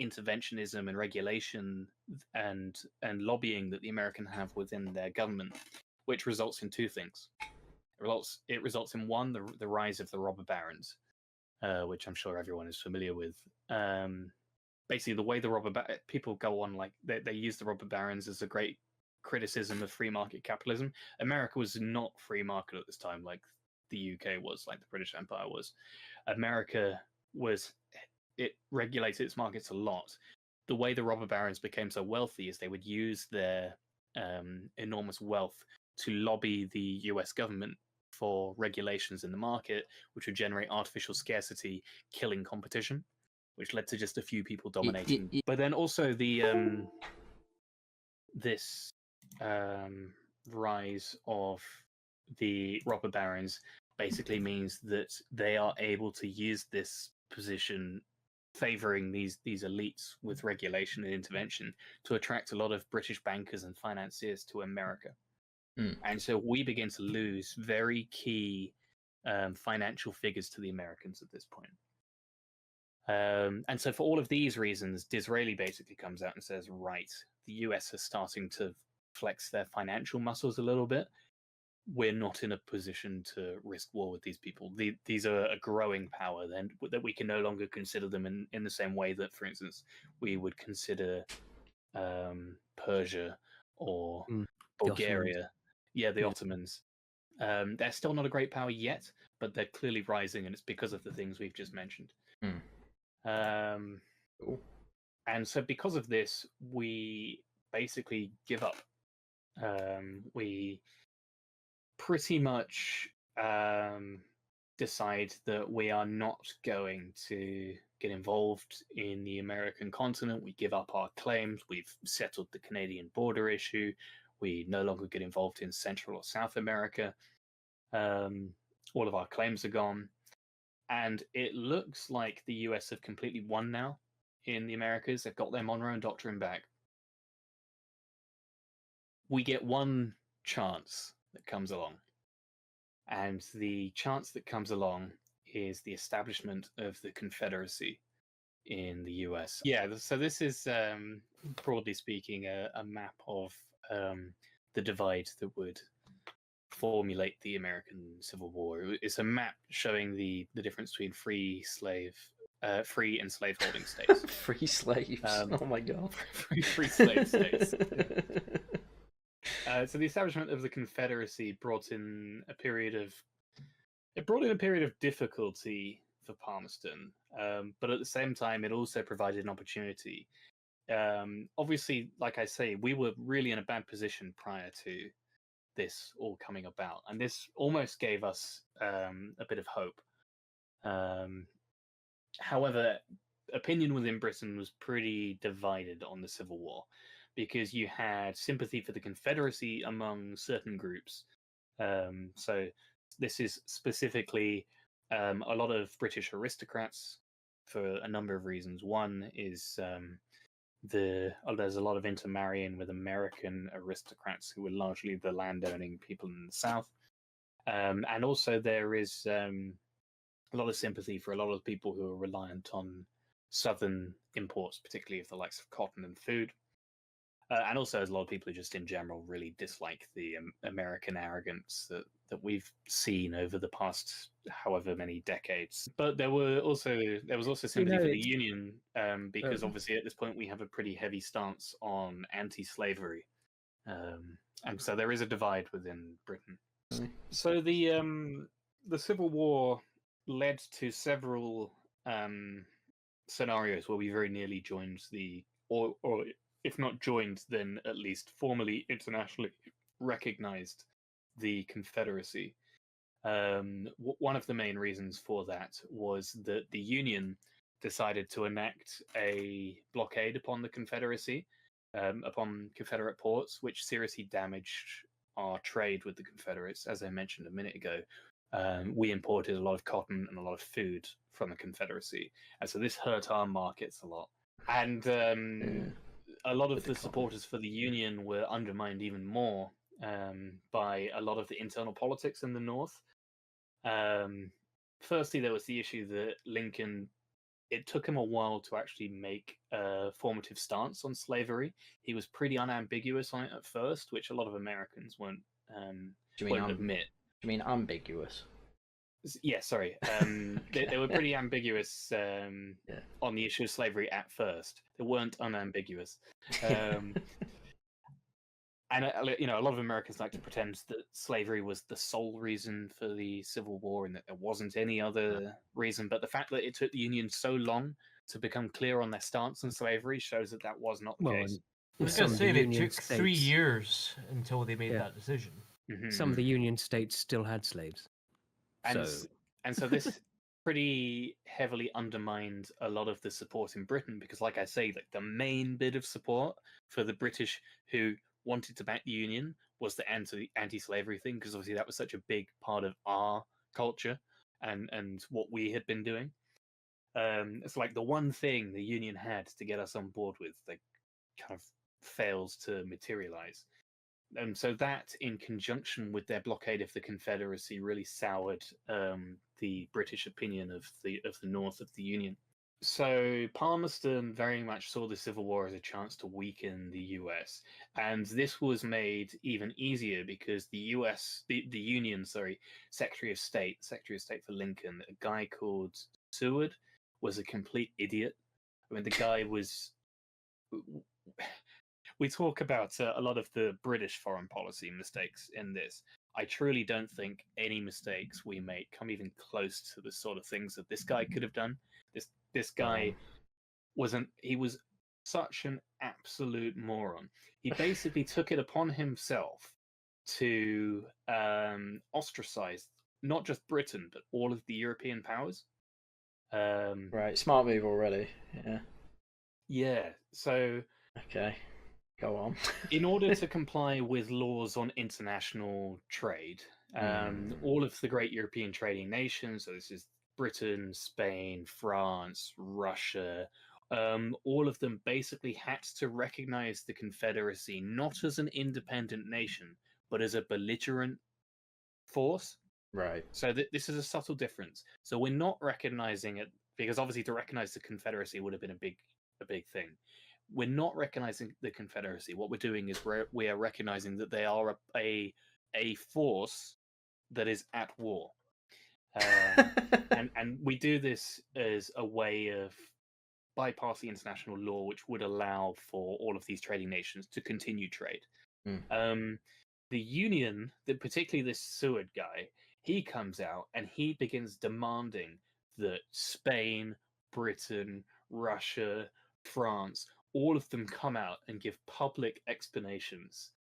interventionism and regulation and lobbying that the Americans have within their government, which results in two things. It results in one, the rise of the robber barons, which I'm sure everyone is familiar with. Basically, the way the people go on, like they use the robber barons as a great criticism of free market capitalism. America was not free market at this time, like the UK was, like the British Empire was. America it regulated its markets a lot. The way the robber barons became so wealthy is they would use their enormous wealth to lobby the US government for regulations in the market, which would generate artificial scarcity, killing competition, which led to just a few people dominating. But then also this rise of the robber barons basically means that they are able to use this position favoring these elites with regulation and intervention to attract a lot of British bankers and financiers to America. And so we begin to lose very key financial figures to the Americans at this point. And so for all of these reasons, Disraeli basically comes out and says, right, the US is starting to flex their financial muscles a little bit. We're not in a position to risk war with these people. These are a growing power, then that we can no longer consider them in the same way that, for instance, we would consider Persia or Bulgaria. The Ottomans. They're still not a great power yet, but they're clearly rising, and it's because of the things we've just mentioned. And so because of this, we basically give up. We pretty much decide that we are not going to get involved in the American continent. We give up our claims. We've settled the Canadian border issue. We no longer get involved in Central or South America. All of our claims are gone. And it looks like the US have completely won now in the Americas. They've got their Monroe Doctrine back. We get one chance that comes along. And the chance that comes along is the establishment of the Confederacy in the US. Yeah, so this is, broadly speaking, a map of the divide that would formulate the American Civil War. It's a map showing the difference between free and slaveholding states. Free slaves. Oh my god. free slave states. So the establishment of the Confederacy brought in a period of difficulty for Palmerston, but at the same time, it also provided an opportunity. Obviously, like I say, we were really in a bad position prior to this all coming about, and this almost gave us a bit of hope. However, opinion within Britain was pretty divided on the Civil War, because you had sympathy for the Confederacy among certain groups. So this is specifically a lot of British aristocrats for a number of reasons. One is there's a lot of intermarrying with American aristocrats who were largely the landowning people in the South. And also there is a lot of sympathy for a lot of people who are reliant on Southern imports, particularly of the likes of cotton and food. And also there's a lot of people who just in general really dislike the American arrogance that we've seen over the past however many decades. But there was also sympathy for the Union, because obviously at this point we have a pretty heavy stance on anti-slavery. And so there is a divide within Britain. So the Civil War led to several scenarios where we very nearly joined or if not joined, then at least formally internationally recognized the Confederacy. One of the main reasons for that was that the Union decided to enact a blockade upon the Confederacy, upon Confederate ports, which seriously damaged our trade with the Confederates. As I mentioned a minute ago, we imported a lot of cotton and a lot of food from the Confederacy, and so this hurt our markets a lot. And a lot of the supporters for the Union were undermined even more by a lot of the internal politics in the North. Firstly, there was the issue that Lincoln, it took him a while to actually make a formative stance on slavery. He was pretty unambiguous on it at first, which a lot of Americans won't admit. Do you mean ambiguous? Yeah, sorry. They were pretty ambiguous on the issue of slavery at first. They weren't unambiguous. And a lot of Americans like to pretend that slavery was the sole reason for the Civil War and that there wasn't any other reason. But the fact that it took the Union so long to become clear on their stance on slavery shows that that was not the case. I was going to say it took 3 years until they made that decision. Mm-hmm. Some of the Union states still had slaves. And so this pretty heavily undermined a lot of the support in Britain because, like I say, like the main bit of support for the British who wanted to back the Union was the anti-slavery thing, because obviously that was such a big part of our culture and what we had been doing. It's like the one thing the Union had to get us on board with, like, kind of fails to materialize. And so that, in conjunction with their blockade of the Confederacy, really soured the British opinion of the North of the Union. So Palmerston very much saw the Civil War as a chance to weaken the US, and this was made even easier because the Union, Secretary of State for Lincoln, a guy called Seward, was a complete idiot. I mean, the guy was. We talk about a lot of the British foreign policy mistakes in this. I truly don't think any mistakes we make come even close to the sort of things that this guy could have done. This guy was such an absolute moron. He basically took it upon himself to ostracize not just Britain but all of the European powers. Right, smart move already. Yeah. So. Okay. Go on. In order to comply with laws on international trade, all of the great European trading nations, so this is Britain, Spain, France, Russia, all of them basically had to recognize the Confederacy not as an independent nation, but as a belligerent force. Right. So this is a subtle difference. So we're not recognizing it, because obviously to recognize the Confederacy would have been a big thing. We're not recognizing the Confederacy. What we're doing is we are recognizing that they are a force that is at war, and we do this as a way of bypassing international law, which would allow for all of these trading nations to continue trade. The Union, particularly this Seward guy, he comes out and he begins demanding that Spain, Britain, Russia, France, all of them come out and give public explanations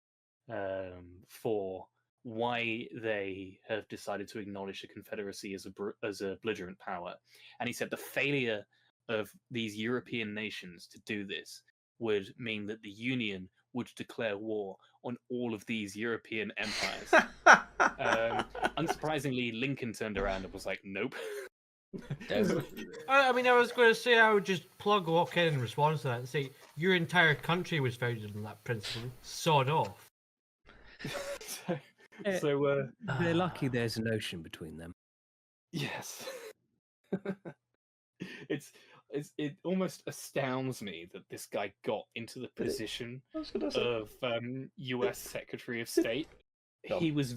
for why they have decided to acknowledge the Confederacy as a belligerent power. And he said the failure of these European nations to do this would mean that the Union would declare war on all of these European empires. Unsurprisingly, Lincoln turned around and was like, "Nope." I mean, I was going to say I would just walk in response to that and say your entire country was founded on that principle. Sod off. They're lucky there's an ocean between them. Yes. It almost astounds me that this guy got into the position of U.S. Secretary of State. He was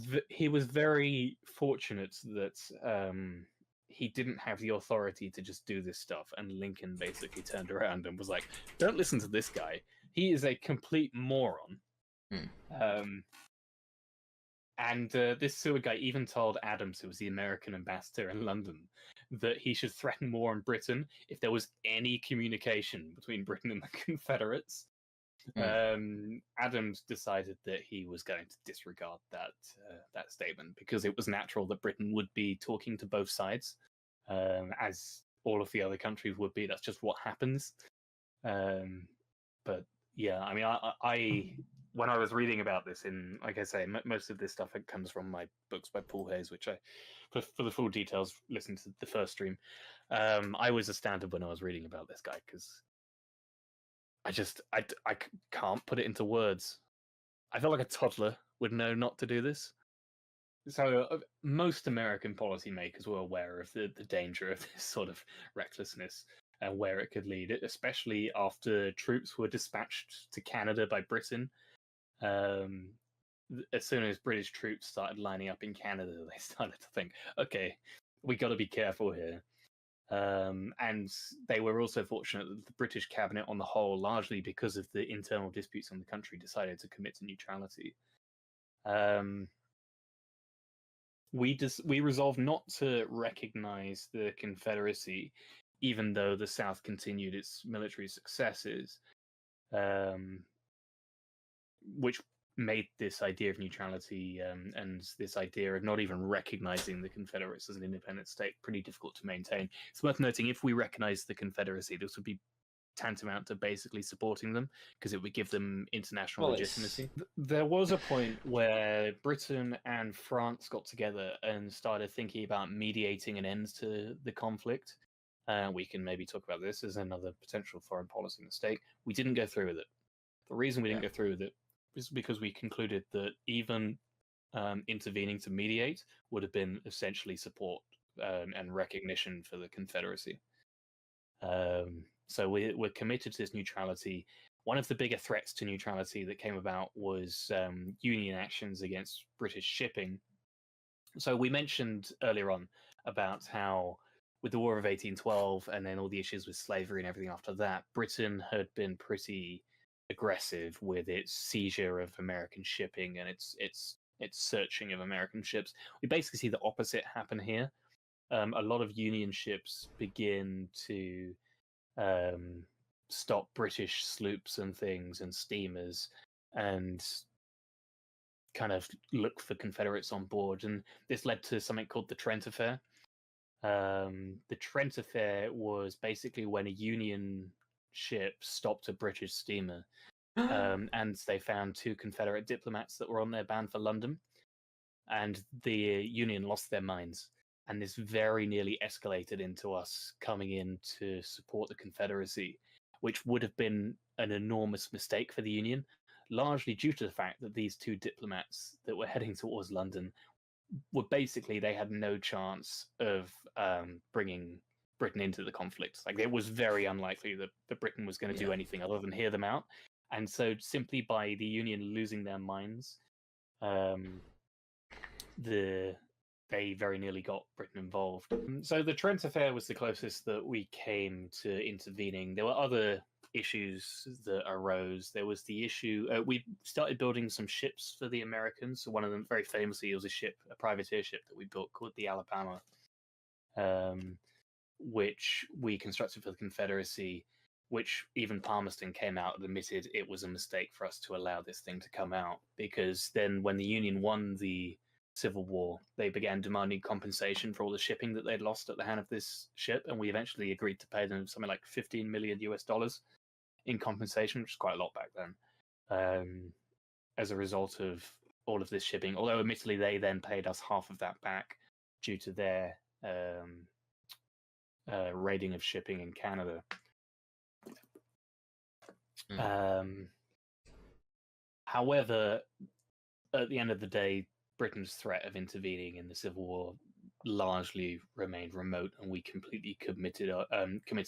very fortunate that he didn't have the authority to just do this stuff, and Lincoln basically turned around and was like, "Don't listen to this guy. He is a complete moron." And this Seward guy even told Adams, who was the American ambassador in London, that he should threaten war on Britain if there was any communication between Britain and the Confederates. Adams decided that he was going to disregard that statement because it was natural that Britain would be talking to both sides, as all of the other countries would be. That's just what happens. But yeah, I mean, I when I was reading about this, like I say, most of this stuff comes from my books by Paul Hayes, which for the full details, listen to the first stream. I was astounded when I was reading about this guy because I can't put it into words. I feel like a toddler would know not to do this. So most American policymakers were aware of the danger of this sort of recklessness and where it could lead, especially after troops were dispatched to Canada by Britain. As soon as British troops started lining up in Canada, they started to think, okay, we got to be careful here. And they were also fortunate that the British cabinet on the whole, largely because of the internal disputes in the country, decided to commit to neutrality. We resolved not to recognize the Confederacy, even though the South continued its military successes, which made this idea of neutrality and this idea of not even recognizing the Confederates as an independent state pretty difficult to maintain. It's worth noting, if we recognize the Confederacy, this would be tantamount to basically supporting them because it would give them international legitimacy. There was a point where Britain and France got together and started thinking about mediating an end to the conflict. We can maybe talk about this as another potential foreign policy mistake. We didn't go through with it. The reason we didn't go through with it is because we concluded that even intervening to mediate would have been essentially support and recognition for the Confederacy. So we're committed to this neutrality. One of the bigger threats to neutrality that came about was Union actions against British shipping. So we mentioned earlier on about how with the War of 1812 and then all the issues with slavery and everything after that, Britain had been pretty aggressive with its seizure of American shipping and its searching of American ships. We basically see the opposite happen here. A lot of Union ships begin to stop British sloops and things and steamers and kind of look for Confederates on board. And this led to something called the Trent Affair. The Trent Affair was basically when a Union ship stopped a British steamer and they found 2 Confederate diplomats that were on there bound for London. And the Union lost their minds. And this very nearly escalated into us coming in to support the Confederacy, which would have been an enormous mistake for the Union, largely due to the fact that these 2 diplomats that were heading towards London were basically, they had no chance of bringing Britain into the conflict. Like, it was very unlikely that Britain was going to do anything other than hear them out. And so simply by the Union losing their minds, they very nearly got Britain involved. So the Trent Affair was the closest that we came to intervening. There were other issues that arose. There was the issue, we started building some ships for the Americans. So one of them, very famously, was a privateer ship that we built called the Alabama, which we constructed for the Confederacy, which even Palmerston came out and admitted it was a mistake for us to allow this thing to come out, because then when the Union won the Civil War, they began demanding compensation for all the shipping that they'd lost at the hand of this ship, and we eventually agreed to pay them something like $15 million in compensation, which is quite a lot back then, as a result of all of this shipping. Although, admittedly, they then paid us half of that back due to their raiding of shipping in Canada. However, at the end of the day, Britain's threat of intervening in the Civil War largely remained remote, and we completely committed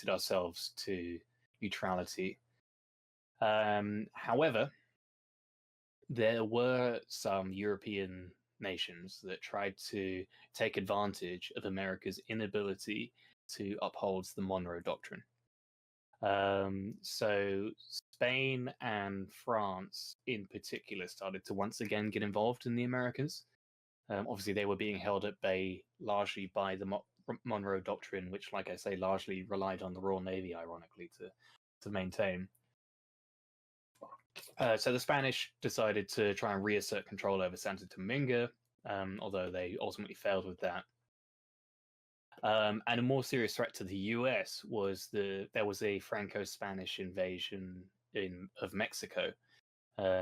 ourselves to neutrality. However, there were some European nations that tried to take advantage of America's inability to uphold the Monroe Doctrine. So Spain and France in particular started to once again get involved in the Americas. Obviously, they were being held at bay largely by the Monroe Doctrine, which, like I say, largely relied on the Royal Navy, ironically, to maintain. So the Spanish decided to try and reassert control over Santo Domingo, although they ultimately failed with that. And a more serious threat to the US was there was a Franco-Spanish invasion of Mexico,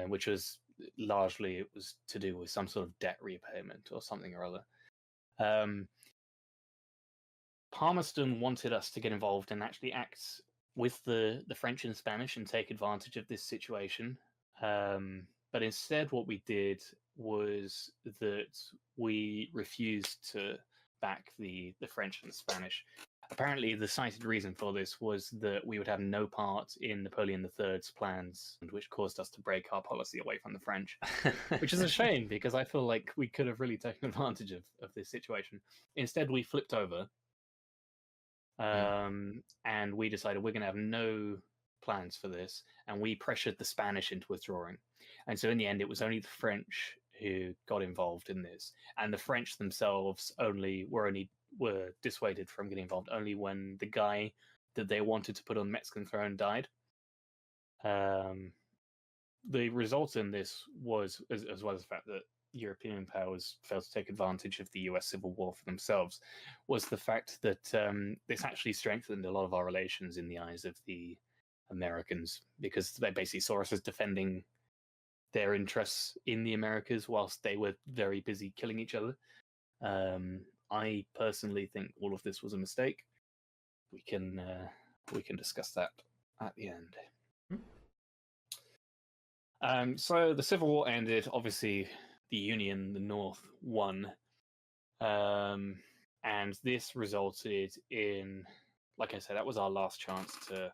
which was largely it was to do with some sort of debt repayment or something or other. Palmerston wanted us to get involved and actually act with the French and Spanish and take advantage of this situation. But instead, what we did was that we refused to back the French and the Spanish. Apparently, the cited reason for this was that we would have no part in Napoleon III's plans, which caused us to break our policy away from the French, which is a shame because I feel like we could have really taken advantage of this situation. Instead, we flipped over and we decided we're going to have no plans for this, and we pressured the Spanish into withdrawing. And so in the end, it was only the French who got involved in this, and the French themselves were dissuaded from getting involved only when the guy that they wanted to put on the Mexican throne died. The result in this was, as well as the fact that European powers failed to take advantage of the US Civil War for themselves, was the fact that this actually strengthened a lot of our relations in the eyes of the Americans, because they basically saw us as defending their interests in the Americas whilst they were very busy killing each other. I personally think all of this was a mistake. We can discuss that at the end. So the Civil War ended. Obviously, the Union, the North, won. And this resulted in, like I said, that was our last chance to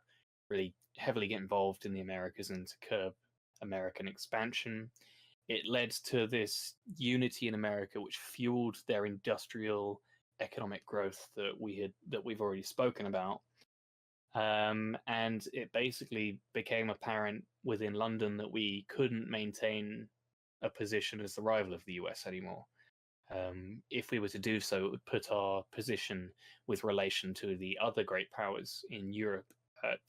really heavily get involved in the Americas and to curb American expansion. It led to this unity in America, which fueled their industrial economic growth that we've already spoken about. And it basically became apparent within London that we couldn't maintain a position as the rival of the US anymore. If we were to do so, it would put our position with relation to the other great powers in Europe at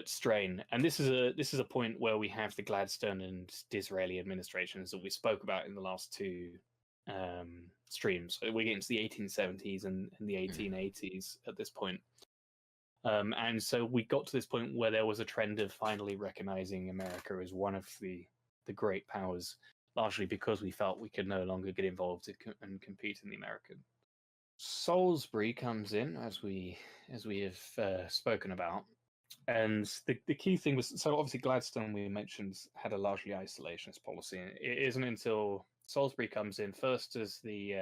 strain. And this is a point where we have the Gladstone and Disraeli administrations that we spoke about in the last two streams. So we get into the 1870s and the 1880s at this point. And so we got to this point where there was a trend of finally recognizing America as one of the great powers, largely because we felt we could no longer get involved and compete in the American. Salisbury comes in, as we have spoken about. And the key thing was, so obviously Gladstone, we mentioned, had a largely isolationist policy. It isn't until Salisbury comes in first as the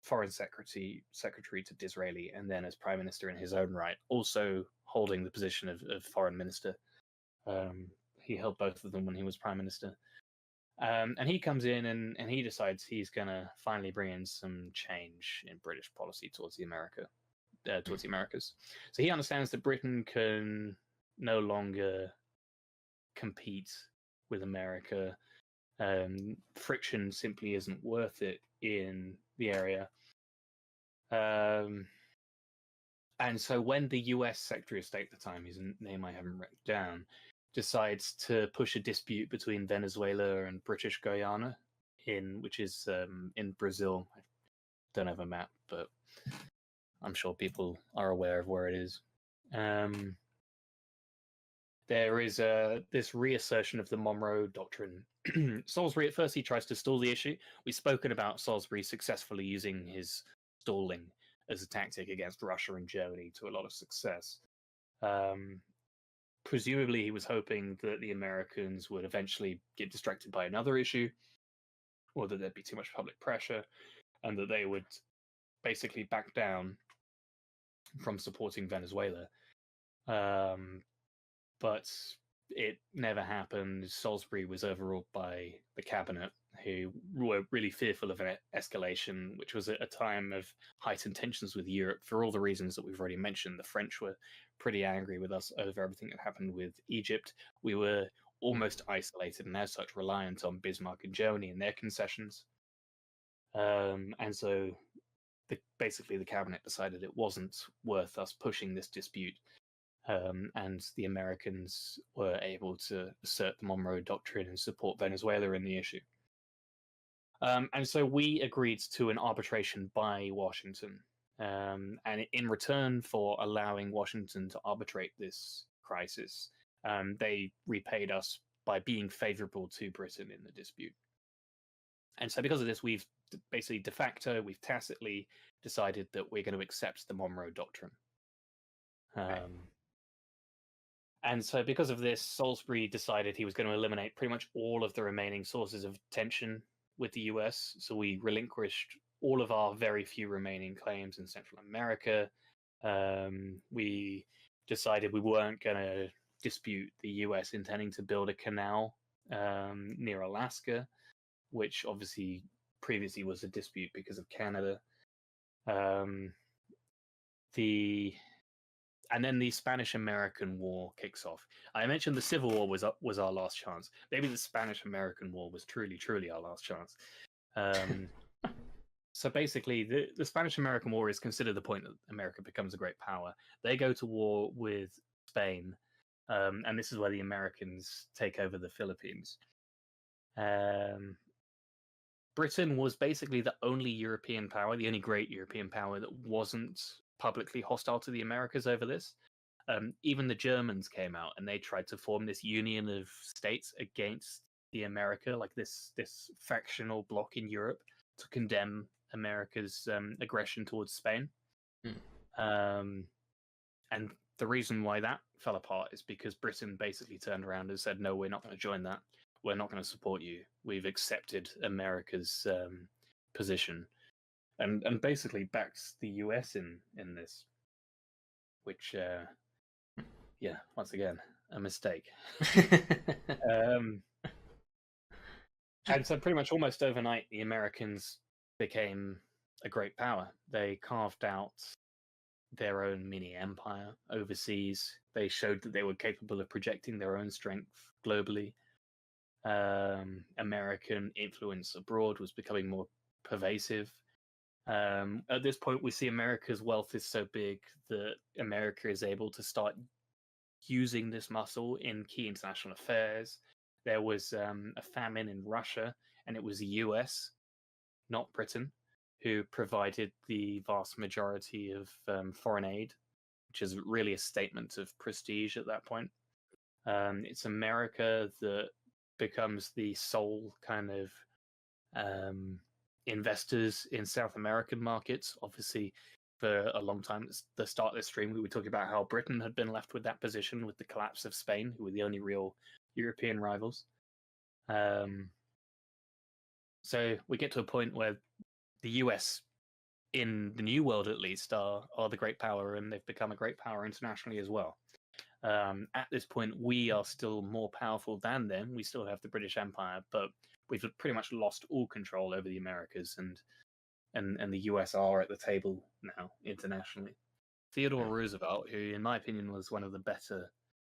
foreign secretary to Disraeli, and then as prime minister in his own right, also holding the position of foreign minister. He held both of them when he was prime minister. And he comes in and he decides he's going to finally bring in some change in British policy towards the Americas. So he understands that Britain can no longer compete with America. Friction simply isn't worth it in the area. And so when the US Secretary of State at the time, whose name I haven't written down, decides to push a dispute between Venezuela and British Guyana, which is in Brazil. I don't have a map, but I'm sure people are aware of where it is. there is this reassertion of the Monroe Doctrine. Salisbury, at first, he tries to stall the issue. We've spoken about Salisbury successfully using his stalling as a tactic against Russia and Germany to a lot of success. Presumably, he was hoping that the Americans would eventually get distracted by another issue, or that there'd be too much public pressure, and that they would basically back down from supporting Venezuela. But it never happened. Salisbury was overruled by the cabinet, who were really fearful of an escalation, which was at a time of heightened tensions with Europe for all the reasons that we've already mentioned. The French were pretty angry with us over everything that happened with Egypt. We were almost isolated and as such reliant on Bismarck and Germany and their concessions. And so basically the cabinet decided it wasn't worth us pushing this dispute. And the Americans were able to assert the Monroe Doctrine and support Venezuela in the issue. And so we agreed to an arbitration by Washington. And in return for allowing Washington to arbitrate this crisis, they repaid us by being favorable to Britain in the dispute. And so because of this, we've basically de facto, we've tacitly decided that we're going to accept the Monroe Doctrine. And so because of this, Salisbury decided he was going to eliminate pretty much all of the remaining sources of tension with the US. So we relinquished all of our very few remaining claims in Central America. We decided we weren't going to dispute the US intending to build a canal near Alaska, which obviously previously was a dispute because of Canada. And then the Spanish-American War kicks off. I mentioned the Civil War was our last chance. Maybe the Spanish-American War was truly our last chance. So basically, the Spanish-American War is considered the point that America becomes a great power. They go to war with Spain, and this is where the Americans take over the Philippines. Britain was basically the only European power, the only great European power that wasn't publicly hostile to the Americas over this. Even the Germans came out and they tried to form this union of states against the America, like this factional bloc in Europe, to condemn America's aggression towards Spain. And the reason why that fell apart is because Britain basically turned around and said, no, we're not going to join that. We're not going to support you. We've accepted America's position. And basically backs the US in this, which, once again, a mistake. And so pretty much almost overnight, the Americans became a great power. They carved out their own mini empire overseas. They showed that they were capable of projecting their own strength globally. American influence abroad was becoming more pervasive. At this point, we see America's wealth is so big that America is able to start using this muscle in key international affairs. There was a famine in Russia, and it was the US, not Britain, who provided the vast majority of foreign aid, which is really a statement of prestige at that point. It's America that becomes the sole kind of investors in South American markets. Obviously, for a long time, at the start of this stream, we were talking about how Britain had been left with that position with the collapse of Spain, who were the only real European rivals. So we get to a point where the US, in the New World at least, are the great power, and they've become a great power internationally as well. At this point, we are still more powerful than them. We still have the British Empire, but we've pretty much lost all control over the Americas, and the US are at the table now internationally. Theodore Roosevelt, who in my opinion was one of the better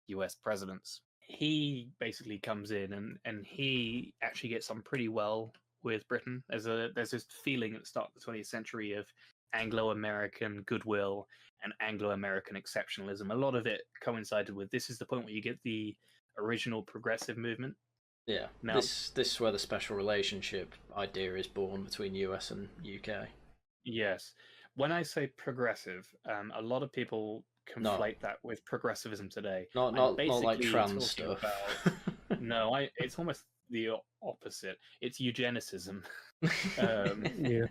US presidents, he basically comes in and he actually gets on pretty well with Britain. There's this feeling at the start of the 20th century of Anglo-American goodwill and Anglo-American exceptionalism. A lot of it coincided with this is the point where you get the original progressive movement. Yeah, now, this is where the special relationship idea is born between US and UK. Yes. When I say progressive, a lot of people conflate that with progressivism today. Not like trans stuff. No, it's almost the opposite. It's eugenicism. Yeah.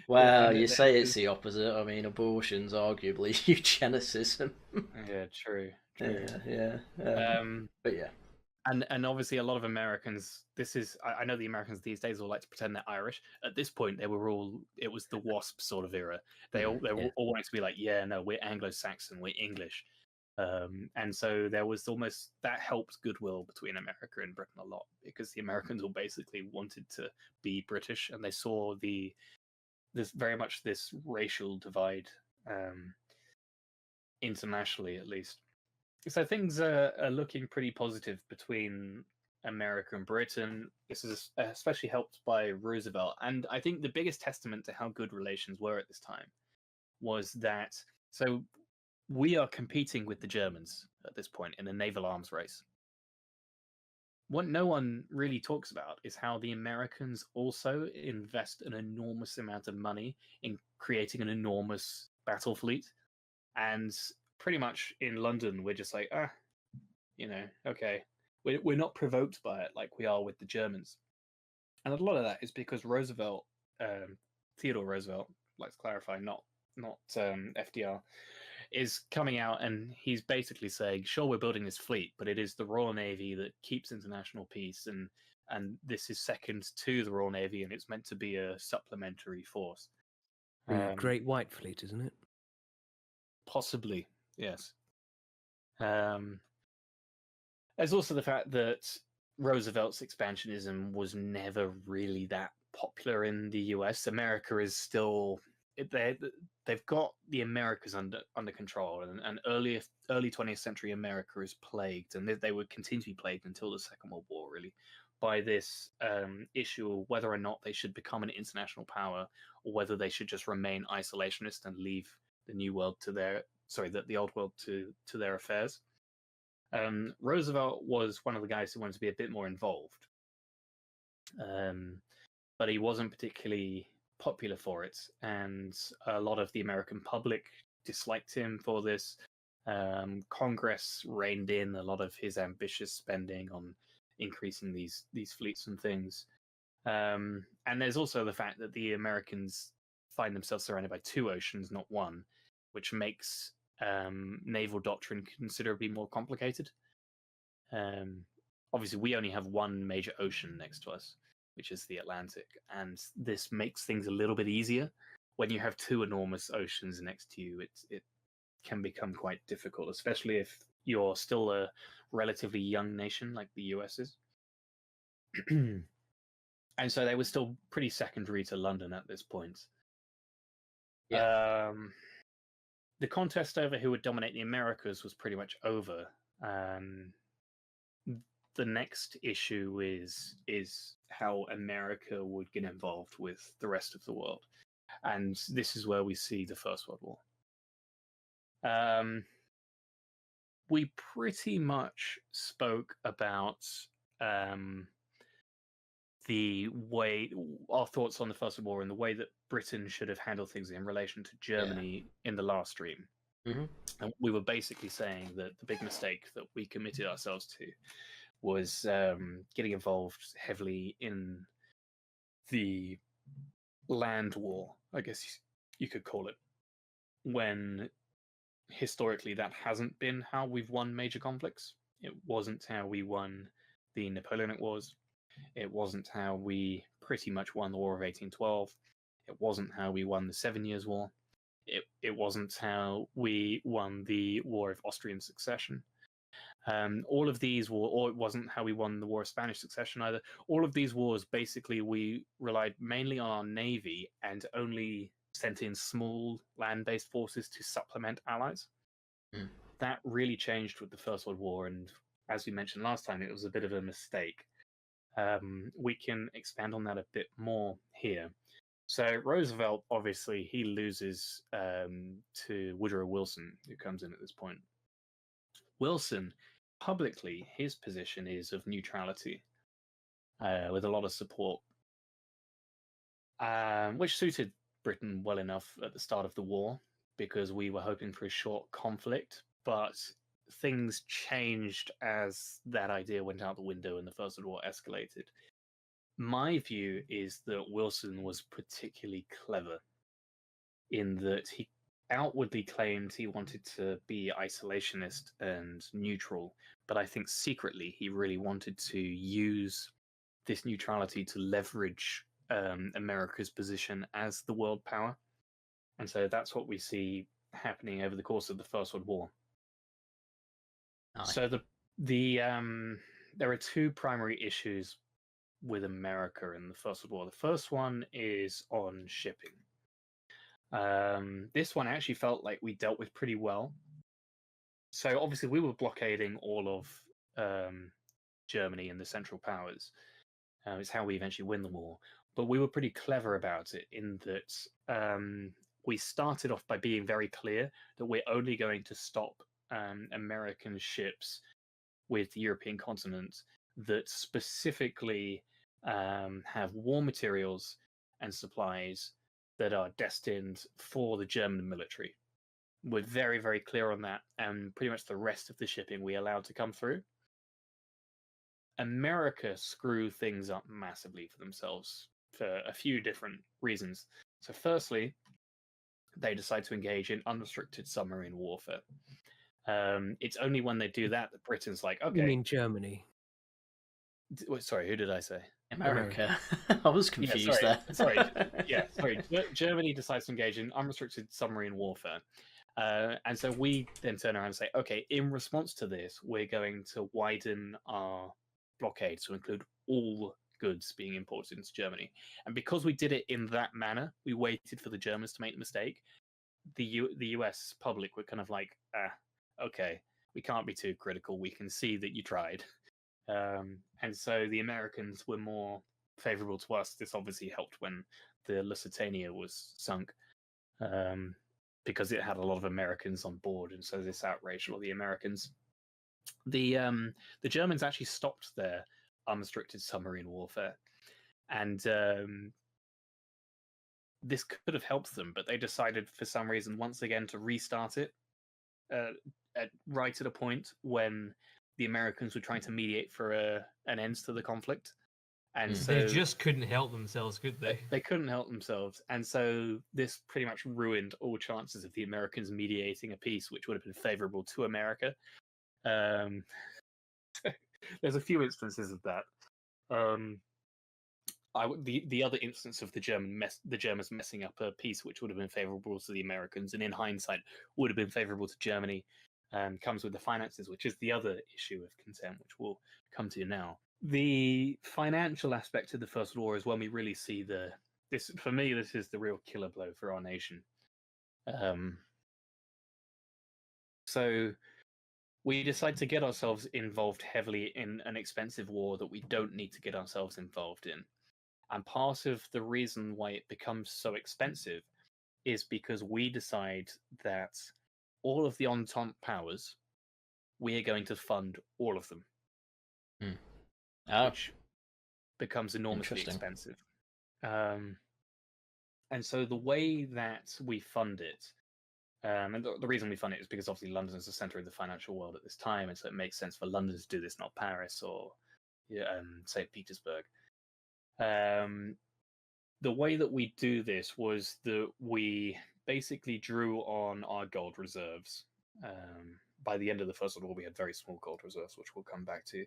Well, you say it's the opposite. I mean, abortion's arguably eugenicism. Yeah, true. Yeah. But yeah. And obviously a lot of Americans, I know the Americans these days all like to pretend they're Irish. At this point, it was the WASP sort of era. They all wanted to be like, yeah, no, we're Anglo-Saxon, we're English. And so there was almost, that helped goodwill between America and Britain a lot, because the Americans all basically wanted to be British, and they saw this very much this racial divide, internationally at least. So things are looking pretty positive between America and Britain. This is especially helped by Roosevelt. And I think the biggest testament to how good relations were at this time was that, so we are competing with the Germans at this point in a naval arms race. What no one really talks about is how the Americans also invest an enormous amount of money in creating an enormous battle fleet. And pretty much in London, we're just like, okay. We're not provoked by it like we are with the Germans. And a lot of that is because Roosevelt, Theodore Roosevelt, let's clarify, not FDR, is coming out and he's basically saying, sure, we're building this fleet, but it is the Royal Navy that keeps international peace, and this is second to the Royal Navy, and it's meant to be a supplementary force. The Great White Fleet, isn't it? Possibly, yes. There's also the fact that Roosevelt's expansionism was never really that popular in the US. America is still, they've got the Americas under control, and early 20th century America is plagued, and they would continue to be plagued until the Second World War, really, by this issue of whether or not they should become an international power, or whether they should just remain isolationist and leave the new world the old world to their affairs. Roosevelt was one of the guys who wanted to be a bit more involved, but he wasn't particularly popular for it, and a lot of the American public disliked him for this. Congress reined in a lot of his ambitious spending on increasing these fleets and things. And there's also the fact that the Americans find themselves surrounded by two oceans, not one, which makes naval doctrine considerably more complicated. Obviously, we only have one major ocean next to us, which is the Atlantic, and this makes things a little bit easier. When you have two enormous oceans next to you, it can become quite difficult, especially if you're still a relatively young nation like the US is. And so they were still pretty secondary to London at this point. Yeah. The contest over who would dominate the Americas was pretty much over. The next issue is how America would get involved with the rest of the world. And this is where we see the First World War. We pretty much spoke about the way, our thoughts on the First World War and the way that Britain should have handled things in relation to Germany in the last stream. Mm-hmm. And we were basically saying that the big mistake that we committed ourselves to was getting involved heavily in the land war, I guess you could call it, when historically that hasn't been how we've won major conflicts. It wasn't how we won the Napoleonic Wars. It wasn't how we pretty much won the War of 1812. It wasn't how we won the 7 Years' War. It wasn't how we won the War of Austrian Succession. All of these were, or it wasn't how we won the War of Spanish Succession either. All of these wars, basically, we relied mainly on our navy and only sent in small land-based forces to supplement allies. That really changed with the First World War, and as we mentioned last time, it was a bit of a mistake. We can expand on that a bit more here. So Roosevelt, obviously, he loses to Woodrow Wilson, who comes in at this point. Wilson, publicly, his position is of neutrality, with a lot of support, which suited Britain well enough at the start of the war. because we were hoping for a short conflict, but things changed as that idea went out the window and the First World War escalated. My view is that Wilson was particularly clever in that he outwardly claimed he wanted to be isolationist and neutral, but I think secretly he really wanted to use this neutrality to leverage America's position as the world power. And so that's what we see happening over the course of the First World War. Aye. So there are two primary issues with America in the First World War. The first one is on shipping. This one actually felt like we dealt with pretty well. So obviously we were blockading all of Germany and the Central Powers. It's how we eventually win the war. But we were pretty clever about it in that we started off by being very clear that we're only going to stop American ships with the European continent that specifically have war materials and supplies that are destined for the German military. We're very, very clear on that, and pretty much the rest of the shipping we allowed to come through. America screw things up massively for themselves for a few different reasons. So firstly, they decide to engage in unrestricted submarine warfare. It's only when they do that that Britain's like, okay. You mean Germany? Sorry, who did I say? America. I was confused there. Sorry. Germany decides to engage in unrestricted submarine warfare. And so we then turn around and say, okay, in response to this, we're going to widen our blockade to include all goods being imported into Germany. And because we did it in that manner, we waited for the Germans to make the mistake. The US public were kind of like, okay, we can't be too critical. We can see that you tried. And so the Americans were more favorable to us. This obviously helped when the Lusitania was sunk, because it had a lot of Americans on board, and so this outraged a lot of the Americans. The Germans actually stopped their unrestricted submarine warfare, and this could have helped them, but they decided for some reason once again to restart it right at a point when the Americans were trying to mediate for an end to the conflict. And so they just couldn't help themselves, could they? They couldn't help themselves. And so this pretty much ruined all chances of the Americans mediating a peace which would have been favorable to America. There's a few instances of that. The other instance of the Germans messing up a peace which would have been favorable to the Americans, and in hindsight would have been favorable to Germany, comes with the finances, which is the other issue of contempt, which we'll come to now. The financial aspect of the First World War is when we really see this. For me, this is the real killer blow for our nation. So we decide to get ourselves involved heavily in an expensive war that we don't need to get ourselves involved in. And part of the reason why it becomes so expensive is because we decide that all of the Entente powers, we are going to fund all of them. Which becomes enormously expensive. And so the way that we fund it, and the reason we fund it is because obviously London is the centre of the financial world at this time, and so it makes sense for London to do this, not Paris or St. Petersburg. The way that we do this was that we basically drew on our gold reserves. By the end of the First World War, we had very small gold reserves, which we'll come back to.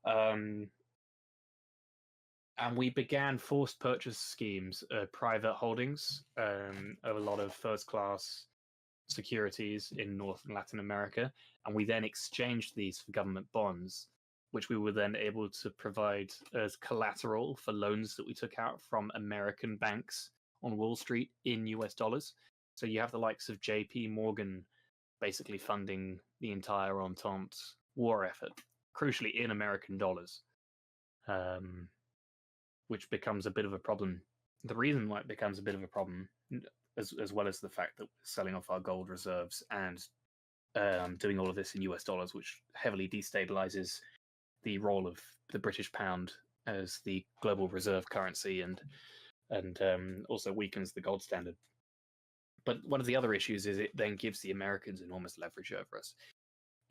And we began forced purchase schemes, private holdings of a lot of first-class securities in North and Latin America, and we then exchanged these for government bonds, which we were then able to provide as collateral for loans that we took out from American banks on Wall Street in US dollars. So you have the likes of JP Morgan basically funding the entire Entente war effort, crucially in American dollars. Which becomes a bit of a problem. The reason why it becomes a bit of a problem, as well as the fact that we're selling off our gold reserves and doing all of this in US dollars, which heavily destabilizes the role of the British pound as the global reserve currency and also weakens the gold standard. But one of the other issues is it then gives the Americans enormous leverage over us.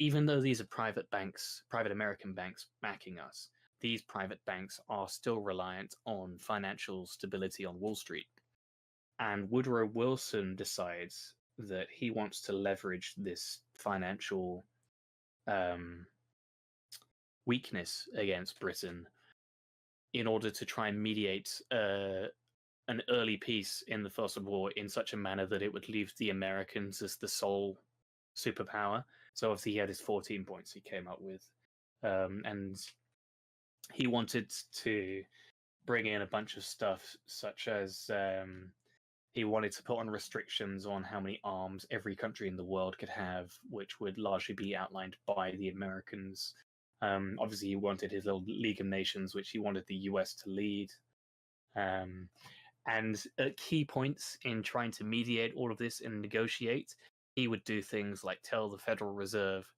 Even though these are private banks, private American banks backing us, these private banks are still reliant on financial stability on Wall Street. And Woodrow Wilson decides that he wants to leverage this financial weakness against Britain in order to try and mediate an early peace in the First World War in such a manner that it would leave the Americans as the sole superpower. So obviously he had his 14 points he came up with. And he wanted to bring in a bunch of stuff such as he wanted to put on restrictions on how many arms every country in the world could have, which would largely be outlined by the Americans. Obviously, he wanted his little League of Nations, which he wanted the US to lead. And at key points in trying to mediate all of this and negotiate, he would do things like tell the Federal Reserve,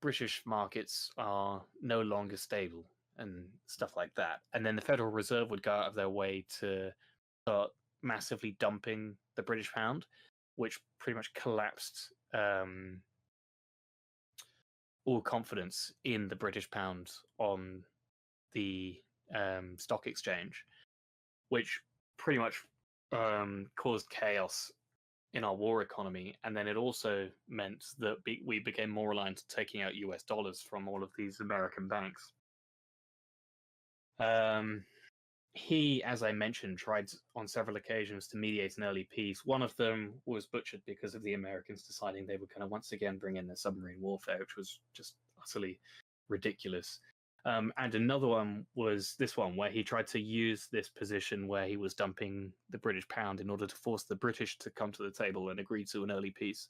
British markets are no longer stable and stuff like that. And then the Federal Reserve would go out of their way to start massively dumping the British pound, which pretty much collapsed all confidence in the British pound on the stock exchange, which pretty much caused chaos in our war economy. And then it also meant that we became more reliant on taking out US dollars from all of these American banks. He, as I mentioned, tried on several occasions to mediate an early peace. One of them was butchered because of the Americans deciding they were going to once again bring in their submarine warfare, which was just utterly ridiculous. And another one was this one, where he tried to use this position where he was dumping the British pound in order to force the British to come to the table and agree to an early peace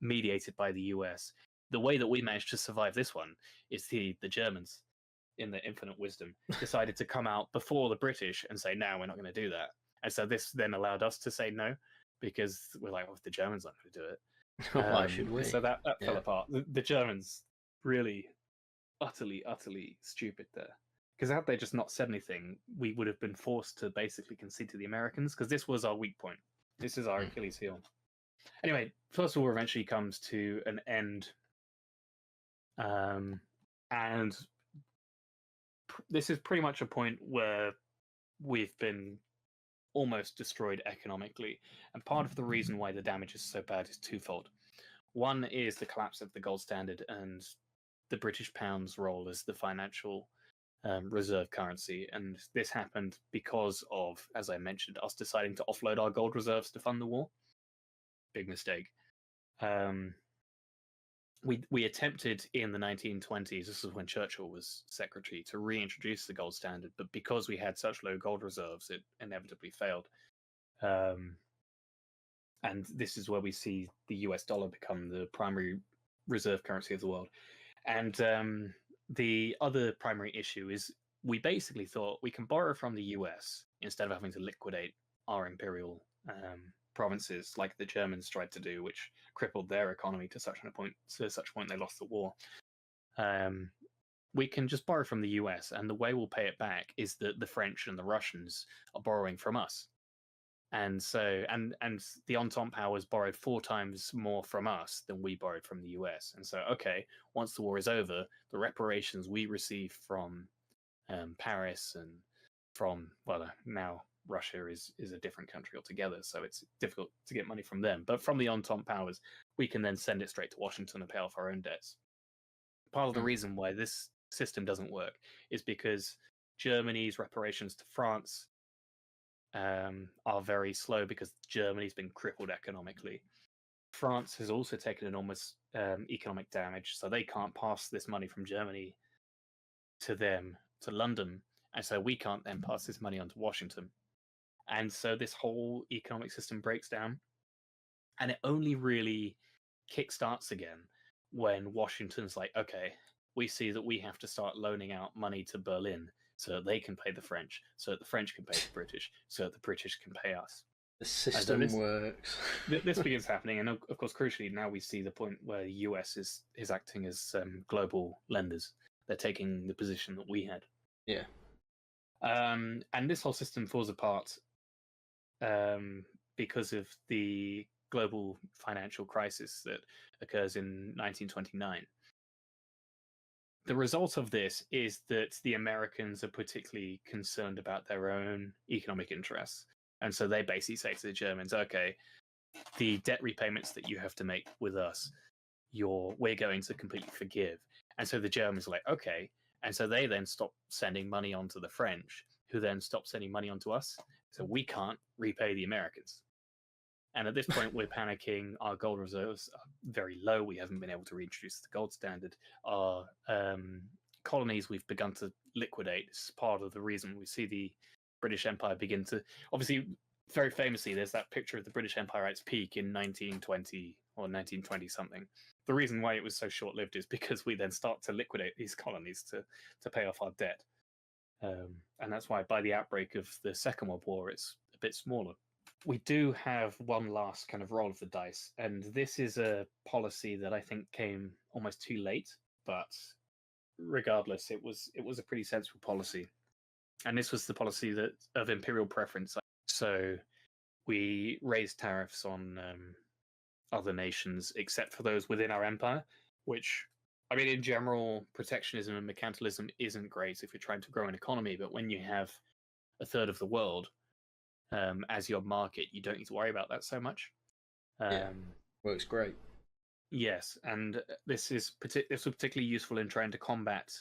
mediated by the US. The way that we managed to survive this one is the Germans, in their infinite wisdom, decided to come out before the British and say, no, we're not going to do that. And so this then allowed us to say no, because we're like, well, if the Germans aren't going to do it, Why should we? So that fell apart. The Germans really utterly stupid there. Because had they just not said anything, we would have been forced to basically concede to the Americans, because this was our weak point. This is our Achilles heel. Anyway, First War eventually comes to an end. And this is pretty much a point where we've been almost destroyed economically. And part of the reason why the damage is so bad is twofold. One is the collapse of the gold standard and the British pound's role as the financial reserve currency. And this happened because of, as I mentioned, us deciding to offload our gold reserves to fund the war. Big mistake. We attempted in the 1920s, this is when Churchill was secretary, to reintroduce the gold standard, but because we had such low gold reserves, it inevitably failed. And this is where we see the US dollar become the primary reserve currency of the world. And the other primary issue is we basically thought we can borrow from the US instead of having to liquidate our imperial provinces like the Germans tried to do, which crippled their economy to such a point they lost the war. We can just borrow from the US, and the way we'll pay it back is that the French and the Russians are borrowing from us. And so, and the Entente powers borrowed 4 times more from us than we borrowed from the US. And so, okay, once the war is over, the reparations we receive from Paris and from, well, now Russia is a different country altogether, so it's difficult to get money from them. But from the Entente powers, we can then send it straight to Washington and pay off our own debts. Part of the reason why this system doesn't work is because Germany's reparations to France are very slow because Germany's been crippled economically. France has also taken enormous economic damage, so they can't pass this money from Germany to them, to London, and so we can't then pass this money on to Washington. And so this whole economic system breaks down, and it only really kickstarts again when Washington's like, okay, we see that we have to start loaning out money to Berlin so that they can pay the French, so that the French can pay the British, so that the British can pay us. The system works. This begins happening, and of course, crucially, now we see the point where the US is acting as global lenders. They're taking the position that we had. Yeah. And this whole system falls apart because of the global financial crisis that occurs in 1929. The result of this is that the Americans are particularly concerned about their own economic interests. And so they basically say to the Germans, okay, the debt repayments that you have to make with us, we're going to completely forgive. And so the Germans are like, okay. And so they then stop sending money on to the French, who then stop sending money on to us. So we can't repay the Americans. And at this point, we're panicking. Our gold reserves are very low. We haven't been able to reintroduce the gold standard. Our colonies we've begun to liquidate. It's part of the reason we see the British Empire begin to... Obviously, very famously, there's that picture of the British Empire at its peak in 1920 or 1920-something. The reason why it was so short-lived is because we then start to liquidate these colonies to pay off our debt. And that's why by the outbreak of the Second World War, it's a bit smaller. We do have one last kind of roll of the dice, and this is a policy that I think came almost too late, but regardless, it was a pretty sensible policy. And this was the policy of imperial preference. So we raised tariffs on other nations, except for those within our empire, which, I mean, in general, protectionism and mercantilism isn't great if you're trying to grow an economy, but when you have a third of the world as your market, you don't need to worry about that so much. Works great. Yes, and this was particularly useful in trying to combat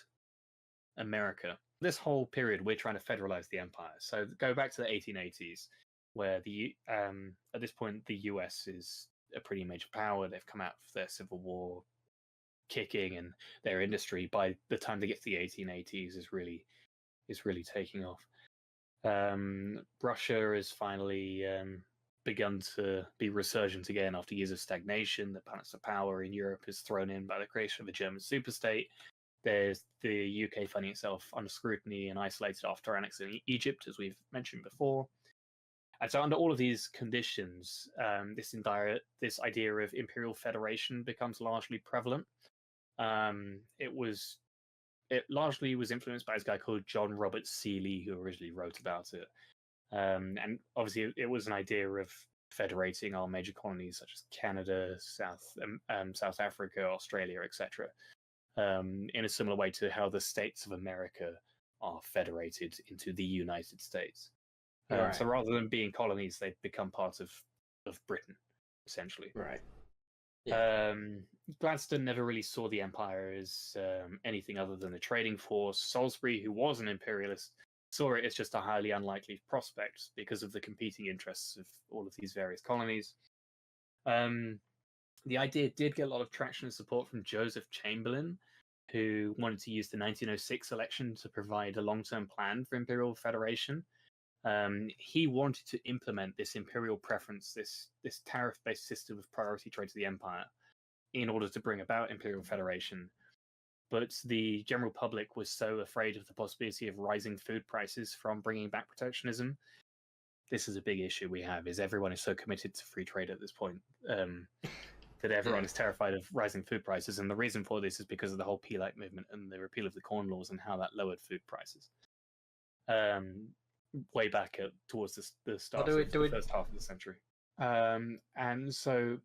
America. This whole period, we're trying to federalize the empire. So go back to the 1880s, where at this point the US is a pretty major power. They've come out of their civil war kicking, and their industry by the time they get to the 1880s is really taking off. Russia has finally begun to be resurgent again after years of stagnation. The balance of power in Europe is thrown in by the creation of a German superstate. There's the UK finding itself under scrutiny and isolated after annexing Egypt, as we've mentioned before. And so under all of these conditions, this idea of imperial federation becomes largely prevalent. It largely was influenced by this guy called John Robert Seeley, who originally wrote about it. And obviously, it was an idea of federating our major colonies such as Canada, South Africa, Australia, etc., in a similar way to how the states of America are federated into the United States. Right. So rather than being colonies, they become part of Britain, essentially. Right. Yeah. Gladstone never really saw the empire as anything other than a trading force. Salisbury, who was an imperialist, saw it as just a highly unlikely prospect because of the competing interests of all of these various colonies. The idea did get a lot of traction and support from Joseph Chamberlain, who wanted to use the 1906 election to provide a long-term plan for imperial federation. He wanted to implement this imperial preference, this tariff-based system of priority trade to the empire, in order to bring about imperial federation. But the general public was so afraid of the possibility of rising food prices from bringing back protectionism. This is a big issue we have, is everyone is so committed to free trade at this point that everyone is terrified of rising food prices. And the reason for this is because of the whole Peelite movement and the repeal of the Corn Laws and how that lowered food prices. Way back towards the start of the first half of the century. And so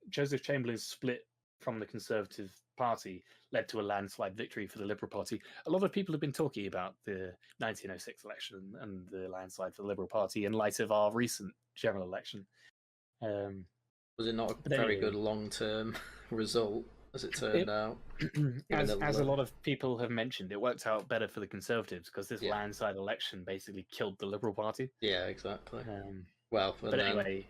Joseph Chamberlain's split from the Conservative Party led to a landslide victory for the Liberal Party. A lot of people have been talking about the 1906 election and the landslide for the Liberal Party in light of our recent general election. Was it not a very good long-term result, as it turned out? As a lot of people have mentioned, it worked out better for the Conservatives because this landslide election basically killed the Liberal Party. Yeah, exactly. Anyway,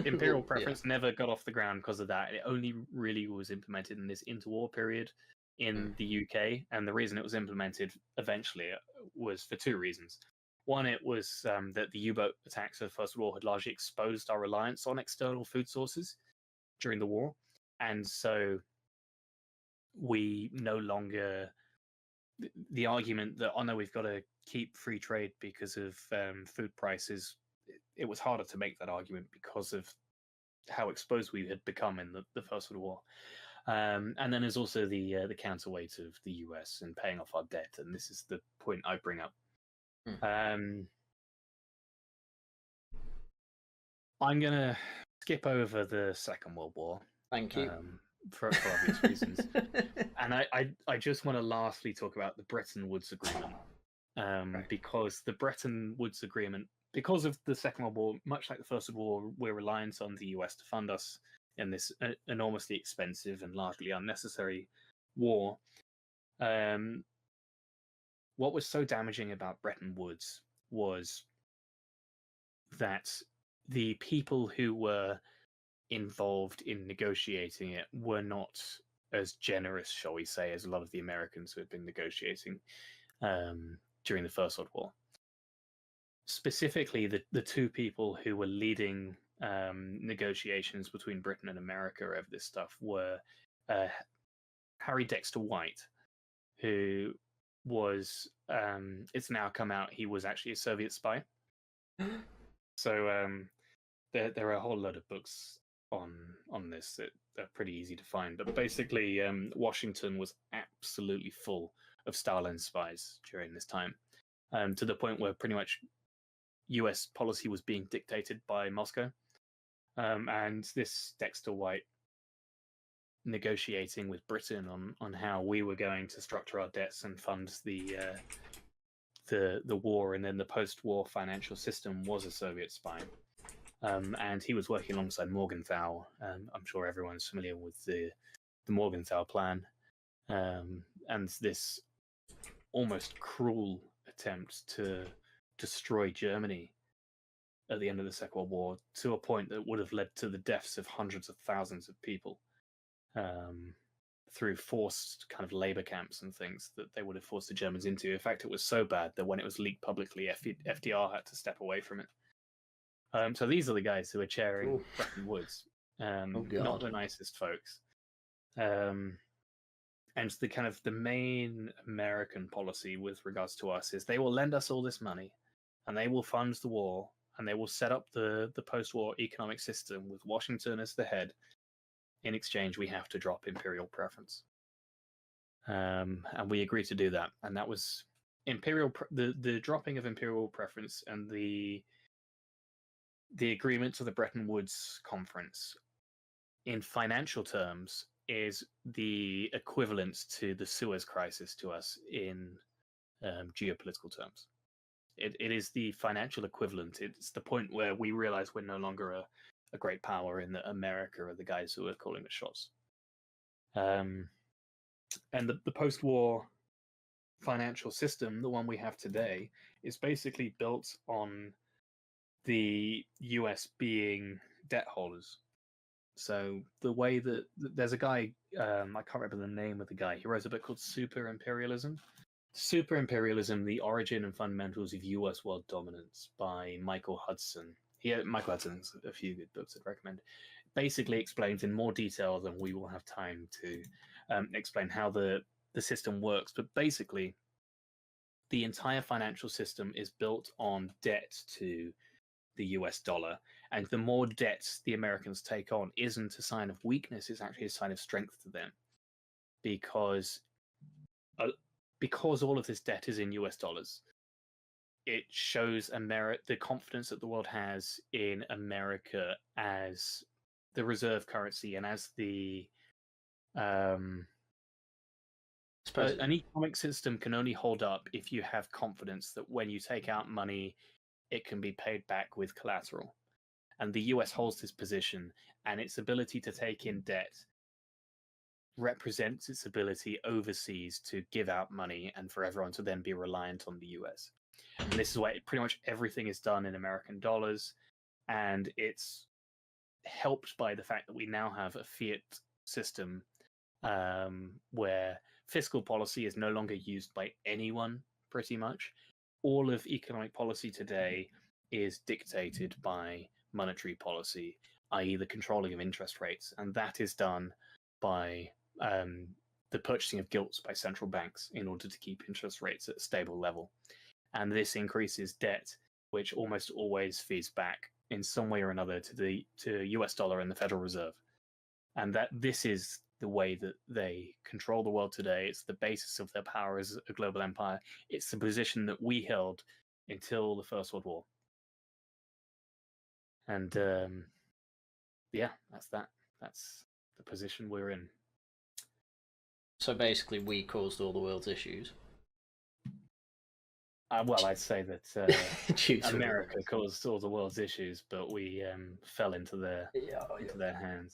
imperial preference never got off the ground because of that. It only really was implemented in this interwar period in the UK, and the reason it was implemented eventually was for two reasons. One, it was that the U-boat attacks of the First World War had largely exposed our reliance on external food sources during the war, and so we no longer... The argument that, oh no, we've got to keep free trade because of food prices, it was harder to make that argument because of how exposed we had become in the First World War. And then there's also the counterweight of the US and paying off our debt, and this is the point I bring up. I'm gonna skip over the Second World War. Thank you. For obvious reasons. And I just want to lastly talk about the Bretton Woods Agreement. Because the Bretton Woods Agreement, because of the Second World War, much like the First World War, we're reliant on the US to fund us in this enormously expensive and largely unnecessary war. What was so damaging about Bretton Woods was that the people who were involved in negotiating it were not as generous, shall we say, as a lot of the Americans who had been negotiating during the First World War. Specifically, the two people who were leading negotiations between Britain and America over this stuff were Harry Dexter White, who was, it's now come out, he was actually a Soviet spy. So there are a whole load of books on this that are pretty easy to find. But basically, Washington was absolutely full of Stalin spies during this time, to the point where pretty much US policy was being dictated by Moscow. And this Dexter White negotiating with Britain on how we were going to structure our debts and fund the war, and then the post-war financial system, was a Soviet spy. And he was working alongside Morgenthau. I'm sure everyone's familiar with the Morgenthau Plan, and this almost cruel attempt to destroy Germany at the end of the Second World War, to a point that would have led to the deaths of hundreds of thousands of people through forced kind of labor camps and things that they would have forced the Germans into. In fact, it was so bad that when it was leaked publicly, FDR had to step away from it. So these are the guys who are chairing Bretton Woods. Not the nicest folks. And the kind of the main American policy with regards to us is they will lend us all this money, and they will fund the war, and they will set up the post-war economic system with Washington as the head. In exchange, we have to drop imperial preference. And we agreed to do that. And that was the dropping of imperial preference and the agreement to the Bretton Woods Conference, in financial terms, is the equivalent to the Suez Crisis to us in geopolitical terms. It is the financial equivalent. It's the point where we realize we're no longer a great power, in that America are the guys who are calling the shots. And the post-war financial system, the one we have today, is basically built on the US being debt holders. So the way that there's a guy, I can't remember the name of the guy, he wrote a book called Super Imperialism. Super-Imperialism, The Origin and Fundamentals of US World Dominance, by Michael Hudson. Michael Hudson's a few good books I'd recommend. Basically explains in more detail than we will have time to explain how the system works. But basically, the entire financial system is built on debt to the US dollar. And the more debt the Americans take on isn't a sign of weakness, it's actually a sign of strength to them. Because all of this debt is in US dollars, it shows the confidence that the world has in America as the reserve currency and as the an economic system can only hold up if you have confidence that when you take out money, it can be paid back with collateral. And the US holds this position, and its ability to take in debt represents its ability overseas to give out money and for everyone to then be reliant on the US. And this is why pretty much everything is done in American dollars, and it's helped by the fact that we now have a fiat system where fiscal policy is no longer used by anyone, pretty much. All of economic policy today is dictated by monetary policy, i.e. the controlling of interest rates, and that is done by the purchasing of gilts by central banks in order to keep interest rates at a stable level. And this increases debt, which almost always feeds back in some way or another to US dollar and the Federal Reserve. And that this is the way that they control the world today. It's the basis of their power as a global empire. It's the position that we held until the First World War. And yeah, that's that. That's the position we're in. So basically, we caused all the world's issues. Well, I'd say that America caused all the world's issues, but we fell into their hands.